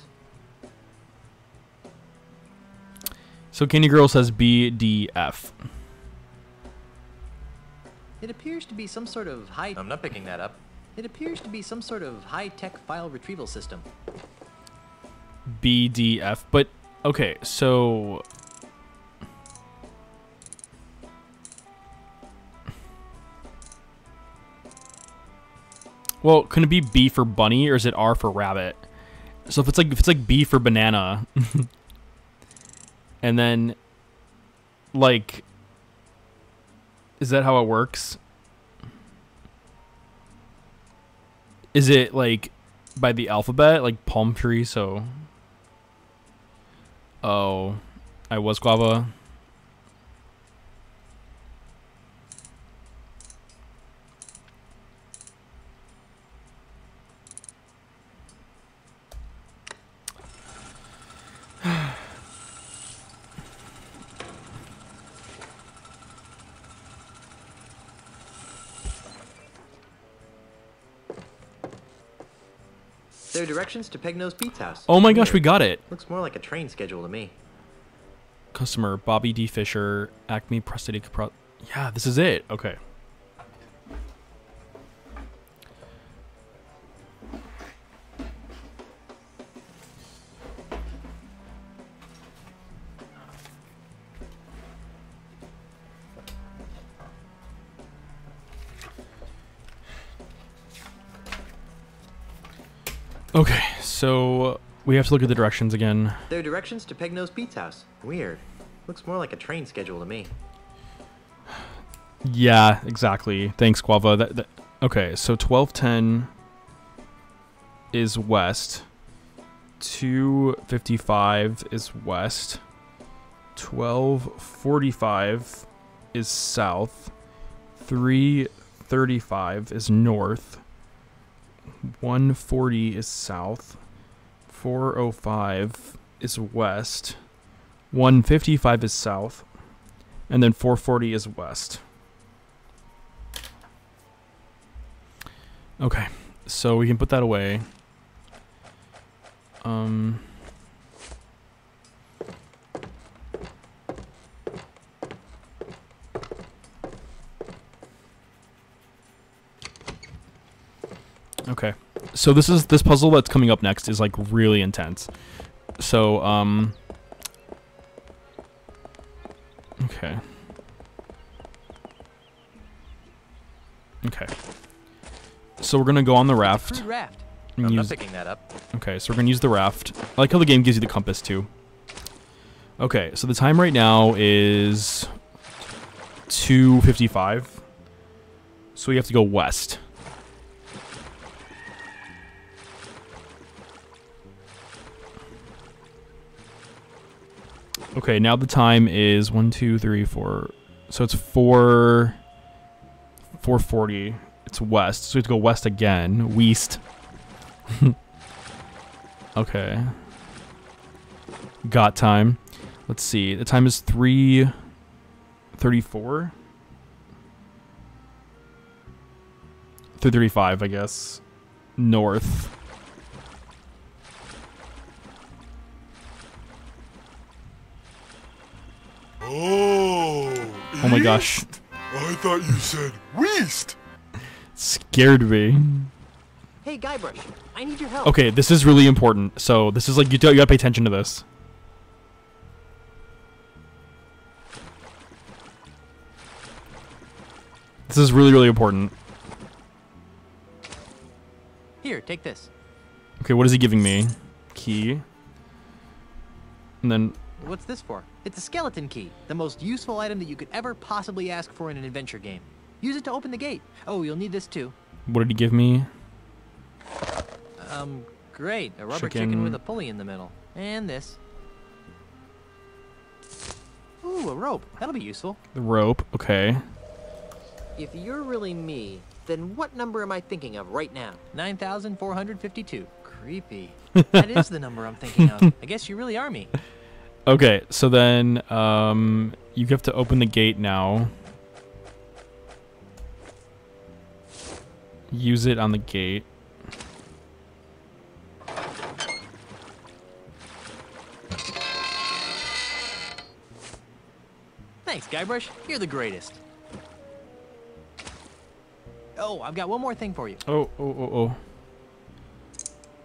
So Candy Girl says BDF. It appears to be some sort of I'm not picking that up. It appears to be some sort of high-tech file retrieval system. BDF, but okay, so well, can it be B for bunny or is it R for rabbit? So if it's like B for banana, And then, like, is that how it works? Is it, like, by the alphabet? Like, palm tree, so... Oh, I was guava. There are directions to Pegnose Pete's house. Oh my gosh, we got it. Looks more like a train schedule to me. Customer, Bobby D. Fisher, Acme Prosthetic Yeah, this is it. Okay. Okay, so we have to look at the directions again. There are directions to Pegnose Pete's house. Weird. Looks more like a train schedule to me. Yeah, exactly. Thanks, Guava. Okay, so 1210 is west. 255 is west. 1245 is south. 335 is north. 140 is south. 405 is west. 155 is south. And then 440 is west. Okay, so we can put that away. Okay, so this puzzle that's coming up next is like really intense. So okay. So we're gonna go on the raft. Raft. I'm not picking that up. Okay, so we're gonna use the raft. I like how the game gives you the compass too. Okay, so the time right now is 2:55. So we have to go west. Okay, now the time is 1, 2, 3, 4. So it's 4:40. It's west, so we have to go west again. West. Okay. Got time. Let's see. The time is 3:34. 3:35, I guess. North. Oh my gosh. I thought you said west. Scared me. Hey, Guybrush, I need your help. Okay, this is really important. So this is like you gotta pay attention to this. This is really, really important. Here, take this. Okay, what is he giving me? Key. And then... What's this for? It's a skeleton key, the most useful item that you could ever possibly ask for in an adventure game. Use it to open the gate. Oh, you'll need this too. What did he give me? Great. A rubber chicken with a pulley in the middle. And this. Ooh, a rope. That'll be useful. The rope, okay. If you're really me, then what number am I thinking of right now? 9,452. Creepy. That is the number I'm thinking of. I guess you really are me. Okay, so then you have to open the gate now. Use it on the gate. Thanks, Guybrush. You're the greatest. Oh, I've got one more thing for you. Oh.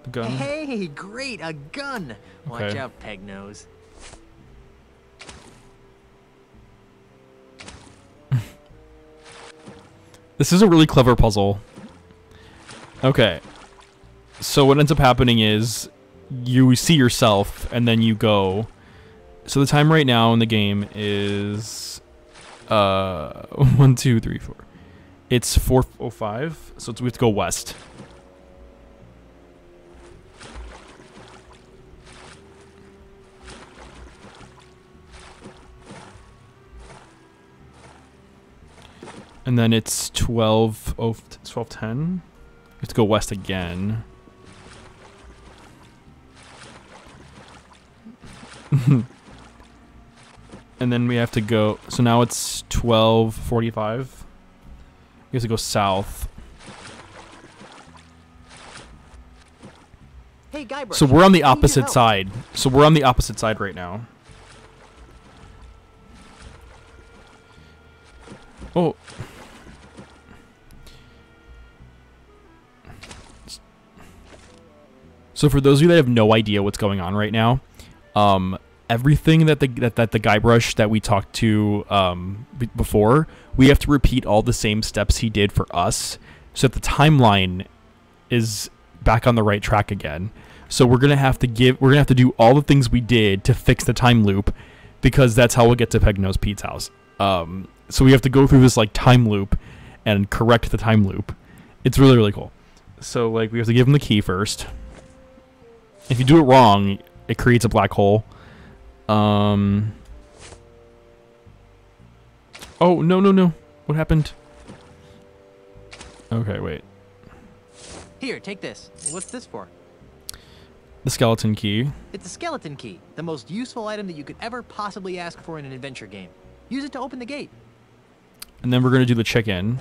The gun. Hey, great, a gun. Watch Okay. out, Pegnose. This is a really clever puzzle. Okay. So what ends up happening is you see yourself and then you go So the time right now in the game is 1, 2, 3, 4. It's 4:05, so we have to go west. And then it's 12:10. We have to go west again. And then we have to go, so now it's 12:45. We have to go south. Hey, Guybrush, So we're on the I need your opposite help. side. So we're on the opposite side right now. Oh. So for those of you that have no idea what's going on right now, everything that the Guybrush that we talked to before, we have to repeat all the same steps he did for us, so that the timeline is back on the right track again. So we're gonna have to do all the things we did to fix the time loop, because that's how we'll get to Pegnose Pete's house. So we have to go through this like time loop and correct the time loop. It's really, really cool. So like we have to give him the key first. If you do it wrong, it creates a black hole. Oh, no. What happened? Okay, wait. Here, take this. What's this for? The skeleton key. It's a skeleton key, the most useful item that you could ever possibly ask for in an adventure game. Use it to open the gate. And then we're going to do the chicken.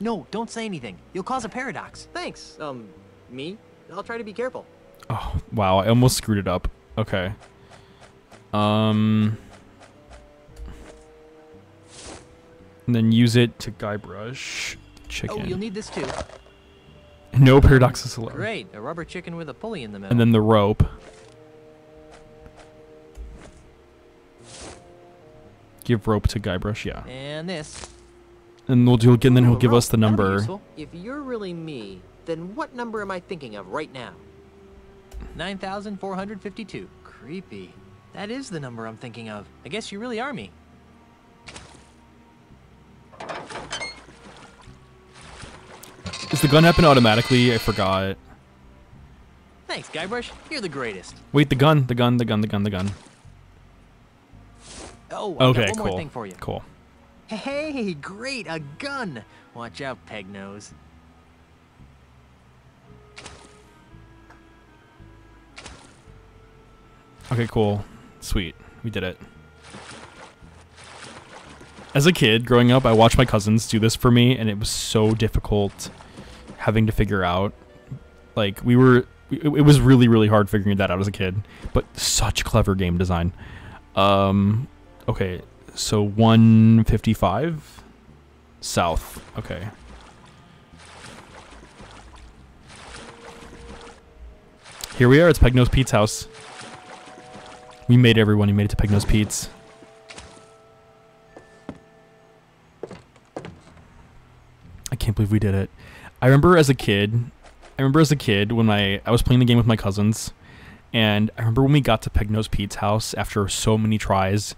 No, don't say anything. You'll cause a paradox. Thanks. Me? I'll try to be careful. Oh, wow. I almost screwed it up. Okay. And then use it to Guybrush. Chicken. Oh, you'll need this too. No paradoxes allowed. Great, a rubber chicken with a pulley in the middle. And then the rope. Give rope to Guybrush, yeah. And this. And then he'll give us the number. If you're really me, then what number am I thinking of right now? 9,452. Creepy. That is the number I'm thinking of. I guess you really are me. Does the gun happen automatically? I forgot. Thanks, Guybrush. You're the greatest. Wait, the gun. Oh, okay, I've got one cool. more thing for you. Cool. Hey, great, a gun. Watch out, Pegnose. Okay, cool. Sweet. We did it. As a kid, growing up, I watched my cousins do this for me, and it was so difficult having to figure out. Like, it was really, really hard figuring that out as a kid, but such clever game design. Okay, so 155 south. Okay. Here we are. It's Pegnose Pete's house. We made everyone. He made it to Pegnose Pete's. I can't believe we did it. I remember as a kid when I was playing the game with my cousins, and I remember when we got to Pegnose Pete's house after so many tries.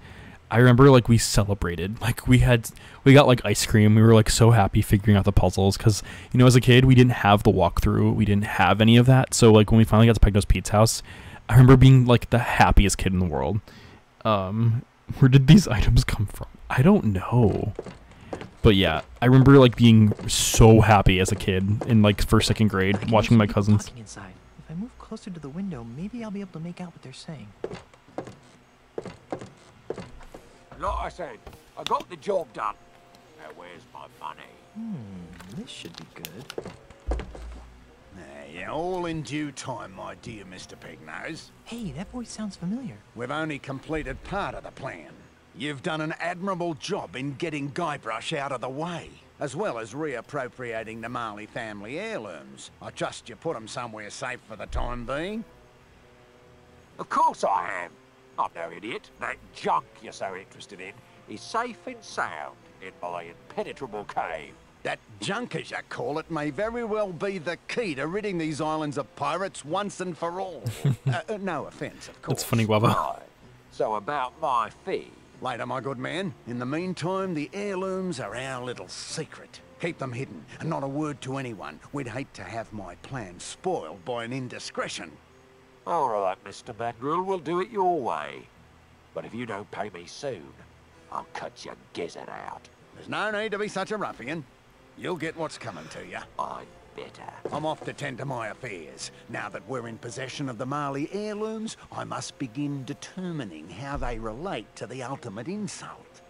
I remember like we celebrated, like we got like ice cream. We were like so happy figuring out the puzzles because, you know, as a kid we didn't have the walkthrough, we didn't have any of that. So like when we finally got to Pegnose Pete's house, I remember being like the happiest kid in the world. Where did these items come from? I don't know. But yeah, I remember like being so happy as a kid in like first, second grade, watching my cousins. Inside. If I move closer to the window, maybe I'll be able to make out what they're saying. Like I said, I got the job done. Now where's my money? This should be good. Yeah, all in due time, my dear Mr. Pegnose. Hey, that voice sounds familiar. We've only completed part of the plan. You've done an admirable job in getting Guybrush out of the way, as well as reappropriating the Marley family heirlooms. I trust you put them somewhere safe for the time being. Of course I am. I'm no idiot. That junk you're so interested in is safe and sound in my impenetrable cave. That junk, as you call it, may very well be the key to ridding these islands of pirates once and for all. No offence, of course. That's funny, Guava. Right. So about my fee. Later, my good man. In the meantime, the heirlooms are our little secret. Keep them hidden, and not a word to anyone. We'd hate to have my plan spoiled by an indiscretion. All right, Mr. Mandrill, we'll do it your way. But if you don't pay me soon, I'll cut your gizzard out. There's no need to be such a ruffian. You'll get what's coming to you. I'd better. I'm off to tend to my affairs. Now that we're in possession of the Marley heirlooms, I must begin determining how they relate to the ultimate insult.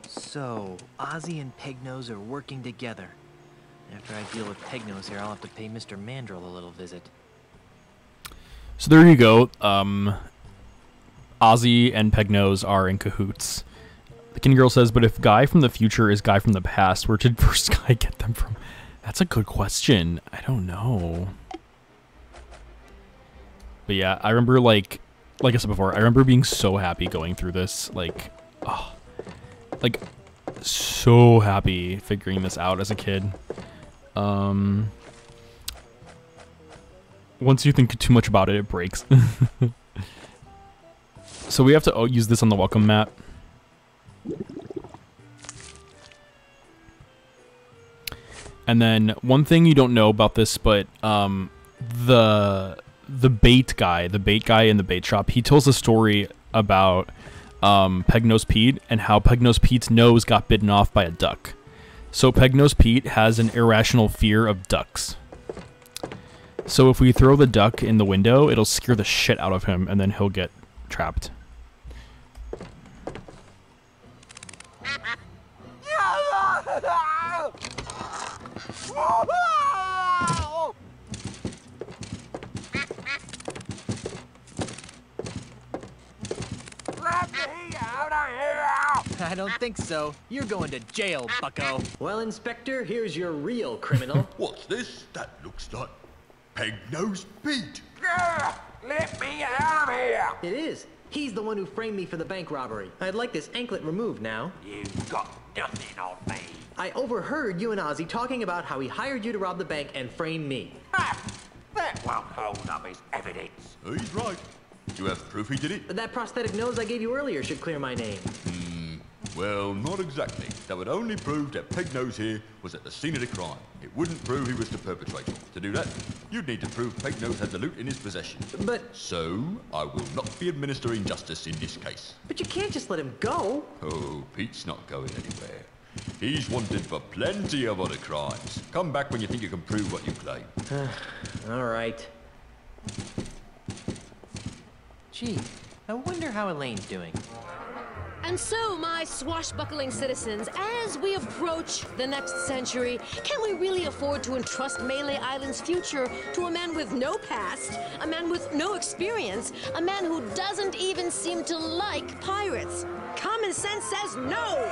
So, Ozzie and Pegnose are working together. After I deal with Pegnose here, I'll have to pay Mr. Mandrill a little visit. So there you go. Ozzie and Pegnose are in cahoots. The Kin Girl says, but if Guy from the future is Guy from the past, where did first Guy get them from? That's a good question. I don't know. But yeah, I remember, like I said before, I remember being so happy going through this. Like, oh, like, so happy figuring this out as a kid. Once you think too much about it, it breaks. So we have to use this on the welcome map. And then one thing you don't know about this, but the bait guy in the bait shop, he tells a story about Pegnose Pete and how Pegnose Pete's nose got bitten off by a duck. So Pegnose Pete has an irrational fear of ducks. So if we throw the duck in the window, it'll scare the shit out of him, and then he'll get trapped. Let me out of here! I don't think so. You're going to jail, bucko. Well, Inspector, here's your real criminal. What's this? That looks like Pegnose Pete. Let me out of here! It is. He's the one who framed me for the bank robbery. I'd like this anklet removed now. You've got nothing on me. I overheard you and Ozzie talking about how he hired you to rob the bank and frame me. That won't hold up as evidence. He's right. You have proof he did it? That prosthetic nose I gave you earlier should clear my name. Well, not exactly. That would only prove that Pegnose here was at the scene of the crime. It wouldn't prove he was the perpetrator. To do that, you'd need to prove Pegnose had the loot in his possession. But... So, I will not be administering justice in this case. But you can't just let him go. Oh, Pete's not going anywhere. He's wanted for plenty of other crimes. Come back when you think you can prove what you claim. All right. Gee, I wonder how Elaine's doing. And so, my swashbuckling citizens, as we approach the next century, can we really afford to entrust Melee Island's future to a man with no past, a man with no experience, a man who doesn't even seem to like pirates? Common sense says no!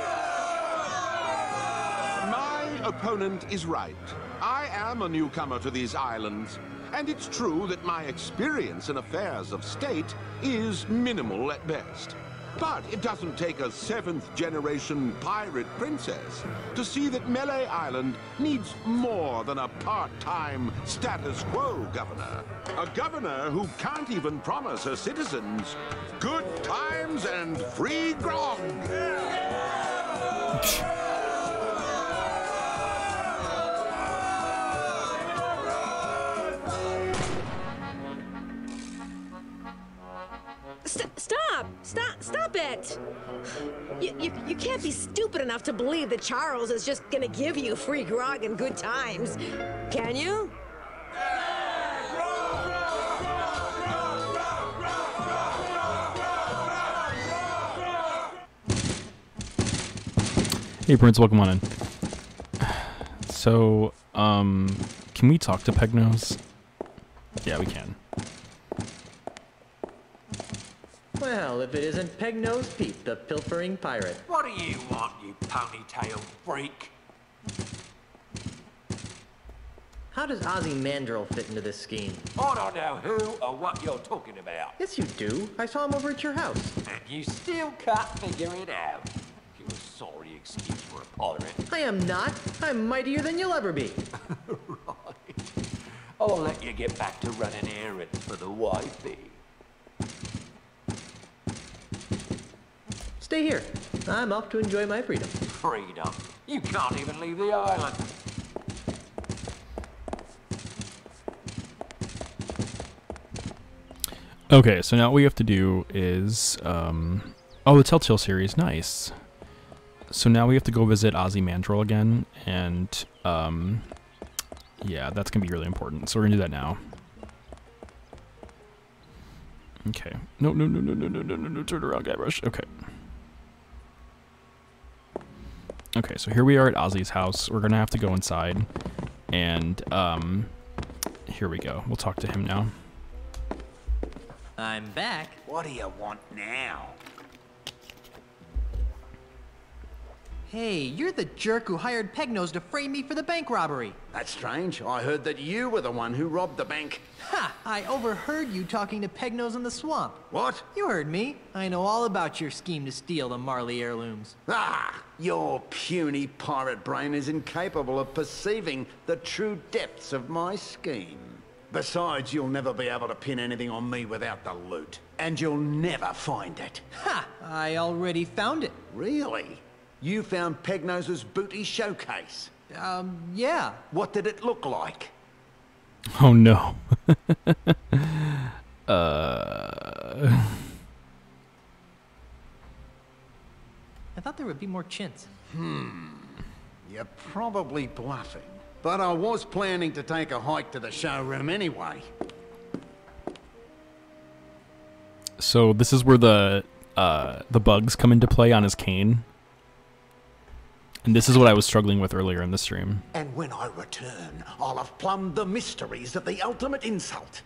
My opponent is right. I am a newcomer to these islands, and it's true that my experience in affairs of state is minimal at best. But it doesn't take a 7th-generation pirate princess to see that Melee Island needs more than a part-time status quo governor. A governor who can't even promise her citizens good times and free grog. Stop it! You can't be stupid enough to believe that Charles is just gonna give you free grog and good times, can you? Hey Prince, welcome on in. So, can we talk to Pegnose? Yeah, we can. Well, if it isn't Pegnose Pete, the pilfering pirate. What do you want, you ponytail freak? How does Ozzie Mandrill fit into this scheme? I don't know who or what you're talking about. Yes, you do. I saw him over at your house. And you still can't figure it out. making a sorry excuse for a pirate. I am not. I'm mightier than you'll ever be. I'll let you get back to running errands for the wifey. Stay here. I'm off to enjoy my freedom. Freedom? You can't even leave the island. Okay, so now what we have to do is, oh, the Telltale series, nice. So now we have to go visit Ozzie Mandrill again, and, yeah, that's gonna be really important, so we're gonna do that now. Okay. No, turn around, Guybrush. Okay. Okay, so here we are at Ozzie's house. We're gonna have to go inside, and, here we go. We'll talk to him now. I'm back. What do you want now? Hey, you're the jerk who hired Pegnose to frame me for the bank robbery. That's strange. I heard that you were the one who robbed the bank. Ha! I overheard you talking to Pegnose in the swamp. What? You heard me. I know all about your scheme to steal the Marley heirlooms. Ah! Your puny pirate brain is incapable of perceiving the true depths of my scheme. Besides, you'll never be able to pin anything on me without the loot. And you'll never find it. Ha! I already found it. Really? You found Pegnose's booty showcase? Yeah. What did it look like? Oh no. I thought there would be more chintz. You're probably bluffing. But I was planning to take a hike to the showroom anyway. So this is where the bugs come into play on his cane. And this is what I was struggling with earlier in the stream. And when I return, I'll have plumbed the mysteries of the ultimate insult.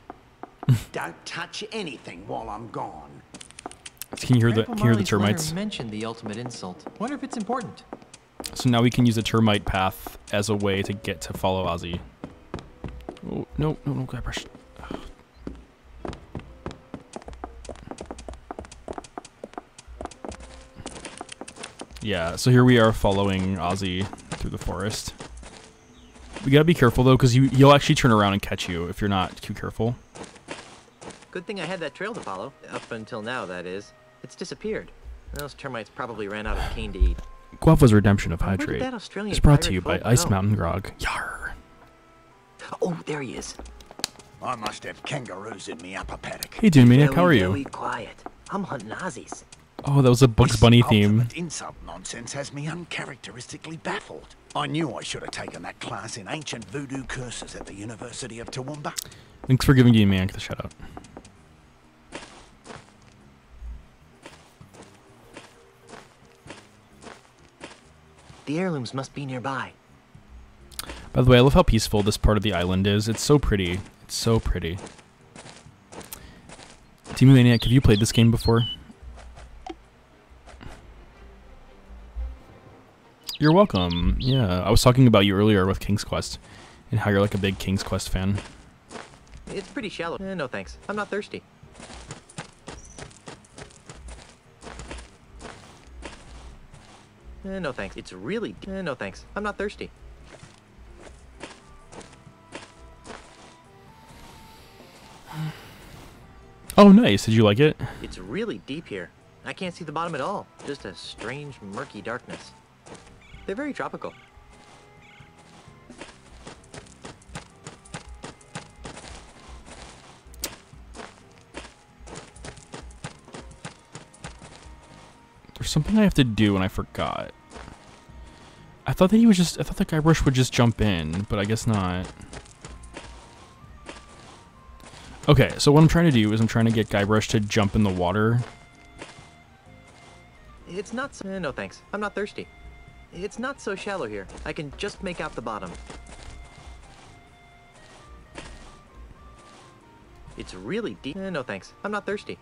Don't touch anything while I'm gone. Can you hear the termites? Mentioned the ultimate insult. Wonder if it's important. So now we can use a termite path as a way to get to follow Ozzie. Oh, no, Guybrush. Yeah, so here we are following Ozzie through the forest. We gotta be careful though, because he'll actually turn around and catch you if you're not too careful. Good thing I had that trail to follow. Up until now, that is. It's disappeared. Those termites probably ran out of cane to eat. Guava's Redemption of Hydrate that Australian is brought to you pirate by folk Ice go? Mountain Grog. Yarr! Oh, there he is. I must have kangaroos in me upper paddock. Hey, Dune Maniac, how are Very you? quiet. I'm hunting Aussies. Oh, that was a Bugs Bunny theme. Ultimate insult nonsense has me uncharacteristically baffled. I knew I should have taken that class in ancient voodoo curses at the University of Toowoomba. Thanks for giving Dune Maniac the shout out. The heirlooms must be nearby. By the way, I love how peaceful this part of the island is. It's so pretty. It's so pretty. Dune Maniac, have you played this game before? You're welcome. Yeah, I was talking about you earlier with King's Quest and how you're like a big King's Quest fan. It's pretty shallow. No thanks. I'm not thirsty. No thanks. It's really... no thanks. I'm not thirsty. Oh, nice. Did you like it? It's really deep here. I can't see the bottom at all. Just a strange, murky darkness. They're very tropical. There's something I have to do and I forgot. I thought that I thought that Guybrush would just jump in, but I guess not. Okay, so what I'm trying to do is I'm trying to get Guybrush to jump in the water. It's not so... no thanks. I'm not thirsty. It's not so shallow here. I can just make out the bottom. It's really deep. No thanks. I'm not thirsty.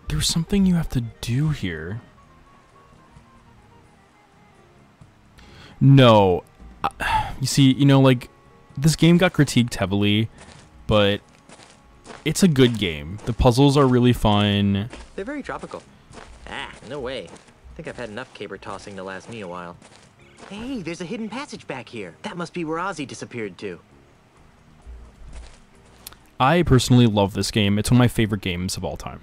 There's something you have to do here. No. You see, you know, like, this game got critiqued heavily, but It's a good game. The puzzles are really fun. They're very tropical. Ah, no way. I think I've had enough caber tossing to last me a while. Hey, there's a hidden passage back here. That must be where Ozzie disappeared to. I personally love this game. It's one of my favorite games of all time.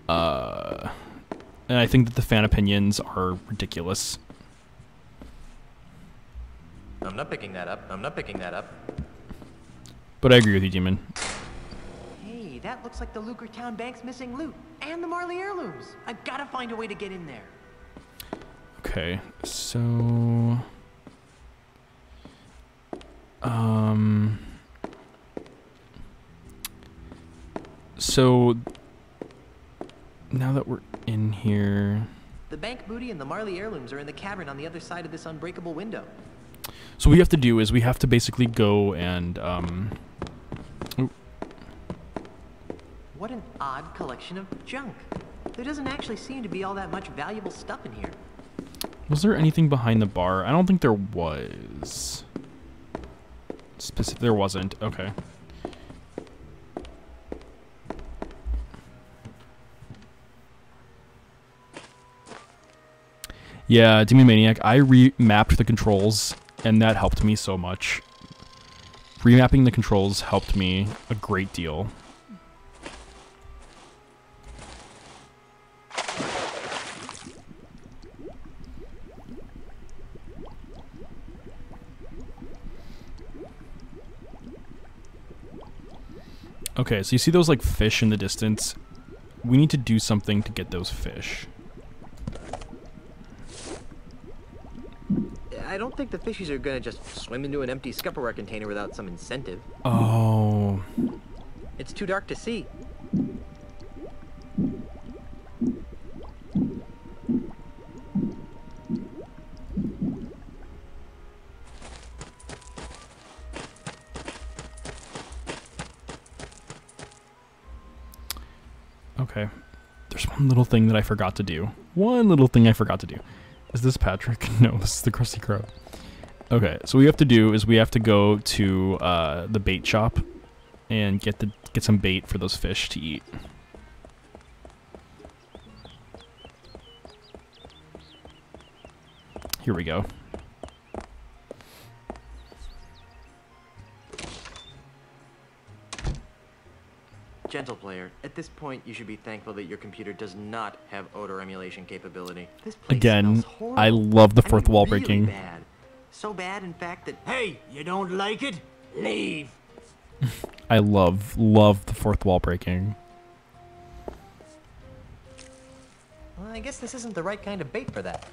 And I think that the fan opinions are ridiculous. I'm not picking that up. I'm not picking that up. But I agree with you, Demon. Hey, that looks like the Lucre Town Bank's missing loot. And the Marley heirlooms. I've got to find a way to get in there. Okay, so... So... Now that we're in here... The bank booty and the Marley heirlooms are in the cavern on the other side of this unbreakable window. So what we have to do is we have to basically go and, Ooh. What an odd collection of junk. There doesn't actually seem to be all that much valuable stuff in here. Was there anything behind the bar? I don't think there was. There wasn't. Okay. Yeah, Demon Maniac, I remapped the controls, and that helped me so much. Remapping the controls helped me a great deal. Okay, so you see those like fish in the distance? We need to do something to get those fish. I don't think the fishies are gonna just swim into an empty Scupperware container without some incentive. Oh. It's too dark to see. Okay. There's one little thing that I forgot to do. One little thing I forgot to do. Is this Patrick? No, this is the Krusty Crow. Okay, so what we have to do is we have to go to the bait shop and get some bait for those fish to eat. Here we go. Gentle player, at this point you should be thankful that your computer does not have odor emulation capability. This place Again, smells horrible. I love the fourth wall Really breaking. bad. So bad, in fact, that... Hey, you don't like it? Leave. I love the fourth wall breaking. Well, I guess this isn't the right kind of bait for that.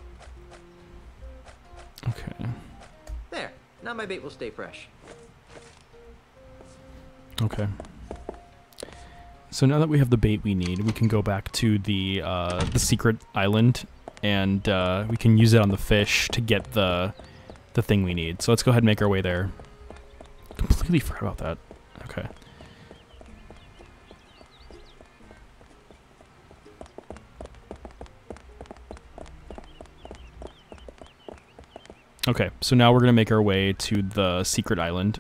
Okay. There. Now my bait will stay fresh. Okay. So now that we have the bait we need, we can go back to the secret island, and we can use it on the fish to get the thing we need. So let's go ahead and make our way there. Completely forgot about that. Okay. Okay, so now we're gonna make our way to the secret island.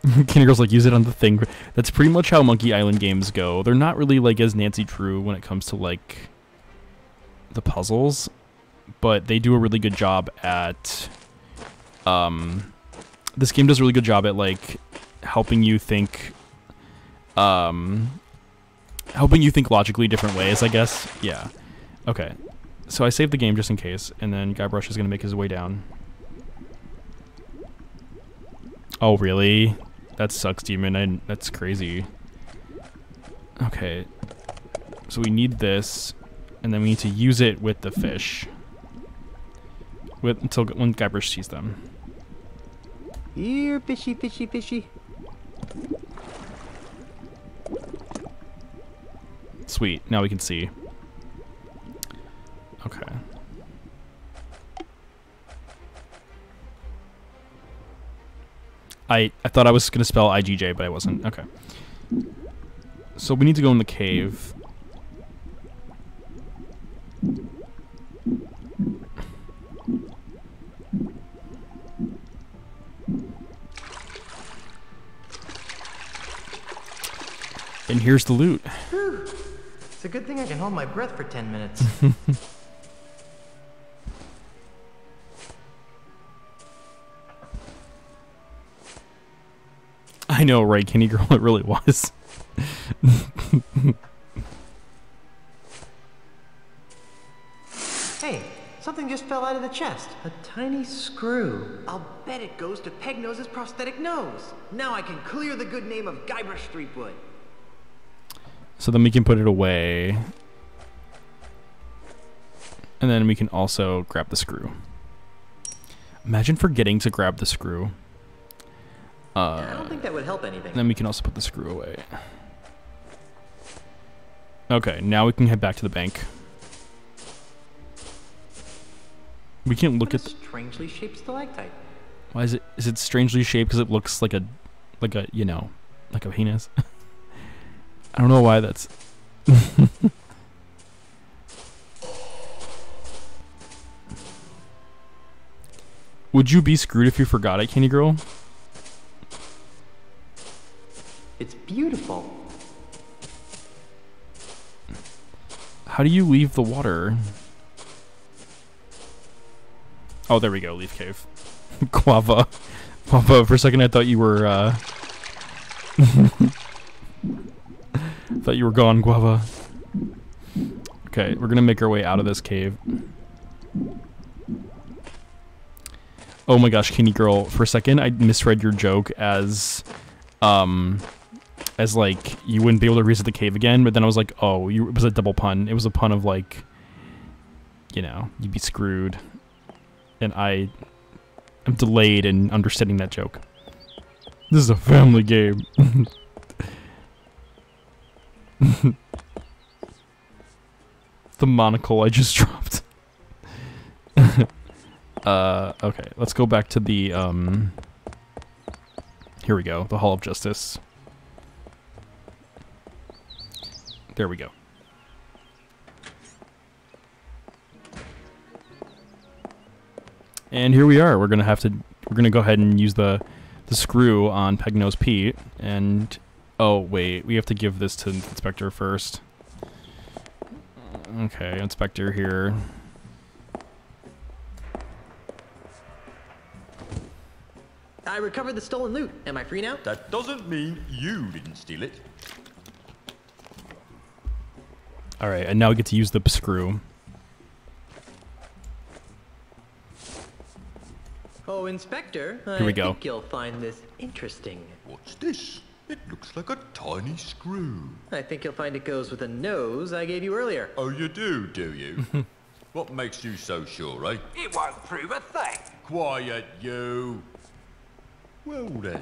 Candy Girl's like, use it on the thing. That's pretty much how Monkey Island games go. They're not really like as Nancy Drew when it comes to like the puzzles, but they do a really good job at this game does a really good job at like helping you think logically different ways, I guess. Yeah. Okay. So I saved the game just in case, and then Guybrush is gonna make his way down. Oh really? That sucks, Demon. That's crazy. Okay. So we need this, and then we need to use it with the fish. When Guybrush sees them. Here, fishy, fishy, fishy. Sweet. Now we can see. Okay. I thought I was going to spell IGJ, but I wasn't. Okay. So we need to go in the cave. And here's the loot. Whew. It's a good thing I can hold my breath for 10 minutes. I know, right, Kenny Girl? It really was. Hey, something just fell out of the chest. A tiny screw. I'll bet it goes to Pegnose's prosthetic nose. Now I can clear the good name of Guybrush Threepwood. So then we can put it away. And then we can also grab the screw. Imagine forgetting to grab the screw. I don't think that would help anything. Then we can also put the screw away. Okay, now we can head back to the bank. We can look at the Strangely shaped stalactite. Why is it strangely shaped? Because it looks like a you know, like a penis. I don't know why that's. Would you be screwed if you forgot it, Kenny Girl? It's beautiful. How do you leave the water? Oh, there we go. Leaf cave. Guava. Guava. For a second, I thought you were. Thought you were gone, Guava. Okay, we're gonna make our way out of this cave. Oh my gosh, Kenny Girl. For a second, I misread your joke as like you wouldn't be able to reset the cave again, but then I was like, oh, it was a double pun. It was a pun of like, you know, you'd be screwed. And I am delayed in understanding that joke. This is a family game. The monocle I just dropped. Okay, let's go back to the, here we go, the Hall of Justice. There we go. And here we are. We're gonna go ahead and use the screw on Pegnose Pete. And oh wait, we have to give this to Inspector first. Okay, Inspector here. I recovered the stolen loot. Am I free now? That doesn't mean you didn't steal it. Alright, and now we get to use the screw. Oh, Inspector, Here we go. I think you'll find this interesting. What's this? It looks like a tiny screw. I think you'll find it goes with the nose I gave you earlier. Oh, you do you? What makes you so sure, eh? It won't prove a thing. Quiet, you. Well then,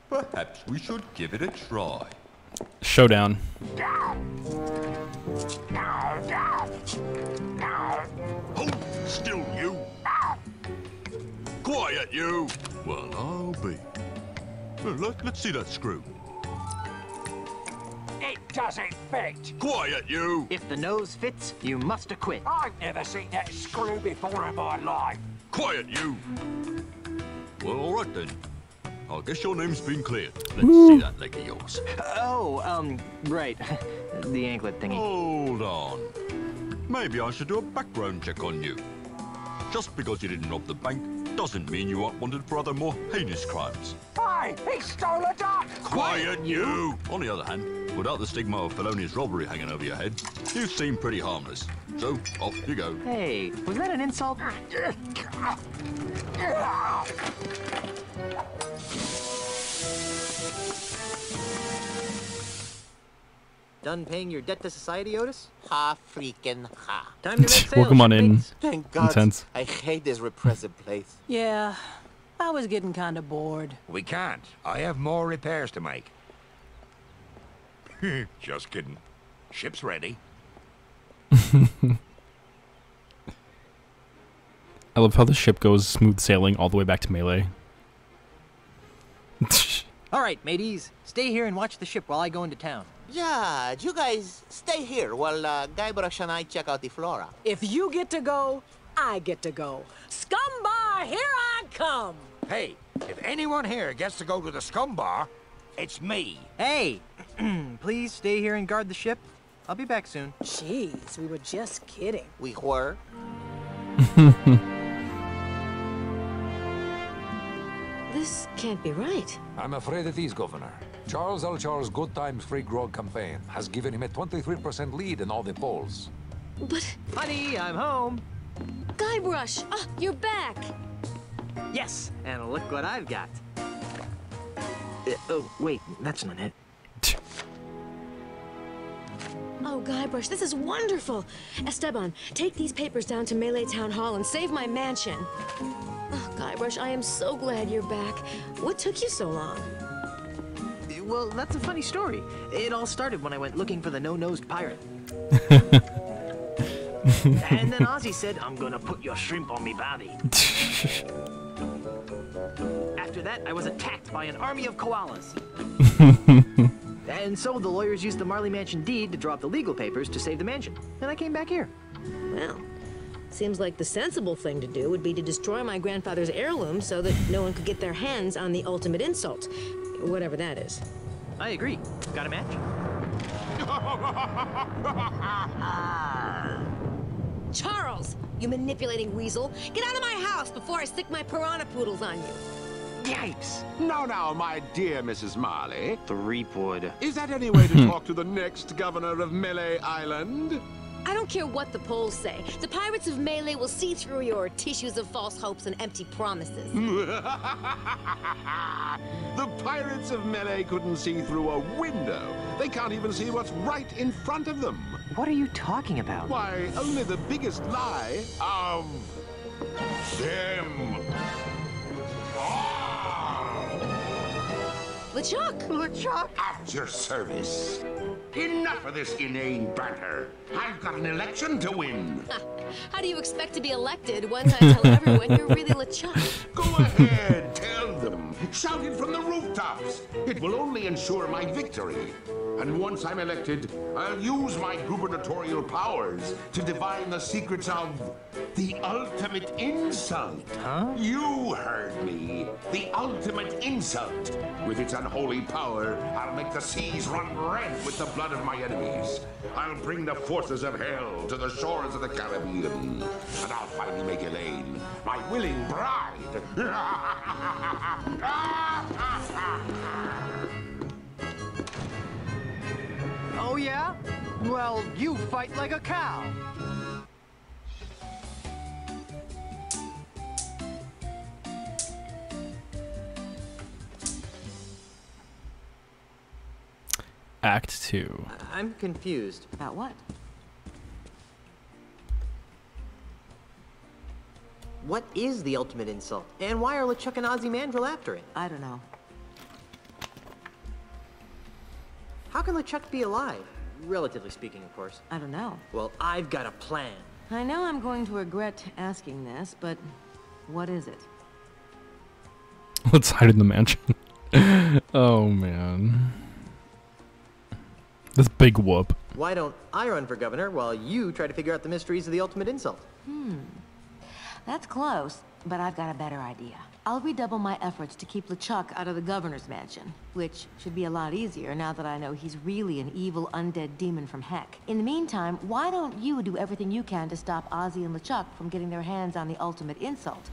perhaps we should give it a try. Showdown. Hold still, you. Quiet, you. Well, I'll be. Well, let's see that screw. It doesn't fit. Quiet, you. If the nose fits, you must acquit. I've never seen that screw before in my life. Quiet, you. Well, all right then. I guess your name's been cleared. Let's see that leg of yours. Oh, right. The anklet thingy. Hold on. Maybe I should do a background check on you. Just because you didn't rob the bank doesn't mean you aren't wanted for other more heinous crimes. Hey, he stole a duck! Quiet, you! On the other hand, without the stigma of felonious robbery hanging over your head, you seem pretty harmless. So, off you go. Hey, was that an insult? Done paying your debt to society, Otis? Ha freaking ha. Time to make sales. Welcome on in. Thank God. Intense. I hate this repressive place. Yeah, I was getting kind of bored. We can't. I have more repairs to make. Just kidding. Ship's ready. I love how the ship goes smooth sailing all the way back to Melee. All right, mateys. Stay here and watch the ship while I go into town. Yeah, you guys stay here while Guybrush and I check out the flora. If you get to go, I get to go. Scumbar, here I come! Hey, if anyone here gets to go to the scum bar, It's me. Hey! Please stay here and guard the ship. I'll be back soon. Jeez, we were just kidding. We were. This can't be right. I'm afraid it is, Governor. Charles L. Charles' Good Times Free Grog campaign has given him a 23% lead in all the polls. But... Honey, I'm home. Guybrush! Ah, you're back! Yes, and look what I've got. Oh, wait, that's not it. Oh, Guybrush, this is wonderful! Esteban, take these papers down to Melee Town Hall and save my mansion. Oh, Guybrush, I am so glad you're back. What took you so long? Well, that's a funny story. It all started when I went looking for the no-nosed pirate. And then Ozzie said, I'm gonna put your shrimp on me body. After that, I was attacked by an army of koalas. And so the lawyers used the Marley Mansion deed to draw up the legal papers to save the mansion. And I came back here. Well, seems like the sensible thing to do would be to destroy my grandfather's heirloom so that no one could get their hands on the ultimate insult. Whatever that is. I agree. Got a match? Charles, you manipulating weasel. Get out of my house before I stick my piranha poodles on you. Yipes! Now, my dear Mrs. Marley. Threepwood. Is that any way to talk to the next governor of Melee Island? I don't care what the polls say. The pirates of Melee will see through your tissues of false hopes and empty promises. The pirates of Melee couldn't see through a window. They can't even see what's right in front of them. What are you talking about? Why, only the biggest lie of them. LeChuck! LeChuck! At your service. Enough of this inane banter. I've got an election to win. How do you expect to be elected once I tell everyone you're really LeChuck? Go ahead, tell them. Shout it from the rooftops. It will only ensure my victory. And once I'm elected, I'll use my gubernatorial powers to divine the secrets of the ultimate insult. Huh? You heard me. The ultimate insult. With its unholy power, I'll make the seas run red with the blood of my enemies. I'll bring the forces of hell to the shores of the Caribbean. And I'll finally make Elaine my willing bride. Oh, yeah? Well, you fight like a cow. Act 2. I'm confused. About what? What is the ultimate insult? And why are LeChuck and Ozzie Mandrill after it? I don't know. How can LeChuck be alive? Relatively speaking, of course. I don't know. Well, I've got a plan. I know I'm going to regret asking this, but what is it? Let's hide in the mansion. Oh, man. This big whoop. Why don't I run for governor while you try to figure out the mysteries of the ultimate insult? That's close, but I've got a better idea. I'll redouble my efforts to keep LeChuck out of the governor's mansion, which should be a lot easier now that I know he's really an evil undead demon from heck. In the meantime, why don't you do everything you can to stop Ozzie and LeChuck from getting their hands on the ultimate insult?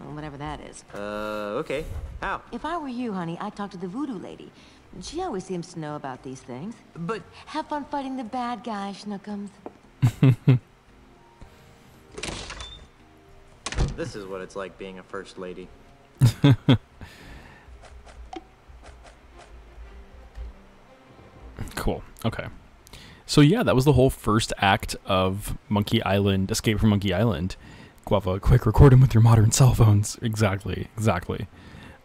Well, whatever that is. Okay. How? If I were you, honey, I'd talk to the voodoo lady. She always seems to know about these things. But... have fun fighting the bad guy, Schnookums. This is what it's like being a first lady. Cool. Okay. So yeah, that was the whole first act of Monkey Island, Escape from Monkey Island. Guava, quick, record them with your modern cell phones. Exactly.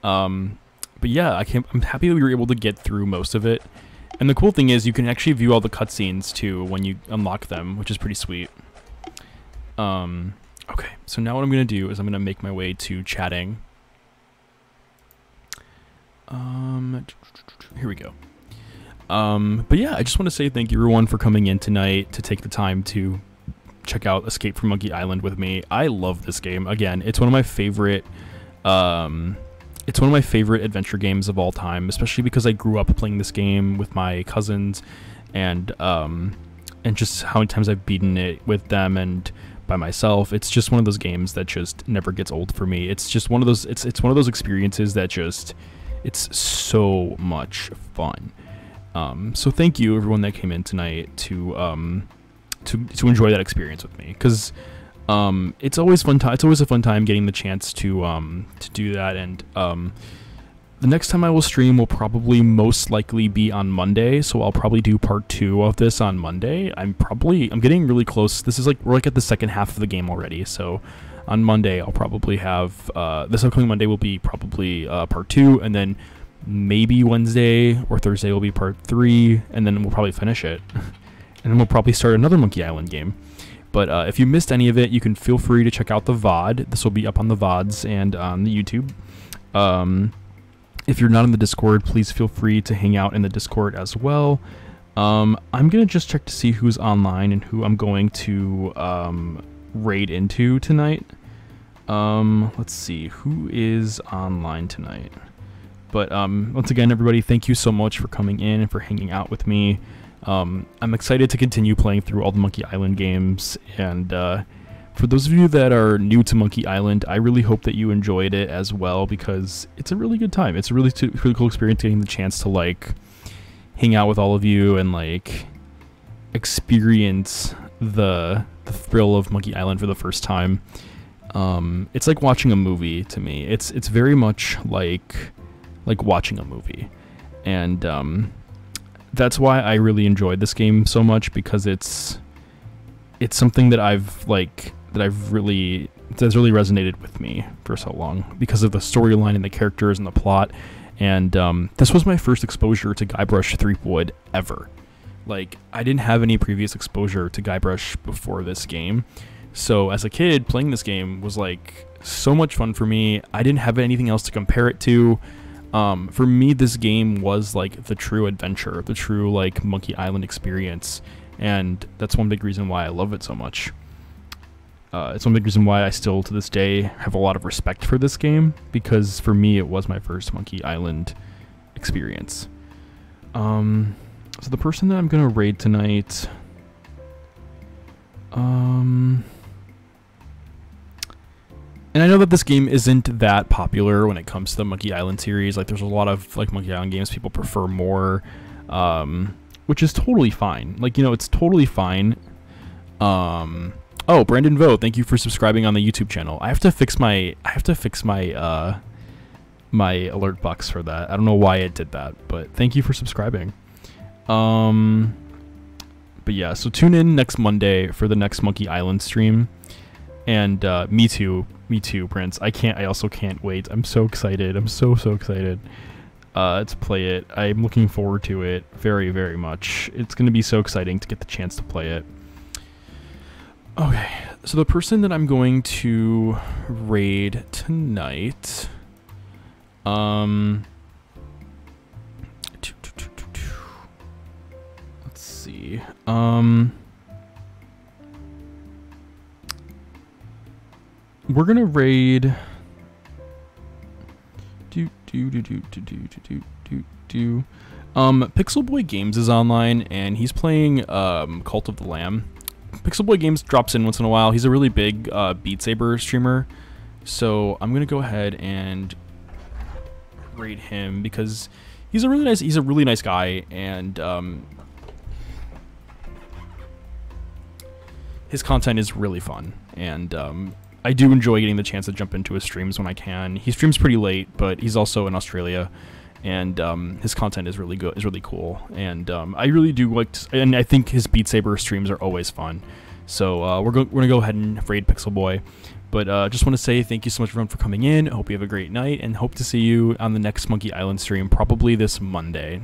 But yeah, I'm happy that we were able to get through most of it. And the cool thing is you can actually view all the cutscenes too when you unlock them, which is pretty sweet. Okay, so now what I'm going to do is I'm going to make my way to chatting. Here we go. But yeah, I just want to say thank you everyone for coming in tonight to take the time to check out Escape from Monkey Island with me. I love this game. Again, it's one of my favorite it's one of my favorite adventure games of all time, especially because I grew up playing this game with my cousins, and just how many times I've beaten it with them and by myself. It's just one of those games that just never gets old for me. It's just one of those, it's one of those experiences that just, it's so much fun. So thank you everyone that came in tonight to enjoy that experience with me, because it's always fun. It's always a fun time getting the chance to do that. And the next time I will stream will probably most likely be on Monday. So I'll probably do part 2 of this on Monday. I'm getting really close. This is we're at the second half of the game already. So on Monday I'll probably have this upcoming Monday will be probably part 2, and then maybe Wednesday or Thursday will be part 3, and then we'll probably finish it. And then we'll probably start another Monkey Island game. But if you missed any of it, you can feel free to check out the VOD. This will be up on the VODs and on the YouTube. If you're not in the Discord, please feel free to hang out in the Discord as well. I'm going to just check to see who's online and who I'm going to raid into tonight. Let's see, who is online tonight? But once again, everybody, thank you so much for coming in and for hanging out with me. I'm excited to continue playing through all the Monkey Island games, and for those of you that are new to Monkey Island, I really hope that you enjoyed it as well, because it's a really good time. It's a really cool experience getting the chance to hang out with all of you and experience the thrill of Monkey Island for the first time. It's like watching a movie to me. It's very much like watching a movie, and that's why I really enjoyed this game so much, because it's something that that's really resonated with me for so long, because of the storyline and the characters and the plot. And this was my first exposure to Guybrush Threepwood ever. I didn't have any previous exposure to Guybrush before this game, so as a kid playing this game was so much fun for me. I didn't have anything else to compare it to. For me, this game was the true adventure, the true Monkey Island experience, and that's one big reason why I love it so much. It's one big reason why I still to this day have a lot of respect for this game, because for me it was my first Monkey Island experience. So the person that I'm gonna raid tonight, and I know that this game isn't that popular when it comes to the Monkey Island series. There's a lot of Monkey Island games people prefer more, which is totally fine. It's totally fine. Oh, Brandon Vo, thank you for subscribing on the YouTube channel. I have to fix my my alert box for that. I don't know why it did that, but thank you for subscribing. But yeah, so tune in next Monday for the next Monkey Island stream. And me too, Prince. I also can't wait. I'm so excited. I'm so excited to play it. I'm looking forward to it very, very much. It's going to be so exciting to get the chance to play it. Okay, so the person that I'm going to raid tonight, let's see, we're gonna raid Pixel Boy Games is online, and he's playing Cult of the Lamb. Pixel Boy Games drops in once in a while. He's a really big Beat Saber streamer, so I'm gonna go ahead and raid him because he's a really nice guy, and his content is really fun, and I do enjoy getting the chance to jump into his streams when I can. He streams pretty late, but he's also in Australia, and his content is really good, is really cool, and I really do and I think his Beat Saber streams are always fun. So we're gonna go ahead and raid Pixel Boy, but just want to say thank you so much everyone for coming in. I hope you have a great night, and hope to see you on the next Monkey Island stream, probably next Monday.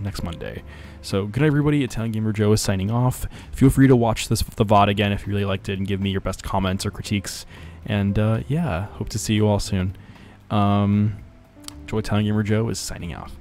So good night, everybody. Italian Gamer Joe is signing off. Feel free to watch the VOD again if you really liked it, and give me your best comments or critiques. And yeah, hope to see you all soon. Italian Gamer Joe is signing off.